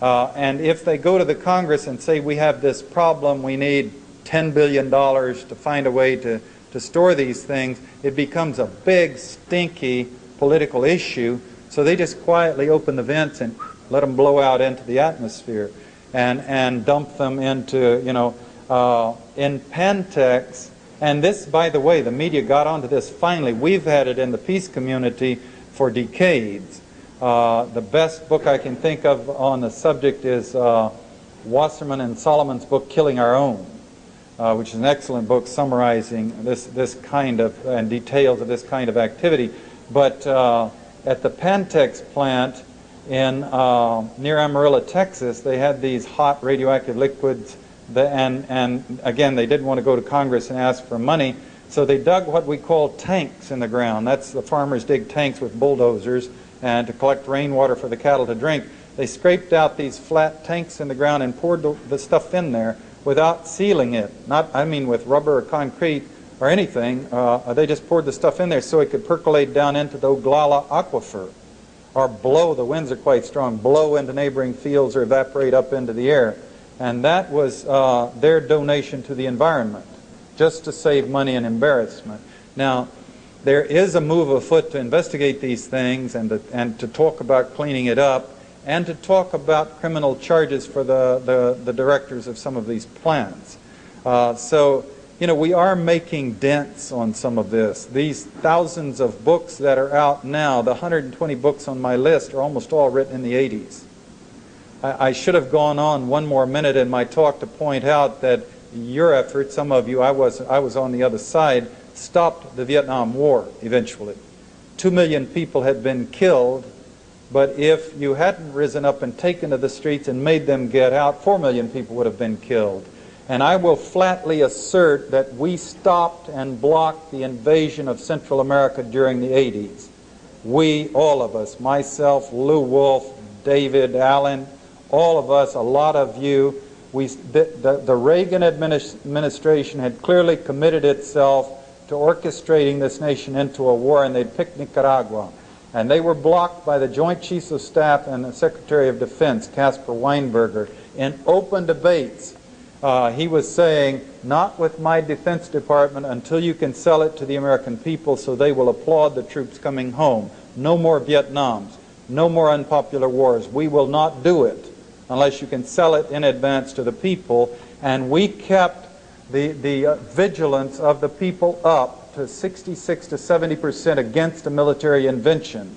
And if they go to the Congress and say, we have this problem, we need $10 billion to find a way to store these things, it becomes a big, stinky political issue. So they just quietly open the vents and let them blow out into the atmosphere and dump them into, in Pantex. And this, by the way, the media got onto this finally. We've had it in the peace community for decades. The best book I can think of on the subject is Wasserman and Solomon's book, Killing Our Own, which is an excellent book summarizing this kind of, and details of this kind of activity. But at the Pantex plant in near Amarillo, Texas, they had these hot radioactive liquids, and again, they didn't want to go to Congress and ask for money, so they dug what we call tanks in the ground. That's the farmers dig tanks with bulldozers and to collect rainwater for the cattle to drink. They scraped out these flat tanks in the ground and poured the stuff in there without sealing it. Not, I mean, with rubber or concrete or anything. They just poured the stuff in there so it could percolate down into the Oglala aquifer, or blow, the winds are quite strong, blow into neighboring fields or evaporate up into the air. And that was their donation to the environment, just to save money and embarrassment. Now, there is a move afoot to investigate these things and to talk about cleaning it up and to talk about criminal charges for the directors of some of these plants. So, we are making dents on some of this. These thousands of books that are out now, the 120 books on my list, are almost all written in the 80s. I should have gone on one more minute in my talk to point out that your effort, some of you, I was on the other side, stopped the Vietnam War eventually. 2 million people had been killed, but if you hadn't risen up and taken to the streets and made them get out, 4 million people would have been killed. And I will flatly assert that we stopped and blocked the invasion of Central America during the 80s. We, all of us, myself, Lou Wolfe, David, Allen, all of us, a lot of you, the Reagan administration had clearly committed itself to orchestrating this nation into a war, and they'd picked Nicaragua. And they were blocked by the Joint Chiefs of Staff and the Secretary of Defense, Caspar Weinberger, in open debates. He was saying, not with my Defense Department until you can sell it to the American people so they will applaud the troops coming home. No more Vietnams. No more unpopular wars. We will not do it unless you can sell it in advance to the people. And we kept the vigilance of the people up to 66 to 70% against a military intervention,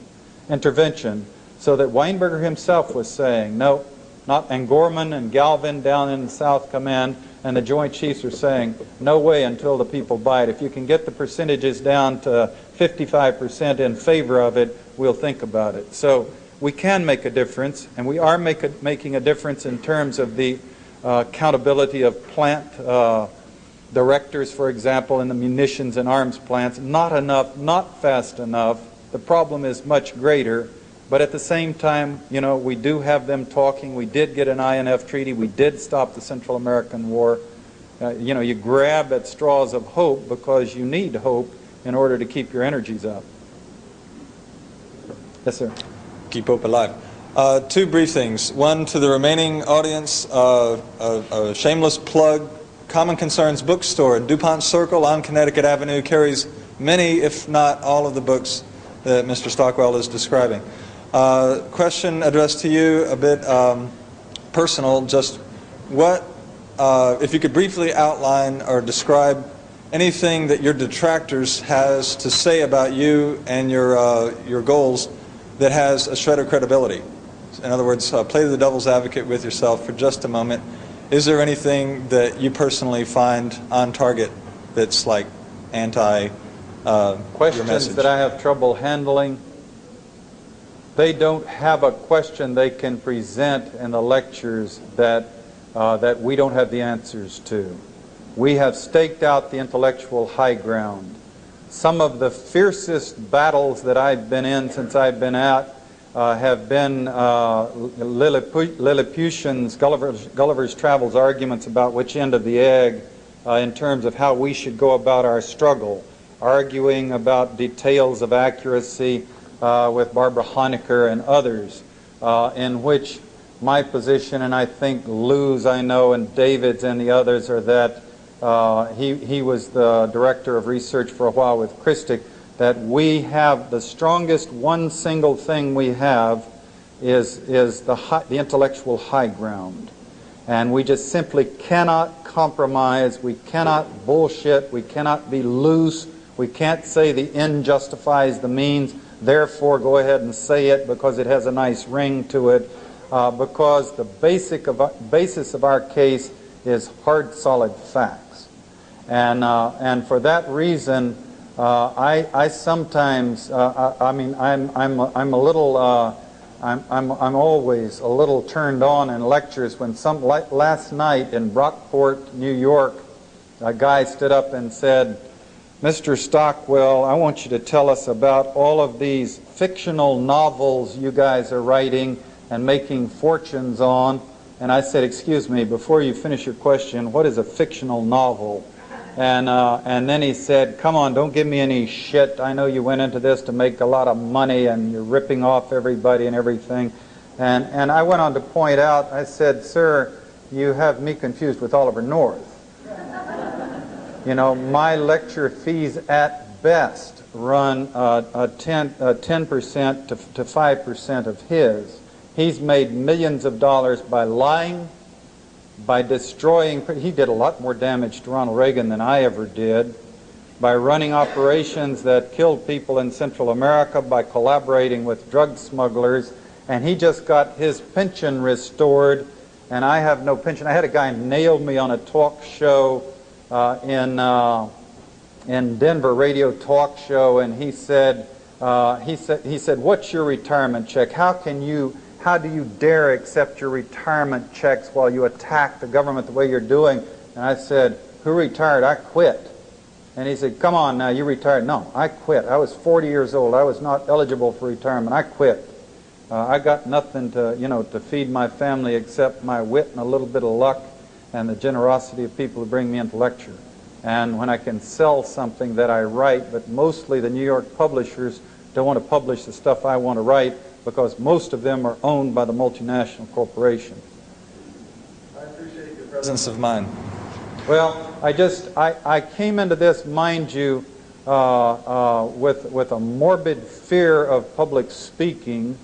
so that Weinberger himself was saying, no, not, and Gorman and Galvin down in the South Command and the Joint Chiefs are saying, no way until the people buy it. If you can get the percentages down to 55% in favor of it, we'll think about it. So we can make a difference, and we are making a difference in terms of the accountability of plant directors, for example, in the munitions and arms plants. Not enough, not fast enough. The problem is much greater. But at the same time, we do have them talking. We did get an INF treaty. We did stop the Central American War. You grab at straws of hope because you need hope in order to keep your energies up. Yes, sir. Keep hope alive. Two brief things. One, to the remaining audience, a shameless plug. Common Concerns Bookstore in DuPont Circle on Connecticut Avenue carries many, if not all, of the books that Mr. Stockwell is describing. Question addressed to you, a bit personal, just what, if you could briefly outline or describe anything that your detractors has to say about you and your goals that has a shred of credibility. In other words, play the devil's advocate with yourself for just a moment. Is there anything that you personally find on target that's like anti questions your message? That I have trouble handling? They don't have a question they can present in the lectures that we don't have the answers to. We have staked out the intellectual high ground. Some of the fiercest battles that I've been in since I've been out have been Lilliputians, Gulliver's Travels arguments about which end of the egg in terms of how we should go about our struggle. arguing about details of accuracy with Barbara Honecker and others, in which my position, and I think Lou's, I know, and David's and the others, are that he was the director of research for a while with Christic, that we have the strongest one single thing we have is the intellectual high ground. And we just simply cannot compromise, we cannot bullshit, we cannot be loose, we can't say the end justifies the means, therefore go ahead and say it because it has a nice ring to it, because the basis of our case is hard, solid facts. And for that reason, I sometimes, I'm a little, I'm always a little turned on in lectures when last night in Brockport, New York, a guy stood up and said, "Mr. Stockwell, I want you to tell us about all of these fictional novels you guys are writing and making fortunes on." And I said, "Excuse me, before you finish your question, what is a fictional novel?" And then he said, "Come on, don't give me any shit. I know you went into this to make a lot of money and you're ripping off everybody and everything." And I went on to point out, I said, "Sir, you have me confused with Oliver North. You know, my lecture fees at best run 10% to 5% of his. He's made millions of dollars by lying, by destroying. He did a lot more damage to Ronald Reagan than I ever did, by running operations that killed people in Central America, by collaborating with drug smugglers, and he just got his pension restored, and I have no pension. I had a guy nailed me on a talk show in Denver, radio talk show, and he said, "What's your retirement check? How do you dare accept your retirement checks while you attack the government the way you're doing?" And I said, "Who retired? I quit." And he said, "Come on now, you retired." "No, I quit. I was 40 years old. I was not eligible for retirement. I quit. I got nothing to feed my family except my wit and a little bit of luck and the generosity of people who bring me into lecture. And when I can sell something that I write, but mostly the New York publishers don't want to publish the stuff I want to write because most of them are owned by the multinational corporations." I appreciate your presence of mind. Well, I came into this, mind you, with a morbid fear of public speaking,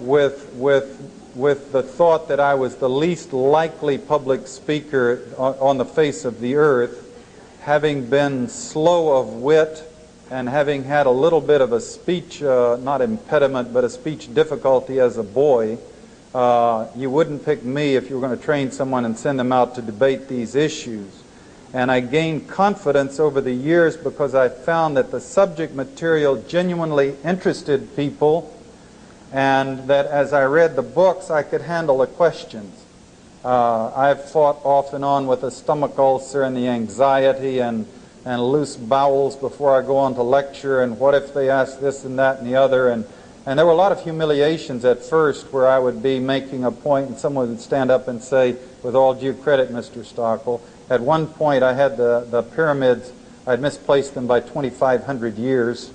with the thought that I was the least likely public speaker on the face of the earth, having been slow of wit and having had a little bit of a speech, not impediment, but a speech difficulty as a boy. You wouldn't pick me if you were going to train someone and send them out to debate these issues. And I gained confidence over the years because I found that the subject material genuinely interested people, and that as I read the books, I could handle the questions. I've fought off and on with a stomach ulcer and the anxiety and loose bowels before I go on to lecture, and what if they ask this and that and the other. And there were a lot of humiliations at first where I would be making a point and someone would stand up and say, "With all due credit, Mr. Stockwell," at one point I had the pyramids, I'd misplaced them by 2,500 years.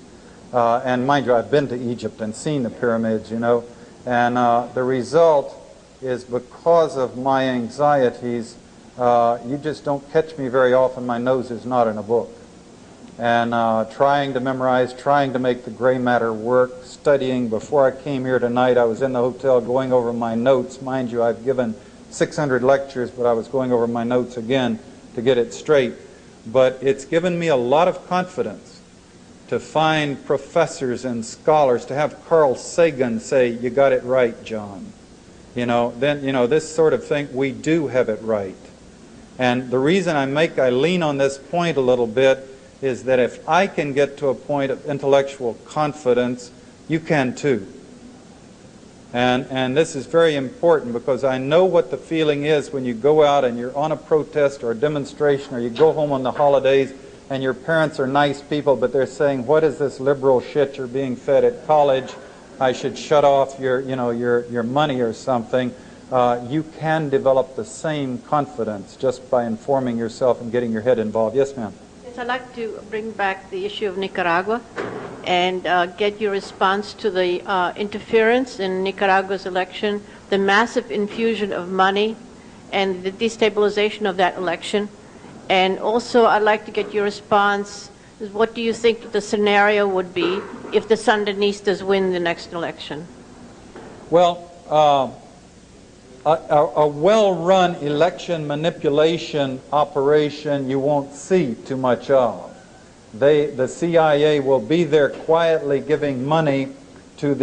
And mind you, I've been to Egypt and seen the pyramids, and the result is because of my anxieties, you just don't catch me very often. My nose is not in a book. And trying to memorize, trying to make the gray matter work, studying. Before I came here tonight, I was in the hotel going over my notes. Mind you, I've given 600 lectures, but I was going over my notes again to get it straight. But it's given me a lot of confidence to find professors and scholars, to have Carl Sagan say, "You got it right, John." This sort of thing, we do have it right. And the reason I lean on this point a little bit is that if I can get to a point of intellectual confidence, you can too. And this is very important because I know what the feeling is when you go out and you're on a protest or a demonstration, or you go home on the holidays and your parents are nice people, but they're saying, "What is this liberal shit you're being fed at college? I should shut off your money or something." You can develop the same confidence just by informing yourself and getting your head involved. Yes, ma'am. Yes, Yes, I'd like to bring back the issue of Nicaragua and get your response to the interference in Nicaragua's election, the massive infusion of money, and the destabilization of that election. And also, I'd like to get your response. What do you think the scenario would be if the Sandinistas win the next election? Well, a well-run election manipulation operation you won't see too much of. The CIA will be there quietly giving money to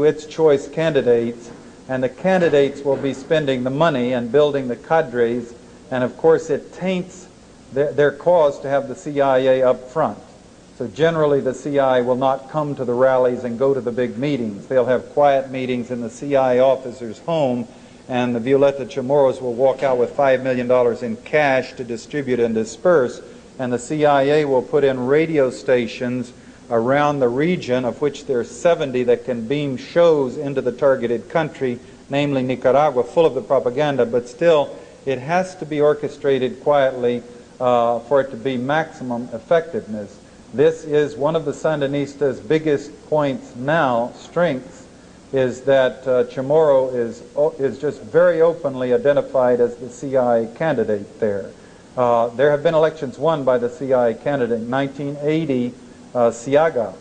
its choice candidates, and the candidates will be spending the money and building the cadres, and of course it taints their cause to have the CIA up front. So generally the CIA will not come to the rallies and go to the big meetings. They'll have quiet meetings in the CIA officer's home, and the Violeta Chamorros will walk out with $5 million in cash to distribute and disperse, and the CIA will put in radio stations around the region, of which there are 70 that can beam shows into the targeted country, namely Nicaragua, full of the propaganda, but still it has to be orchestrated quietly for it to be maximum effectiveness. This is one of the Sandinistas' biggest points now, strengths, is that Chamorro is just very openly identified as the CIA candidate there. There have been elections won by the CIA candidate. In 1980, Ciaga,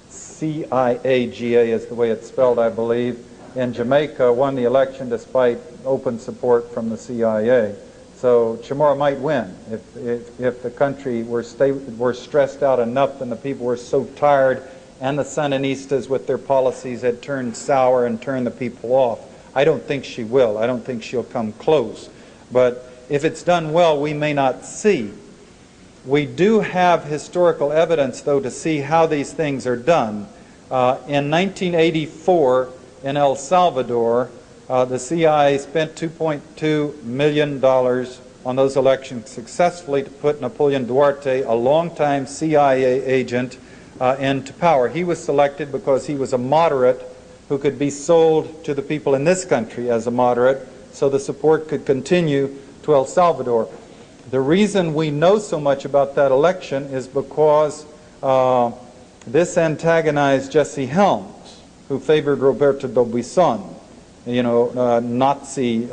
C-I-A-G-A is the way it's spelled, I believe, in Jamaica, won the election despite open support from the CIA. So Chamorro might win if the country were stressed out enough and the people were so tired, and the Sandinistas with their policies had turned sour and turned the people off. I don't think she will. I don't think she'll come close. But if it's done well, we may not see. We do have historical evidence, though, to see how these things are done. In 1984, in El Salvador, the CIA spent $2.2 million on those elections successfully to put Napoleon Duarte, a longtime CIA agent, into power. He was selected because he was a moderate who could be sold to the people in this country as a moderate, so the support could continue to El Salvador. The reason we know so much about that election is because this antagonized Jesse Helms, who favored Roberto Dubuisson, Nazi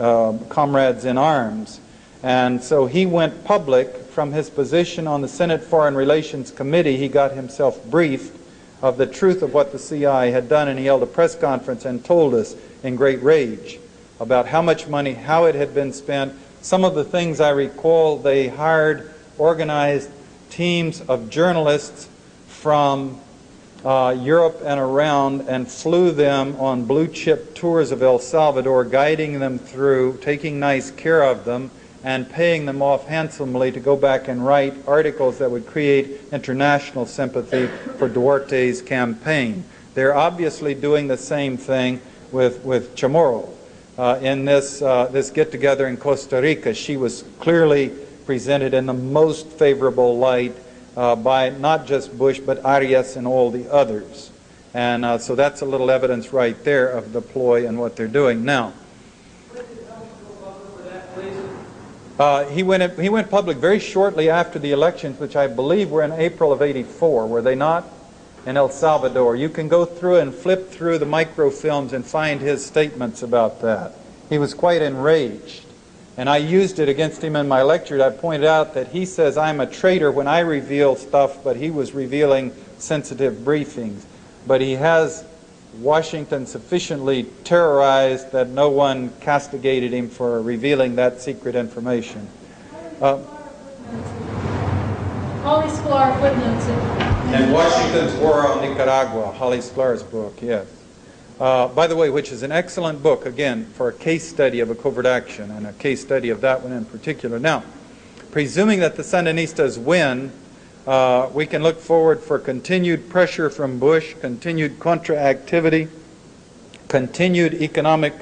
comrades in arms. And so he went public. From his position on the Senate Foreign Relations Committee, he got himself briefed of the truth of what the CIA had done, and he held a press conference and told us in great rage about how much money, how it had been spent. Some of the things I recall, they hired organized teams of journalists from Europe and around and flew them on blue-chip tours of El Salvador, guiding them through, taking nice care of them, and paying them off handsomely to go back and write articles that would create international sympathy for Duarte's campaign. They're obviously doing the same thing with Chamorro. In this get-together in Costa Rica, she was clearly presented in the most favorable light by not just Bush, but Arias and all the others. And so that's a little evidence right there of the ploy and what they're doing. Now, he went public very shortly after the elections, which I believe were in April of '84, were they not? In El Salvador. You can go through and flip through the microfilms and find his statements about that. He was quite enraged. And I used it against him in my lecture. I pointed out that he says I'm a traitor when I reveal stuff, but he was revealing sensitive briefings. But he has Washington sufficiently terrorized that no one castigated him for revealing that secret information. Holly Sklar footnotes it. And Washington's War on Nicaragua, Holly Sklar's book, yes. By the way, which is an excellent book, again, for a case study of a covert action, and a case study of that one in particular. Now, presuming that the Sandinistas win, we can look forward for continued pressure from Bush, continued Contra activity, continued economic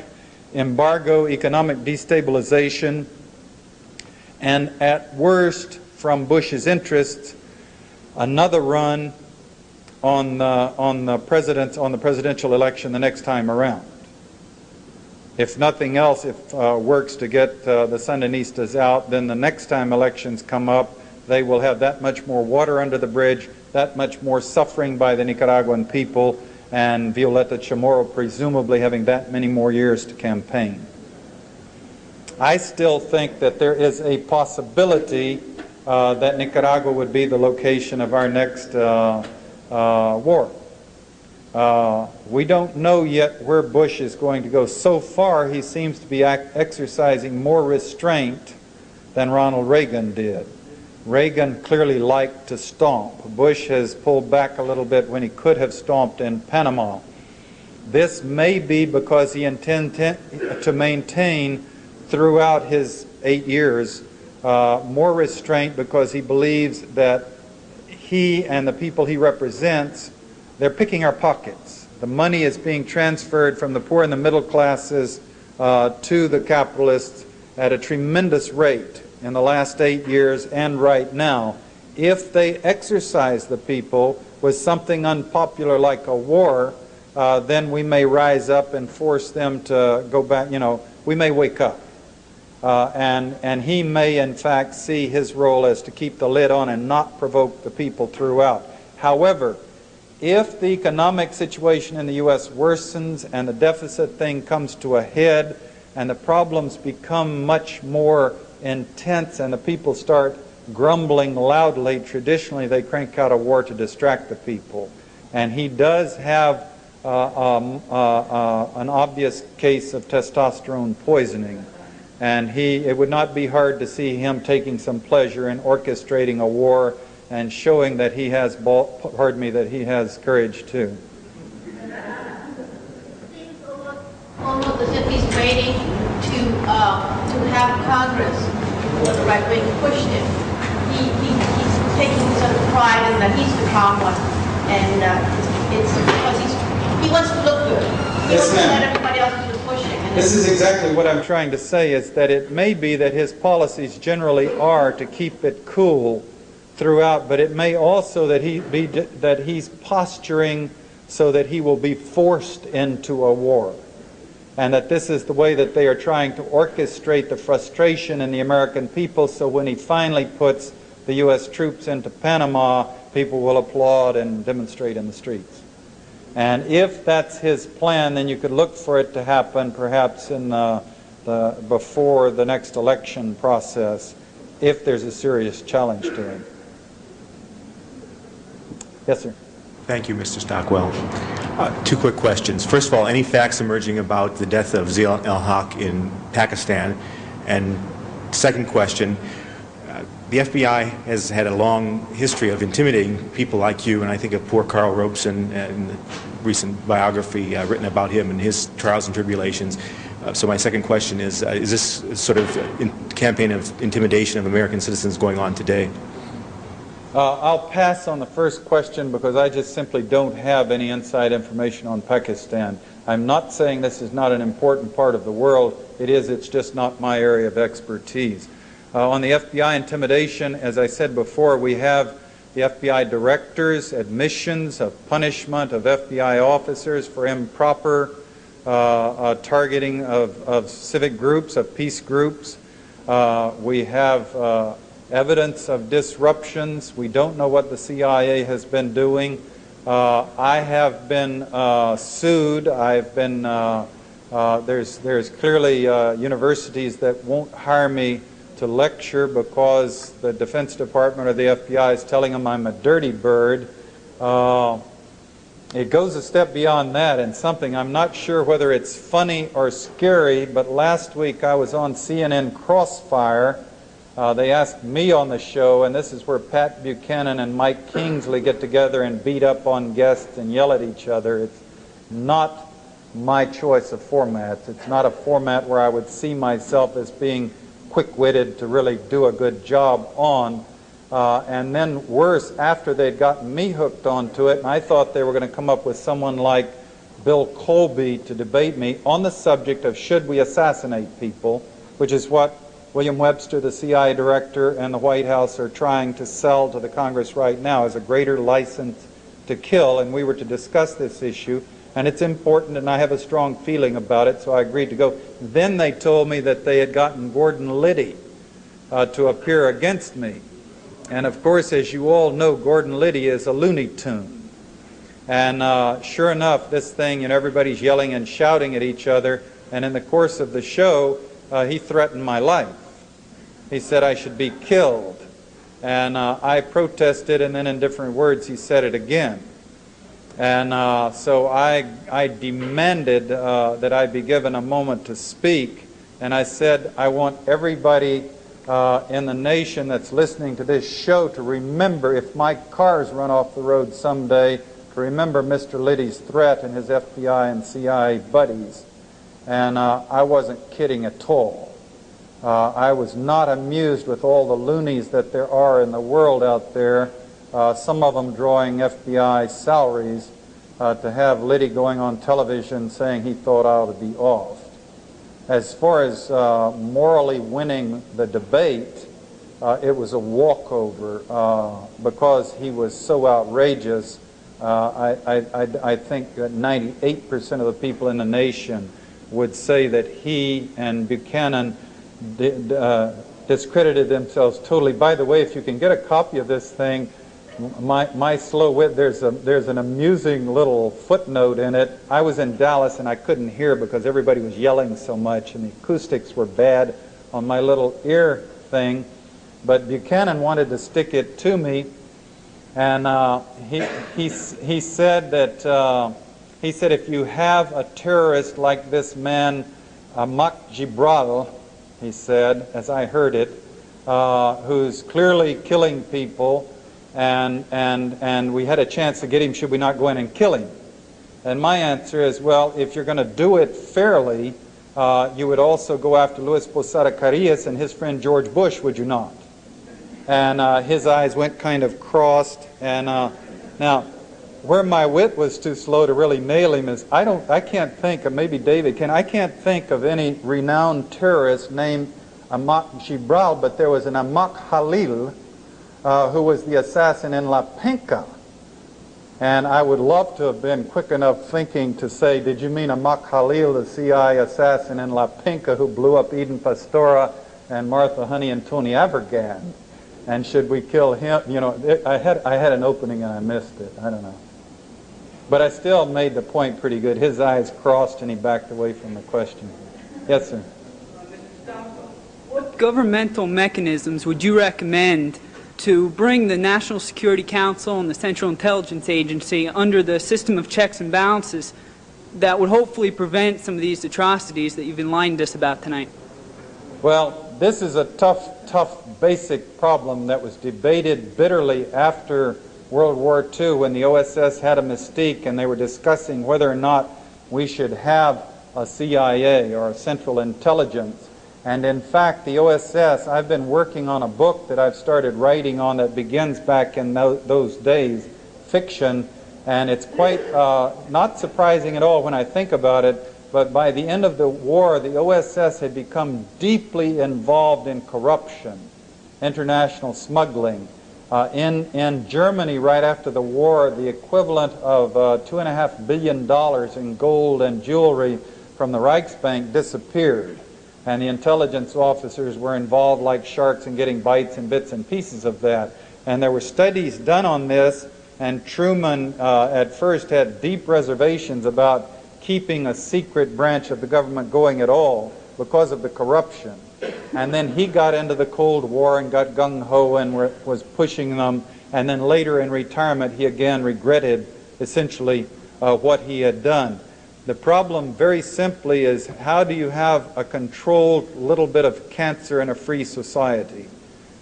embargo, economic destabilization, and at worst, from Bush's interests, another run on the presidential election the next time around. If nothing else, if works to get the Sandinistas out, then the next time elections come up, they will have that much more water under the bridge, that much more suffering by the Nicaraguan people, and Violeta Chamorro presumably having that many more years to campaign. I still think that there is a possibility that Nicaragua would be the location of our next war. We don't know yet where Bush is going to go. So far, he seems to be exercising more restraint than Ronald Reagan did. Reagan clearly liked to stomp. Bush has pulled back a little bit when he could have stomped in Panama. This may be because he intends to maintain throughout his 8 years more restraint, because he believes that he and the people he represents, they're picking our pockets. The money is being transferred from the poor and the middle classes to the capitalists at a tremendous rate in the last 8 years and right now. If they exercise the people with something unpopular like a war, then we may rise up and force them to go back. You know, we may wake up. And he may, in fact, see his role as to keep the lid on and not provoke the people throughout. However, if the economic situation in the U.S. worsens and the deficit thing comes to a head and the problems become much more intense and the people start grumbling loudly, traditionally they crank out a war to distract the people. And he does have an obvious case of testosterone poisoning. And it would not be hard to see him taking some pleasure in orchestrating a war and showing that he has, that he has courage too. Seems almost as if he's waiting to have Congress, or the right wing, pushed him. He's taking sort of pride in that he's the calm one, and it's because he wants to look good. He wants to let everybody else do the pushing. This is exactly what I'm trying to say, is that it may be that his policies generally are to keep it cool throughout, but it may also that he's posturing so that he will be forced into a war. And that this is the way that they are trying to orchestrate the frustration in the American people, so when he finally puts the U.S. troops into Panama, people will applaud and demonstrate in the streets. And if that's his plan, then you could look for it to happen perhaps in before the next election process, if there's a serious challenge to him. Yes, sir. Thank you, Mr. Stockwell. Two quick questions. First of all, any facts emerging about the death of Zia al-Haq in Pakistan? And second question, the FBI has had a long history of intimidating people like you, and I think of poor Carl Robeson and the recent biography written about him and his trials and tribulations. So my second question is this sort of campaign of intimidation of American citizens going on today? I'll pass on the first question because I just simply don't have any inside information on Pakistan. I'm not saying this is not an important part of the world. It is, it's just not my area of expertise. On the FBI intimidation, as I said before, we have the FBI director's admissions of punishment of FBI officers for improper targeting of civic groups, of peace groups. We have evidence of disruptions. We don't know what the CIA has been doing. I have been sued. I've been there's clearly universities that won't hire me to lecture because the Defense Department or the FBI is telling them I'm a dirty bird. It goes a step beyond that, and something I'm not sure whether it's funny or scary, but last week I was on CNN Crossfire. They asked me on the show, and this is where Pat Buchanan and Mike Kingsley get together and beat up on guests and yell at each other. It's not my choice of formats. It's not a format where I would see myself as being quick-witted to really do a good job on. And then worse, after they'd gotten me hooked onto it, and I thought they were going to come up with someone like Bill Colby to debate me on the subject of should we assassinate people, which is what William Webster, the CIA director, and the White House are trying to sell to the Congress right now as a greater license to kill, and we were to discuss this issue, and it's important, and I have a strong feeling about it, so I agreed to go. Then they told me that they had gotten Gordon Liddy to appear against me. And of course, as you all know, Gordon Liddy is a Looney Tune. And sure enough, this thing, everybody's yelling and shouting at each other. And in the course of the show, he threatened my life. He said I should be killed. And I protested, and then in different words, he said it again. And so I demanded that I be given a moment to speak. And I said, I want everybody in the nation that's listening to this show to remember, if my cars run off the road someday, to remember Mr. Liddy's threat and his FBI and CIA buddies. And I wasn't kidding at all. I was not amused with all the loonies that there are in the world out there, some of them drawing FBI salaries, to have Liddy going on television saying he thought I ought to be off. As far as morally winning the debate, it was a walkover because he was so outrageous. I think that 98% of the people in the nation would say that he and Buchanan discredited themselves totally. By the way, if you can get a copy of this thing, my slow wit, there's an amusing little footnote in it. I was in Dallas and I couldn't hear because everybody was yelling so much and the acoustics were bad on my little ear thing. But Buchanan wanted to stick it to me, and he said that if you have a terrorist like this man, Ahmad Gibral, he said, as I heard it, who's clearly killing people, and we had a chance to get him, should we not go in and kill him? And my answer is, well, if you're going to do it fairly, you would also go after Luis Posada Carillas and his friend George Bush, would you not? And his eyes went kind of crossed. And now, where my wit was too slow to really nail him is, I can't think of, maybe David can, I can't think of any renowned terrorist named Ahmad Gibral, but there was an Ahmad Khalil, who was the assassin in La Pinca. And I would love to have been quick enough thinking to say, did you mean Ahmad Khalil, the CIA assassin in La Pinca who blew up Eden Pastora and Martha Honey and Tony Abergad? And should we kill him? You know, I had an opening and I missed it. I don't know. But I still made the point pretty good. His eyes crossed and he backed away from the question. Yes, sir. What governmental mechanisms would you recommend to bring the National Security Council and the Central Intelligence Agency under the system of checks and balances that would hopefully prevent some of these atrocities that you've enlightened us about tonight? Well, this is a tough basic problem that was debated bitterly after World War II when the OSS had a mystique and they were discussing whether or not we should have a CIA or a Central Intelligence. And in fact, the OSS, I've been working on a book that I've started writing on that begins back in those days, fiction, and it's quite not surprising at all when I think about it, but by the end of the war, the OSS had become deeply involved in corruption, international smuggling. In Germany, right after the war, the equivalent of $2.5 billion in gold and jewelry from the Reichsbank disappeared. And the intelligence officers were involved like sharks in getting bites and bits and pieces of that. And there were studies done on this, and Truman at first had deep reservations about keeping a secret branch of the government going at all because of the corruption. And then he got into the Cold War and got gung-ho and was pushing them. And then later in retirement, he again regretted essentially what he had done. The problem, very simply, is how do you have a controlled little bit of cancer in a free society?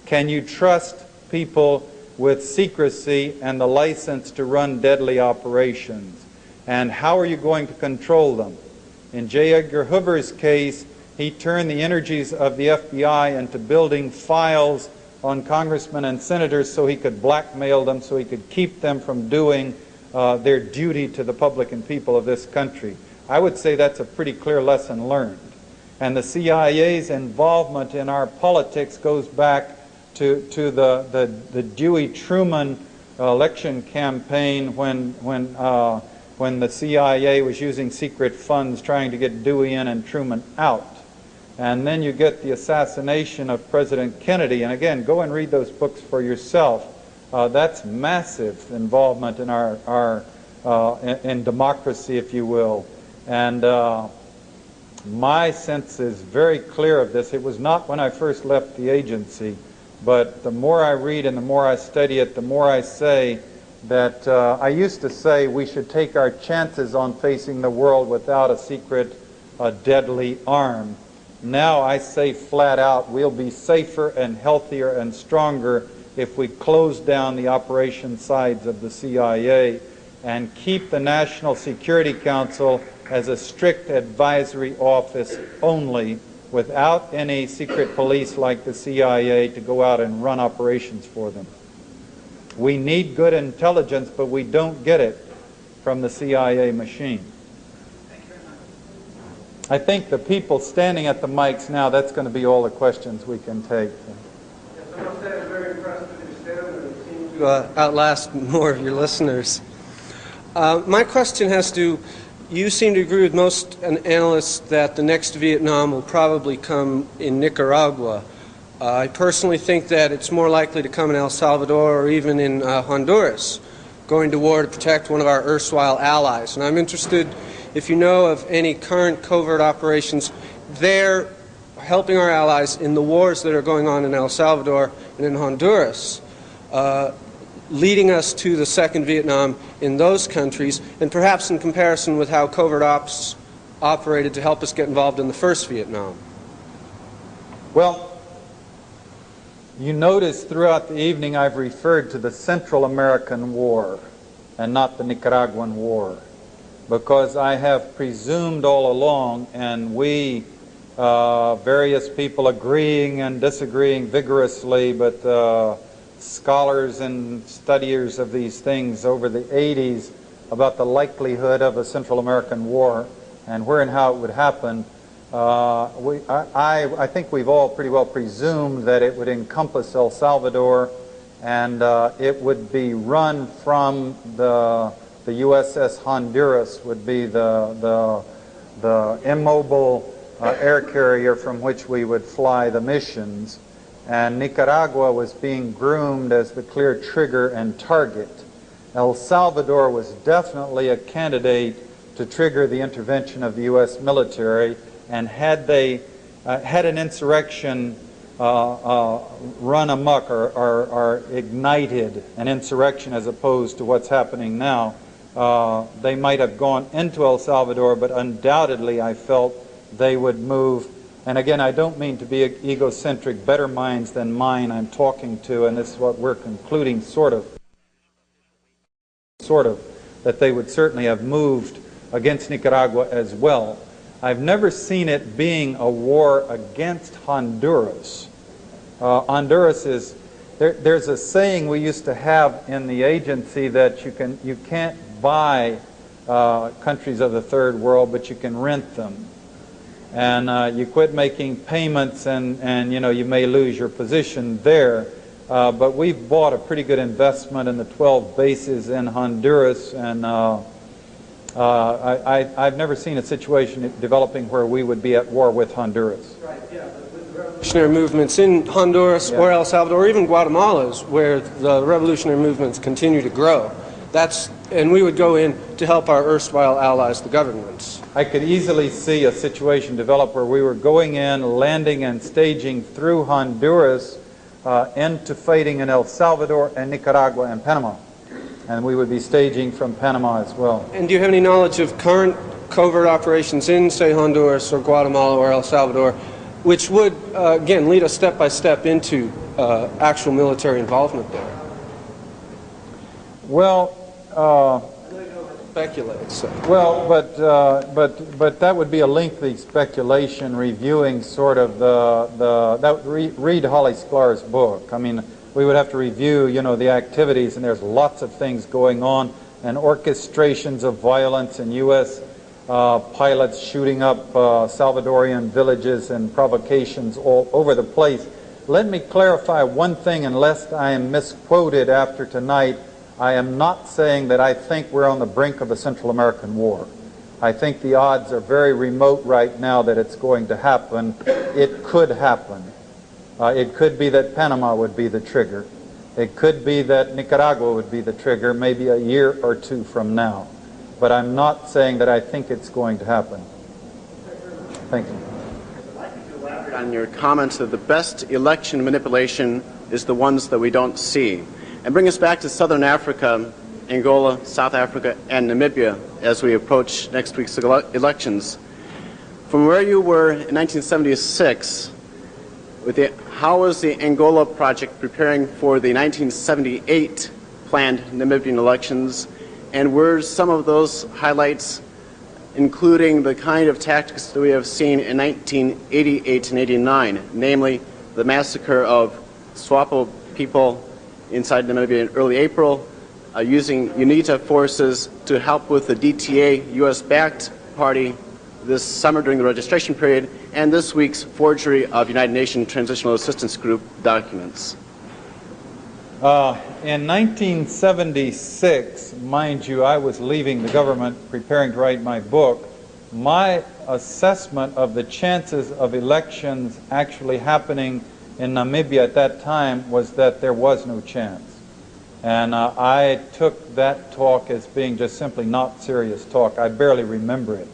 Can you trust people with secrecy and the license to run deadly operations? And how are you going to control them? In J. Edgar Hoover's case, he turned the energies of the FBI into building files on congressmen and senators so he could blackmail them, so he could keep them from doing their duty to the public and people of this country. I would say that's a pretty clear lesson learned. And the CIA's involvement in our politics goes back to the Dewey-Truman election campaign when the CIA was using secret funds trying to get Dewey in and Truman out. And then you get the assassination of President Kennedy. And again, go and read those books for yourself. That's massive involvement in in democracy, if you will. And my sense is very clear of this. It was not when I first left the agency, but the more I read and the more I study it, the more I say that I used to say we should take our chances on facing the world without a secret, deadly arm. Now I say flat out, we'll be safer and healthier and stronger if we close down the operation sides of the CIA and keep the National Security Council as a strict advisory office only, without any secret police like the CIA to go out and run operations for them. We need good intelligence, but we don't get it from the CIA machine. I think the people standing at the mics now, that's going to be all the questions we can take. Yes, I must say I'm very impressed with your stamina. It seems to outlast more of your listeners. My question has to, you seem to agree with most analysts that the next Vietnam will probably come in Nicaragua. I personally think that it's more likely to come in El Salvador or even in Honduras, going to war to protect one of our erstwhile allies. And I'm interested if you know of any current covert operations there helping our allies in the wars that are going on in El Salvador and in Honduras, leading us to the second Vietnam in those countries, and perhaps in comparison with how covert ops operated to help us get involved in the first Vietnam. Well, you notice throughout the evening I've referred to the Central American War and not the Nicaraguan War, because I have presumed all along, and we, various people agreeing and disagreeing vigorously, but scholars and studiers of these things over the 80s about the likelihood of a Central American War and where and how it would happen. I think we've all pretty well presumed that it would encompass El Salvador, and it would be run from the USS Honduras would be the immobile air carrier from which we would fly the missions. And Nicaragua was being groomed as the clear trigger and target. El Salvador was definitely a candidate to trigger the intervention of the U.S. military, and had they had an insurrection run amok or ignited an insurrection as opposed to what's happening now, they might have gone into El Salvador, but undoubtedly I felt they would move. And again, I don't mean to be egocentric, better minds than mine I'm talking to, and this is what we're concluding, sort of, that they would certainly have moved against Nicaragua as well. I've never seen it being a war against Honduras. Honduras is, there's a saying we used to have in the agency that you can't buy countries of the third world, but you can rent them. And you quit making payments, and you know, you may lose your position there. But we've bought a pretty good investment in the 12 bases in Honduras, and I've never seen a situation developing where we would be at war with Honduras. Right, yeah, but with the revolutionary movements in Honduras or El Salvador, or even Guatemala's, where the revolutionary movements continue to grow, and we would go in to help our erstwhile allies, the governments. I could easily see a situation develop where we were going in, landing and staging through Honduras into fighting in El Salvador and Nicaragua and Panama. And we would be staging from Panama as well. And do you have any knowledge of current covert operations in, say, Honduras or Guatemala or El Salvador, which would, again, lead us step by step into actual military involvement there? Well, speculate. So. Well, but that would be a lengthy speculation, reviewing sort of read Holly Sklar's book. I mean, we would have to review, you know, the activities, and there's lots of things going on, and orchestrations of violence, and U.S. Pilots shooting up Salvadorian villages and provocations all over the place. Let me clarify one thing, and lest I am misquoted after tonight. I am not saying that I think we're on the brink of a Central American war. I think the odds are very remote right now that it's going to happen. It could happen. It could be that Panama would be the trigger. It could be that Nicaragua would be the trigger maybe a year or two from now. But I'm not saying that I think it's going to happen. Thank you. I'd like you to elaborate on your comments that the best election manipulation is the ones that we don't see. And bring us back to Southern Africa, Angola, South Africa, and Namibia as we approach next week's elections. From where you were in 1976, how was the Angola project preparing for the 1978 planned Namibian elections? And were some of those highlights including the kind of tactics that we have seen in 1988 and 89, namely the massacre of SWAPO people inside Namibia in early April, using UNITA forces to help with the DTA US-backed party this summer during the registration period, and this week's forgery of United Nations Transitional Assistance Group documents? In 1976, mind you, I was leaving the government, preparing to write my book. My assessment of the chances of elections actually happening in Namibia at that time was that there was no chance. And I took that talk as being just simply not serious talk. I barely remember it.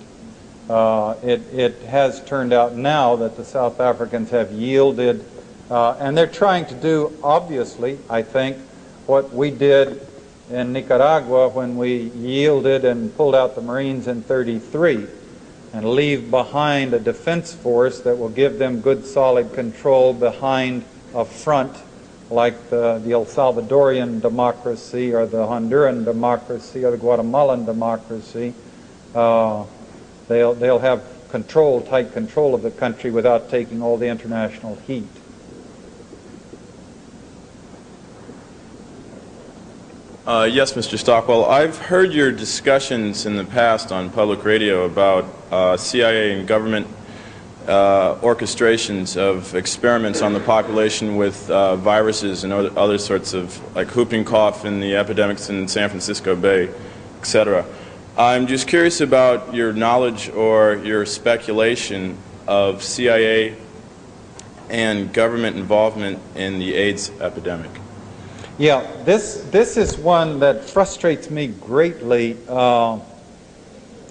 It has turned out now that the South Africans have yielded, and they're trying to do, obviously, I think, what we did in Nicaragua when we yielded and pulled out the Marines in '33 and leave behind a defense force that will give them good solid control behind a front like the El Salvadorian democracy or the Honduran democracy or the Guatemalan democracy. They'll have control, tight control of the country without taking all the international heat. Yes, Mr. Stockwell. I've heard your discussions in the past on public radio about CIA and government orchestrations of experiments on the population with viruses and other sorts of, like whooping cough and the epidemics in San Francisco Bay, etc. I'm just curious about your knowledge or your speculation of CIA and government involvement in the AIDS epidemic. Yeah, this is one that frustrates me greatly.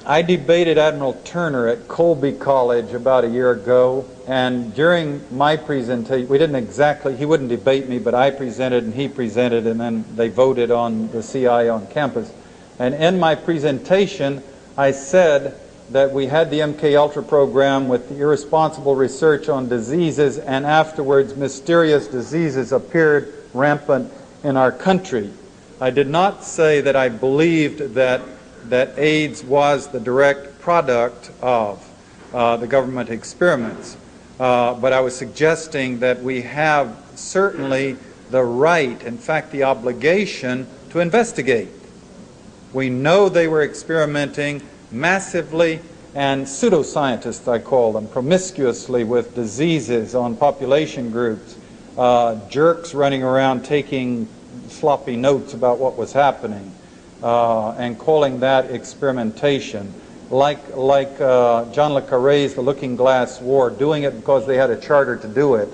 I debated Admiral Turner at Colby College about a year ago, and during my presentation, he wouldn't debate me, but I presented and he presented, and then they voted on the CIA on campus. And in my presentation, I said that we had the MK-Ultra program with the irresponsible research on diseases, and afterwards mysterious diseases appeared rampant in our country. I did not say that I believed that AIDS was the direct product of the government experiments, but I was suggesting that we have certainly the right, in fact the obligation, to investigate. We know they were experimenting massively, and pseudoscientists, I call them, promiscuously with diseases on population groups, jerks running around taking sloppy notes about what was happening, and calling that experimentation. Like John le Carré's The Looking Glass War, doing it because they had a charter to do it,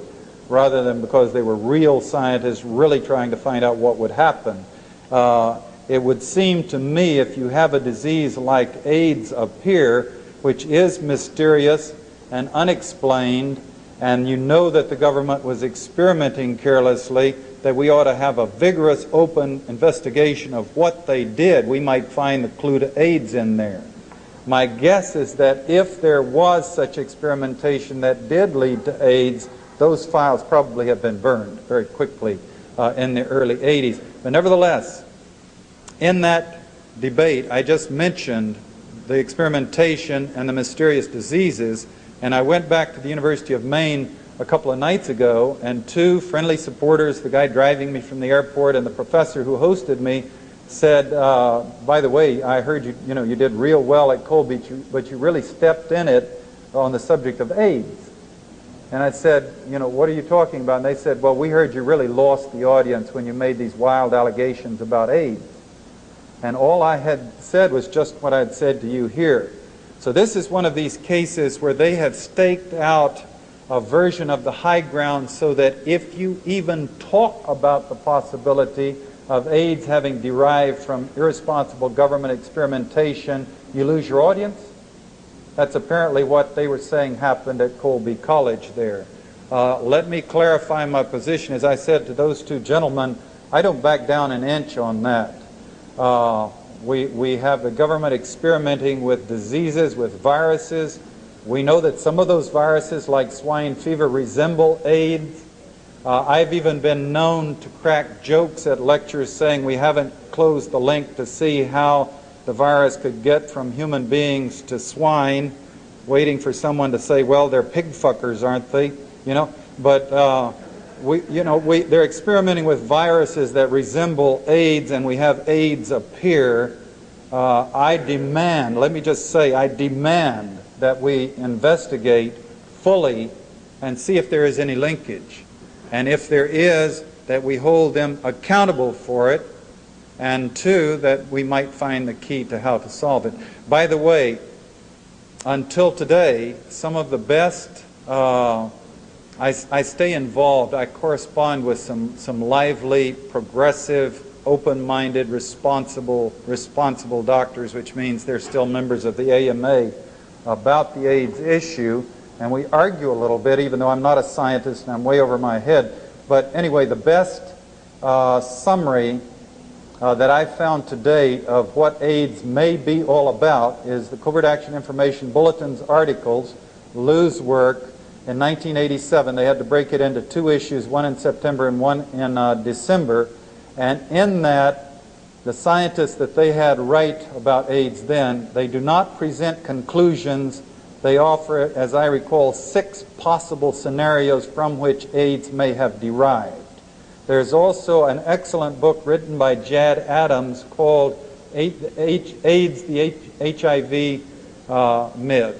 rather than because they were real scientists really trying to find out what would happen. It would seem to me, if you have a disease like AIDS appear, which is mysterious and unexplained, and you know that the government was experimenting carelessly, that we ought to have a vigorous, open investigation of what they did. We might find the clue to AIDS in there. My guess is that if there was such experimentation that did lead to AIDS, those files probably have been burned very quickly in the early 80s. But nevertheless, in that debate, I just mentioned the experimentation and the mysterious diseases, and I went back to the University of Maine a couple of nights ago, and two friendly supporters, the guy driving me from the airport and the professor who hosted me, said, by the way, I heard you did real well at Colby, but you really stepped in it on the subject of AIDS. And I said, what are you talking about? And they said, well, we heard you really lost the audience when you made these wild allegations about AIDS. And all I had said was just what I had said to you here. So this is one of these cases where they have staked out a version of the high ground so that if you even talk about the possibility of AIDS having derived from irresponsible government experimentation, you lose your audience. That's apparently what they were saying happened at Colby College there. Let me clarify my position. As I said to those two gentlemen, I don't back down an inch on that. We have the government experimenting with diseases, with viruses. We know that some of those viruses, like swine fever, resemble AIDS. I've even been known to crack jokes at lectures saying we haven't closed the link to see how the virus could get from human beings to swine, waiting for someone to say, well, they're pig fuckers, aren't they? You know, but they're experimenting with viruses that resemble AIDS, and we have AIDS appear. I demand, let me just say, I demand that we investigate fully and see if there is any linkage. And if there is, that we hold them accountable for it, and two, that we might find the key to how to solve it. By the way, until today, some of the best, I stay involved, I correspond with some lively, progressive, open-minded, responsible doctors, which means they're still members of the AMA, about the AIDS issue, and we argue a little bit, even though I'm not a scientist and I'm way over my head. But anyway, the best summary that I found today of what AIDS may be all about is the Covert Action Information Bulletin's articles, Lou's work. In 1987, they had to break it into two issues, one in September and one in December. And in that, the scientists that they had write about AIDS then, they do not present conclusions. They offer, as I recall, 6 possible scenarios from which AIDS may have derived. There's also an excellent book written by Jad Adams called AIDS, the HIV Myth.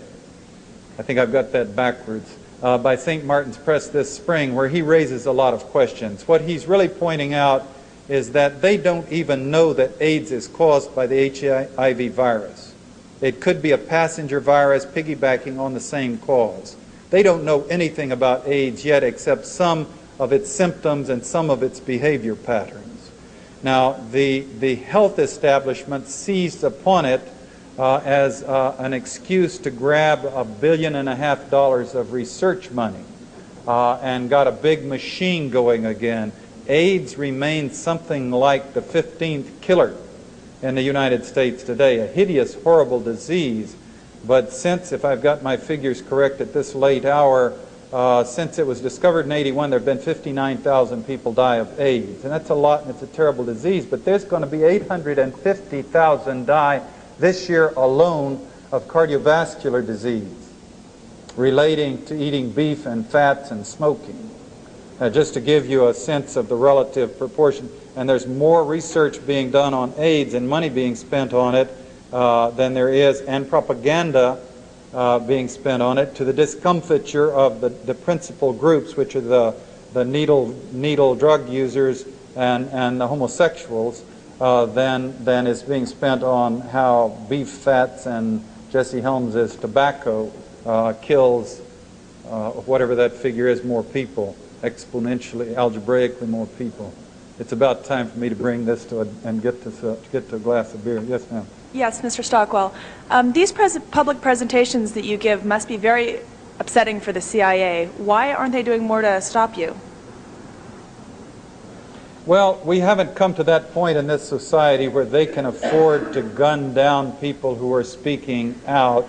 I think I've got that backwards. By St. Martin's Press this spring, where he raises a lot of questions. What he's really pointing out is that they don't even know that AIDS is caused by the HIV virus. It could be a passenger virus piggybacking on the same cause. They don't know anything about AIDS yet except some of its symptoms and some of its behavior patterns. Now, the health establishment seized upon it as an excuse to grab $1.5 billion of research money and got a big machine going again. AIDS remains something like the 15th killer in the United States today, a hideous, horrible disease. But since, if I've got my figures correct at this late hour, since it was discovered in 81, there have been 59,000 people die of AIDS. And that's a lot, and it's a terrible disease. But there's going to be 850,000 die this year alone of cardiovascular disease relating to eating beef and fats and smoking. Just to give you a sense of the relative proportion. And there's more research being done on AIDS and money being spent on it than there is, and propaganda being spent on it, to the discomfiture of the principal groups, which are the needle drug users and the homosexuals, than is being spent on how beef fats and Jesse Helms' tobacco kills whatever that figure is, more people, exponentially, algebraically more people. It's about time for me to bring this to and get to a glass of beer. Yes, ma'am. Yes, Mr. Stockwell. These public presentations that you give must be very upsetting for the CIA. Why aren't they doing more to stop you? Well, we haven't come to that point in this society where they can afford to gun down people who are speaking out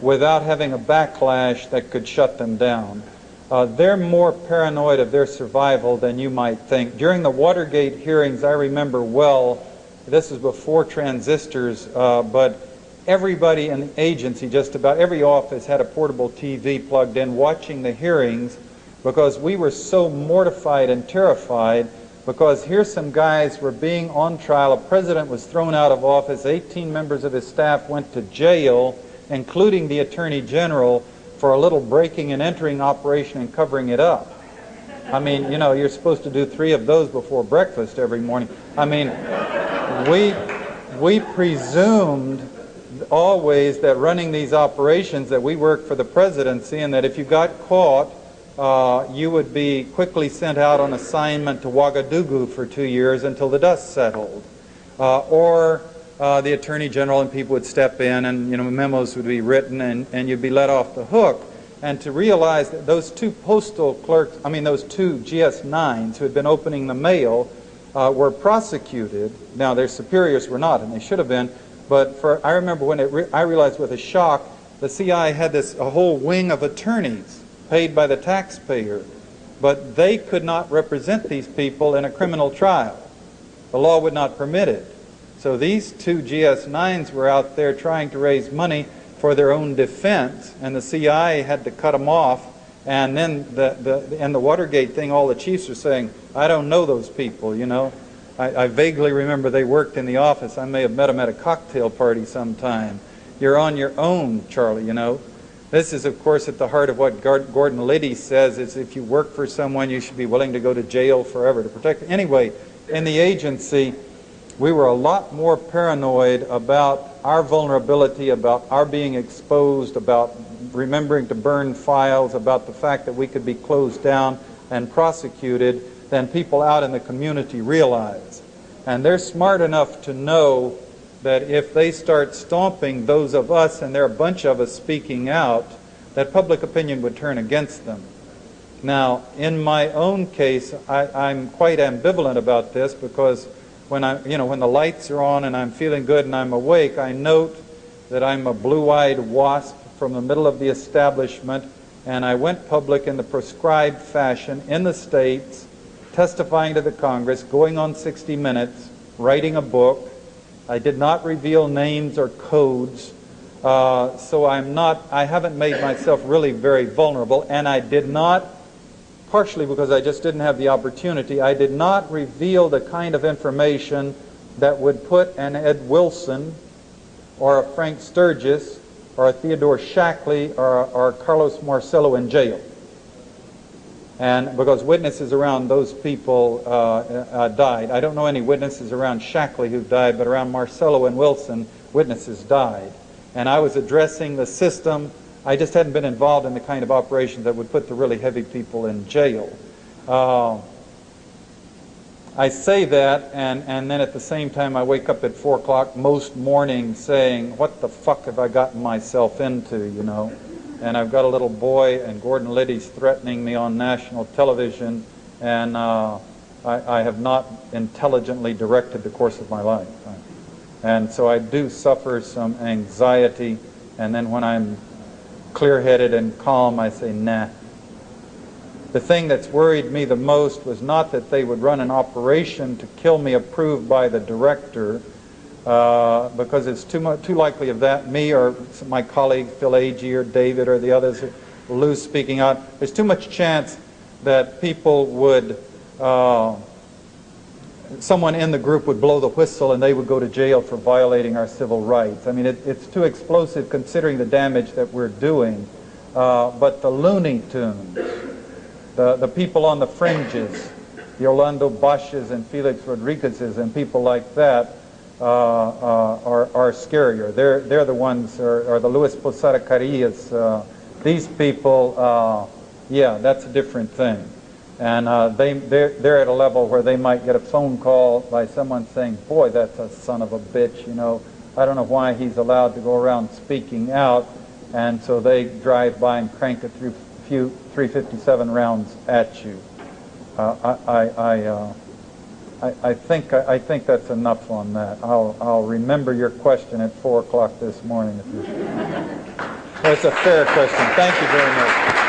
without having a backlash that could shut them down. They're more paranoid of their survival than you might think. During the Watergate hearings, I remember well, this was before transistors, but everybody in the agency, just about every office, had a portable TV plugged in watching the hearings, because we were so mortified and terrified, because here some guys were being on trial. A president was thrown out of office. 18 members of his staff went to jail, including the Attorney General, for a little breaking and entering operation and covering it up. I mean, you know, you're supposed to do 3 of those before breakfast every morning. I mean, we presumed always that running these operations that we worked for the presidency, and that if you got caught, you would be quickly sent out on assignment to Ouagadougou for 2 years until the dust settled. Or the Attorney General and people would step in, and memos would be written, and you'd be let off the hook. And to realize that those two postal clerks, those two GS-9s who had been opening the mail were prosecuted. Now, their superiors were not, and they should have been. But I remember when I realized with a shock, the CIA had a whole wing of attorneys paid by the taxpayer, but they could not represent these people in a criminal trial. The law would not permit it. So these two GS-9s were out there trying to raise money for their own defense, and the CIA had to cut them off. And then in the Watergate thing, all the chiefs are saying, I don't know those people, I vaguely remember they worked in the office. I may have met them at a cocktail party sometime. You're on your own, Charlie, This is, of course, at the heart of what Gordon Liddy says, is if you work for someone, you should be willing to go to jail forever to protect them. Anyway, in the agency, we were a lot more paranoid about our vulnerability, about our being exposed, about remembering to burn files, about the fact that we could be closed down and prosecuted than people out in the community realize. And they're smart enough to know that if they start stomping those of us, and there are a bunch of us speaking out, that public opinion would turn against them. Now, in my own case, I'm quite ambivalent about this, because when when the lights are on and I'm feeling good and I'm awake, I note that I'm a blue-eyed wasp from the middle of the establishment, and I went public in the prescribed fashion in the States, testifying to the Congress, going on 60 Minutes, writing a book. I did not reveal names or codes, so I haven't made myself really very vulnerable, and I did not, partially because I just didn't have the opportunity, I did not reveal the kind of information that would put an Ed Wilson or a Frank Sturgis or a Theodore Shackley or Carlos Marcello in jail. And because witnesses around those people died. I don't know any witnesses around Shackley who died, but around Marcello and Wilson, witnesses died. And I was addressing the system. I just hadn't been involved in the kind of operations that would put the really heavy people in jail. I say that, and then at the same time I wake up at 4 o'clock most mornings saying, what the fuck have I gotten myself into, And I've got a little boy, and Gordon Liddy's threatening me on national television, and I have not intelligently directed the course of my life. And so I do suffer some anxiety, and then when I'm clear-headed and calm, I say, nah. The thing that's worried me the most was not that they would run an operation to kill me approved by the director, because it's too likely of that, me or my colleague Phil Agee or David or the others, Lou speaking out. There's too much chance that people would, someone in the group would blow the whistle and they would go to jail for violating our civil rights. I mean, it's too explosive considering the damage that we're doing. But the Looney Tunes, the people on the fringes, the Orlando Bosch's and Felix Rodriguez's and people like that, are scarier. They're the ones, or the Luis Posada Carillas. These people, yeah, that's a different thing. And they're at a level where they might get a phone call by someone saying, boy, that's a son of a bitch, I don't know why he's allowed to go around speaking out. And so they drive by and crank a few 357 rounds at you. I think that's enough on that. I'll remember your question at 4 o'clock this morning. That's a fair question. Thank you very much.